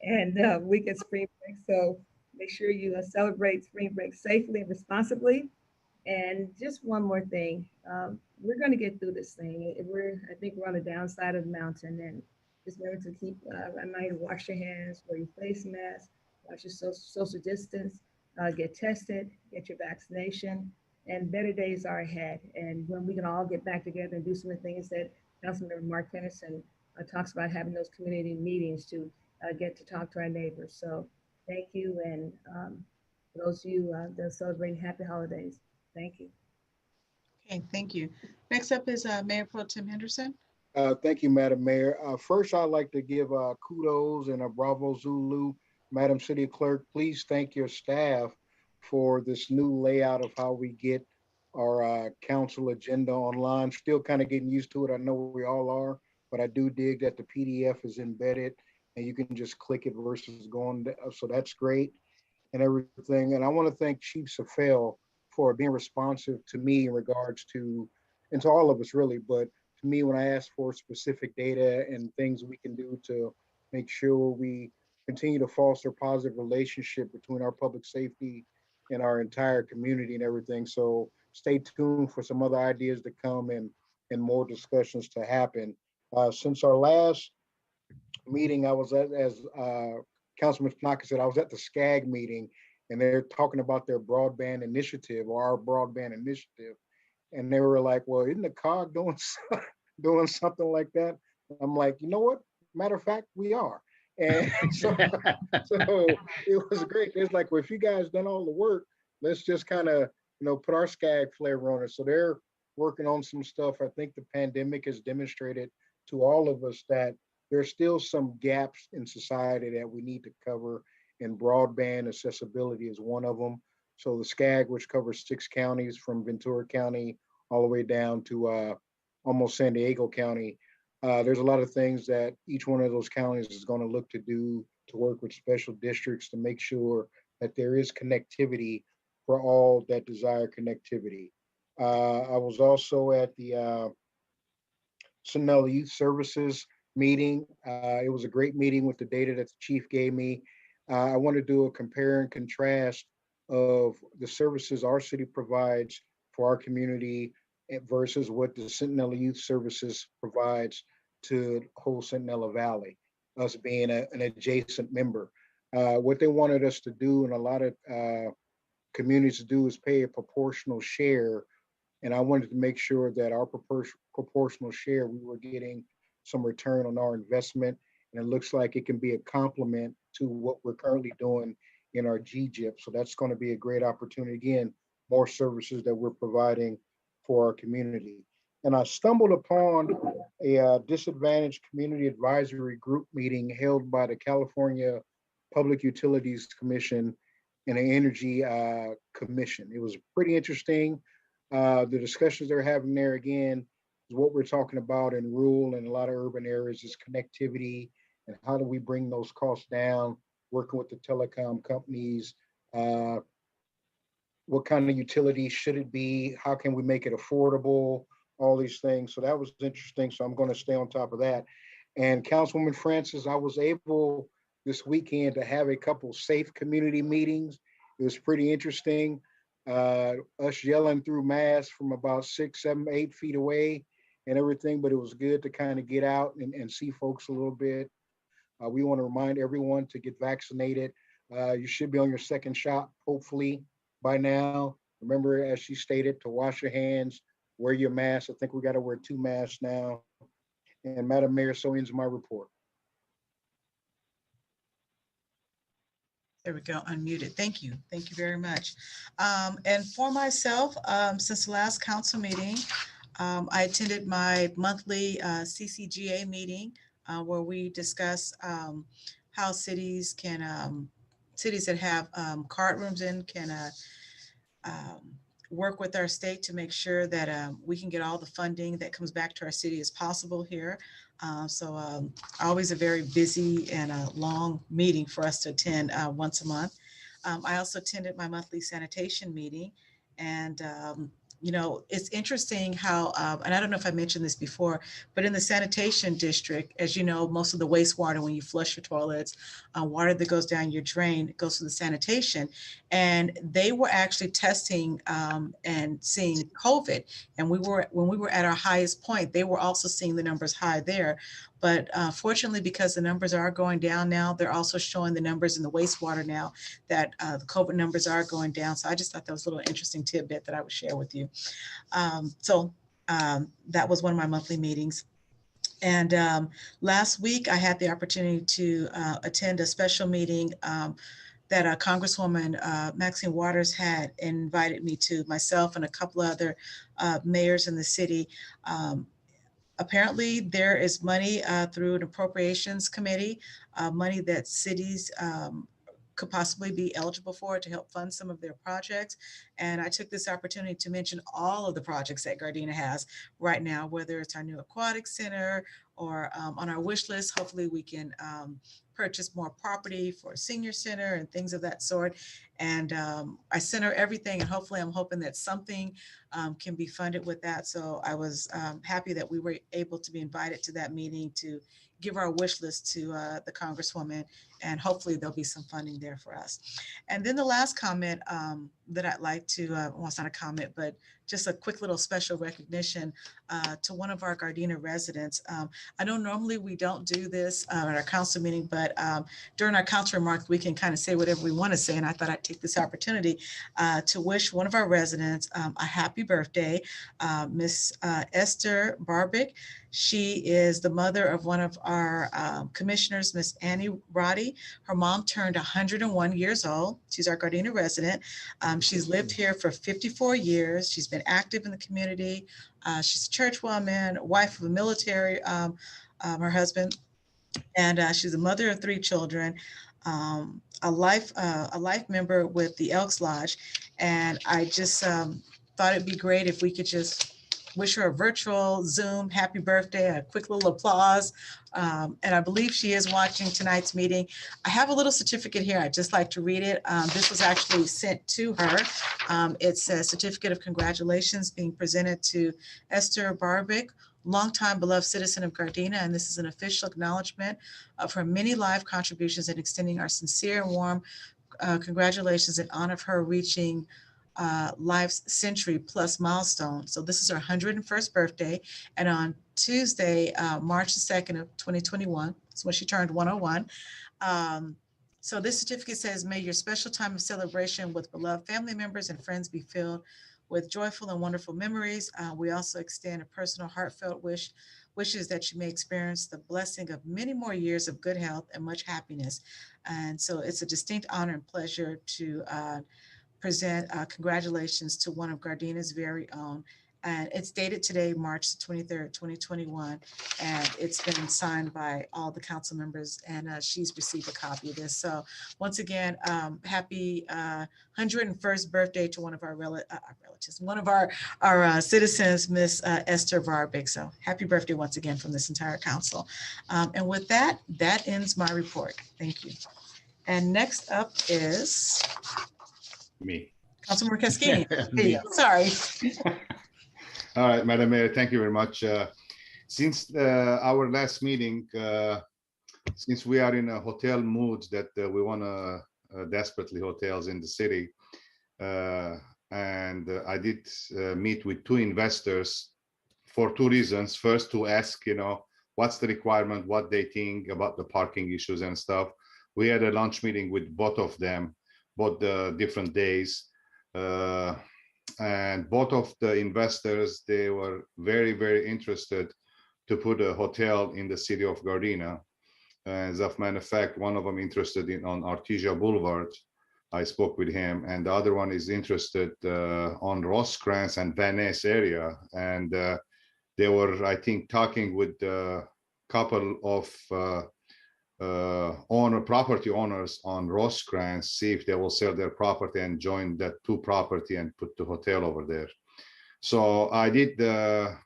and we get spring break. So make sure you celebrate spring break safely and responsibly. And just one more thing, we're going to get through this thing. I think we're on the downside of the mountain, and just remember to keep, remind you to wash your hands, wear your face mask, watch your social distance, get tested, get your vaccination, and better days are ahead. And when we can all get back together and do some of the things that Councilmember Mark Tennyson talks about, having those community meetings to get to talk to our neighbors. So thank you, and for those of you that are celebrating, happy holidays. Thank you. Okay, thank you. Next up is Mayor Pro Tem Henderson. Thank you, Madam Mayor. First, I'd like to give kudos and a bravo Zulu. Madam City Clerk, please thank your staff for this new layout of how we get our council agenda online. Still kind of getting used to it. I know we all are, but I do dig that the PDF is embedded and you can just click it versus going, so that's great and everything. And I want to thank Chief Safel for being responsive to me in regards to, and to all of us really, but to me when I asked for specific data and things we can do to make sure we continue to foster positive relationship between our public safety and our entire community and everything. So stay tuned for some other ideas to come and more discussions to happen. Since our last meeting, I was at, as Councilman Tanaka said, I was at the SCAG meeting, and they're talking about their broadband initiative or our broadband initiative. And they were like, well, isn't the COG doing something like that? I'm like, you know what? Matter of fact, we are. And so it was great. It's like, well, if you guys done all the work, let's just kind of, put our SCAG flavor on it. So they're working on some stuff. I think the pandemic has demonstrated to all of us that there's still some gaps in society that we need to cover, and broadband accessibility is one of them. So the SCAG, which covers 6 counties from Ventura County all the way down to almost San Diego County, there's a lot of things that each one of those counties is going to look to do to work with special districts to make sure that there is connectivity for all that desire connectivity. I was also at the Sentinel Youth Services meeting. It was a great meeting with the data that the chief gave me. I want to do a compare and contrast of the services our city provides for our community versus what the Sentinel Youth Services provides to whole Centinela Valley, us being an adjacent member. What they wanted us to do, and a lot of communities do, is pay a proportional share. And I wanted to make sure that our proportional share, we were getting some return on our investment. And it looks like it can be a complement to what we're currently doing in our GGIP. So that's going to be a great opportunity. Again, more services that we're providing for our community. And I stumbled upon a disadvantaged community advisory group meeting held by the California Public Utilities Commission and the Energy Commission. It was pretty interesting. The discussions they're having there, again, is what we're talking about in rural and a lot of urban areas, is connectivity and how do we bring those costs down, working with the telecom companies, what kind of utility should it be, how can we make it affordable, all these things. So that was interesting. So I'm going to stay on top of that. And Councilwoman Francis, I was able this weekend to have a couple safe community meetings. It was pretty interesting. Us yelling through masks from about 6, 7, 8 feet away and everything, but it was good to kind of get out and see folks a little bit. We want to remind everyone to get vaccinated. You should be on your second shot, hopefully, by now. Remember, as she stated, to wash your hands, wear your mask. I think we got to wear 2 masks now. And Madam Mayor, so ends my report. There we go, unmuted. Thank you. Thank you very much. And for myself, since the last council meeting, I attended my monthly CCGA meeting where we discuss how cities can, cities that have card rooms in can work with our state to make sure that we can get all the funding that comes back to our city as possible here. So always a very busy and a long meeting for us to attend once a month. I also attended my monthly sanitation meeting, and you know, it's interesting how, and I don't know if I mentioned this before, but in the sanitation district, as you know, most of the wastewater, when you flush your toilets, water that goes down your drain goes to the sanitation. And they were actually testing and seeing COVID. And when we were at our highest point, they were also seeing the numbers high there. But fortunately, because the numbers are going down now, they're also showing the numbers in the wastewater now that the COVID numbers are going down. So I just thought that was a little interesting tidbit that I would share with you. That was one of my monthly meetings. And last week, I had the opportunity to attend a special meeting that Congresswoman Maxine Waters had invited me to, myself and a couple other mayors in the city. Apparently, there is money through an appropriations committee, money that cities could possibly be eligible for to help fund some of their projects. And I took this opportunity to mention all of the projects that Gardena has right now, whether it's our new aquatic center or on our wish list. Hopefully we can purchase more property for a senior center and things of that sort. And I sent her everything, and hopefully I'm hoping that something can be funded with that. So I was happy that we were able to be invited to that meeting to give our wish list to the Congresswoman, and hopefully there'll be some funding there for us. And then the last comment that I'd like to, well, it's not a comment, but just a quick little special recognition to one of our Gardena residents. I know normally we don't do this at our council meeting, but during our council remarks, we can kind of say whatever we want to say. And I thought I'd take this opportunity to wish one of our residents a happy birthday, Miss Esther Barbic. She is the mother of one of our commissioners, Miss Annie Roddy. Her mom turned 101 years old. She's our Gardena resident. She's lived here for 54 years. She's been active in the community. She's a church woman, wife of a military, her husband, and she's a mother of 3 children, a life member with the Elks Lodge. And I just thought it'd be great if we could just wish her a virtual Zoom happy birthday, a quick little applause. And I believe she is watching tonight's meeting. I have a little certificate here. I'd just like to read it. This was actually sent to her. It's a certificate of congratulations being presented to Esther Barbic, longtime beloved citizen of Gardena, and this is an official acknowledgement of her many life contributions and extending our sincere and warm congratulations in honor of her reaching life's century plus milestone. So this is her 101st birthday, and on Tuesday, March the 2nd of 2021, is when she turned 101. So this certificate says, may your special time of celebration with beloved family members and friends be filled with joyful and wonderful memories. We also extend a personal heartfelt wishes that you may experience the blessing of many more years of good health and much happiness. And so it's a distinct honor and pleasure to present congratulations to one of Gardena's very own. And it's dated today, March 23rd, 2021. And it's been signed by all the council members, and she's received a copy of this. So once again, happy 101st birthday to one of our relatives, one of our citizens, Miss Esther Barbic. So happy birthday once again from this entire council. And with that, that ends my report. Thank you. And next up is Me. Councilmember Cascini. Sorry. All right, Madam Mayor, thank you very much. Since our last meeting, since we are in a hotel mood that we want to desperately hotels in the city, and I did meet with 2 investors for 2 reasons. First, to ask, what's the requirement, what they think about the parking issues and stuff. We had a lunch meeting with both of them, both the different days. And both of the investors, they were very, very interested to put a hotel in the city of Gardena. As a matter of fact, one of them interested on Artesia Boulevard. I spoke with him, and the other one is interested on Rosecrans and Van Ness area. And they were, I think, talking with a couple of property owners on Rosecrans, see if they will sell their property and join that 2 property and put the hotel over there. So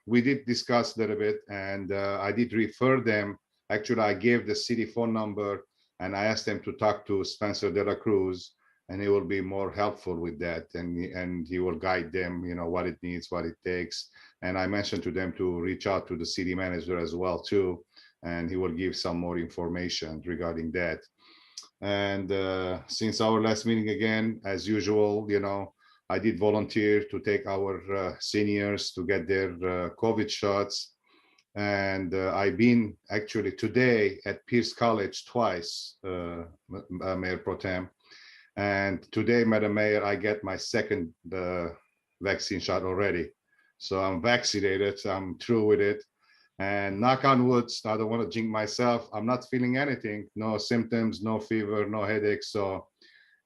we did discuss a little bit, and I did refer them. Actually, I gave the city phone number, and I asked them to talk to Spencer De La Cruz, and he will be more helpful with that, and he will guide them, you know, what it needs, what it takes. And I mentioned to them to reach out to the city manager as well too, and he will give some more information regarding that. And since our last meeting, again, as usual, you know, I did volunteer to take our seniors to get their COVID shots. And I've been actually today at Pierce College twice, Mayor Pro Tem. And today, Madam Mayor, I get my second vaccine shot already. So I'm vaccinated, I'm through with it. And knock on wood, I don't want to jinx myself. I'm not feeling anything, no symptoms, no fever, no headache. So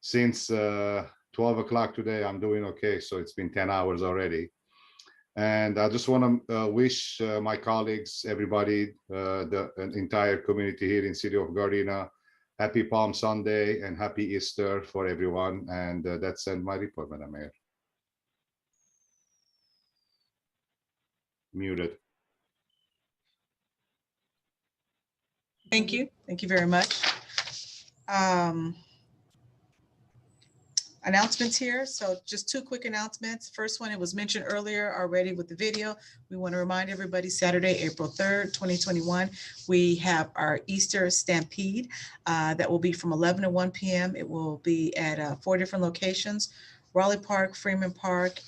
since 12 o'clock today, I'm doing okay. So it's been 10 hours already. And I just want to wish my colleagues, everybody, the entire community here in City of Gardena, happy Palm Sunday and happy Easter for everyone. And that's my report, Madam Mayor. Muted. Thank you. Thank you very much. Announcements here. So just two quick announcements. First one, it was mentioned earlier already with the video. We want to remind everybody Saturday, April 3rd, 2021, we have our Easter Stampede that will be from 11 to 1 p.m. It will be at 4 different locations: Raleigh Park, Freeman Park,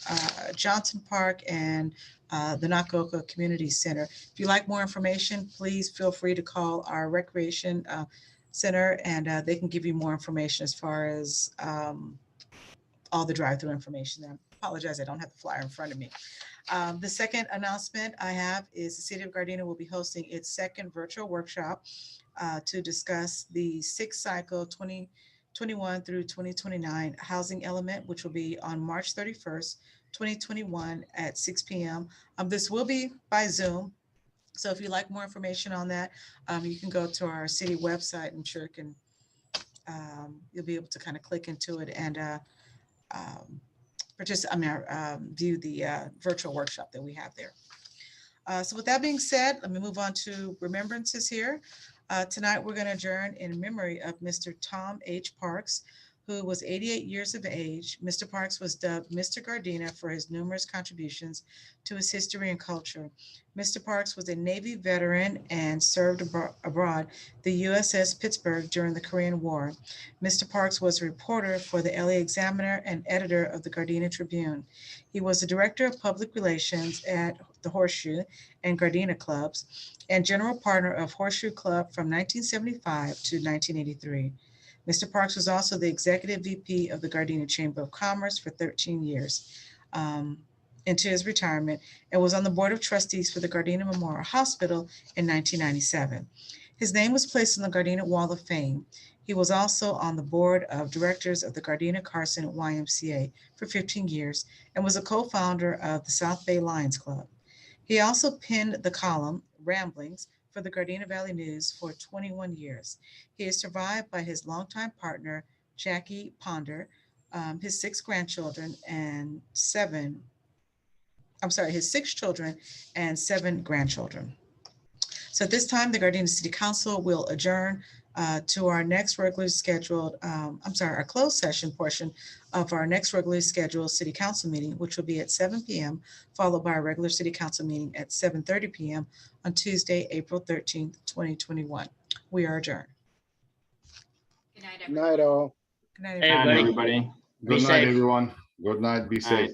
Johnson Park, and the Nakoka Community Center. If you'd like more information, please feel free to call our Recreation Center, and they can give you more information as far as all the drive-through information. I apologize, I don't have the flyer in front of me. The second announcement I have is the City of Gardena will be hosting its second virtual workshop to discuss the sixth cycle 2021 through 2029 housing element, which will be on March 31st, 2021 at 6 p.m. This will be by Zoom. So if you'd like more information on that, you can go to our city website. I'm sure you'll be able to kind of click into it and view the virtual workshop that we have there. So with that being said, let me move on to remembrances here. Tonight, we're going to adjourn in memory of Mr. Tom H. Parks, who was 88 years of age. Mr. Parks was dubbed Mr. Gardena for his numerous contributions to his history and culture. Mr. Parks was a Navy veteran and served abroad the USS Pittsburgh during the Korean War. Mr. Parks was a reporter for the LA Examiner and editor of the Gardena Tribune. He was the director of public relations at the Horseshoe and Gardena Clubs and general partner of Horseshoe Club from 1975 to 1983. Mr. Parks was also the executive VP of the Gardena Chamber of Commerce for 13 years into his retirement, and was on the board of trustees for the Gardena Memorial Hospital in 1997. His name was placed on the Gardena Wall of Fame. He was also on the board of directors of the Gardena Carson YMCA for 15 years and was a co-founder of the South Bay Lions Club. He also penned the column Ramblings for the Gardena Valley News for 21 years. He is survived by his longtime partner, Jackie Ponder, his six children and seven grandchildren. So at this time, the Gardena City Council will adjourn to our next regularly scheduled, our closed session portion of our next regularly scheduled City Council meeting, which will be at 7 p.m., followed by a regular City Council meeting at 7:30 p.m. on Tuesday, April 13th, 2021. We are adjourned. Good night, Good night, all. Good night, Good night, everybody. Good night, everyone. Good night. Be safe.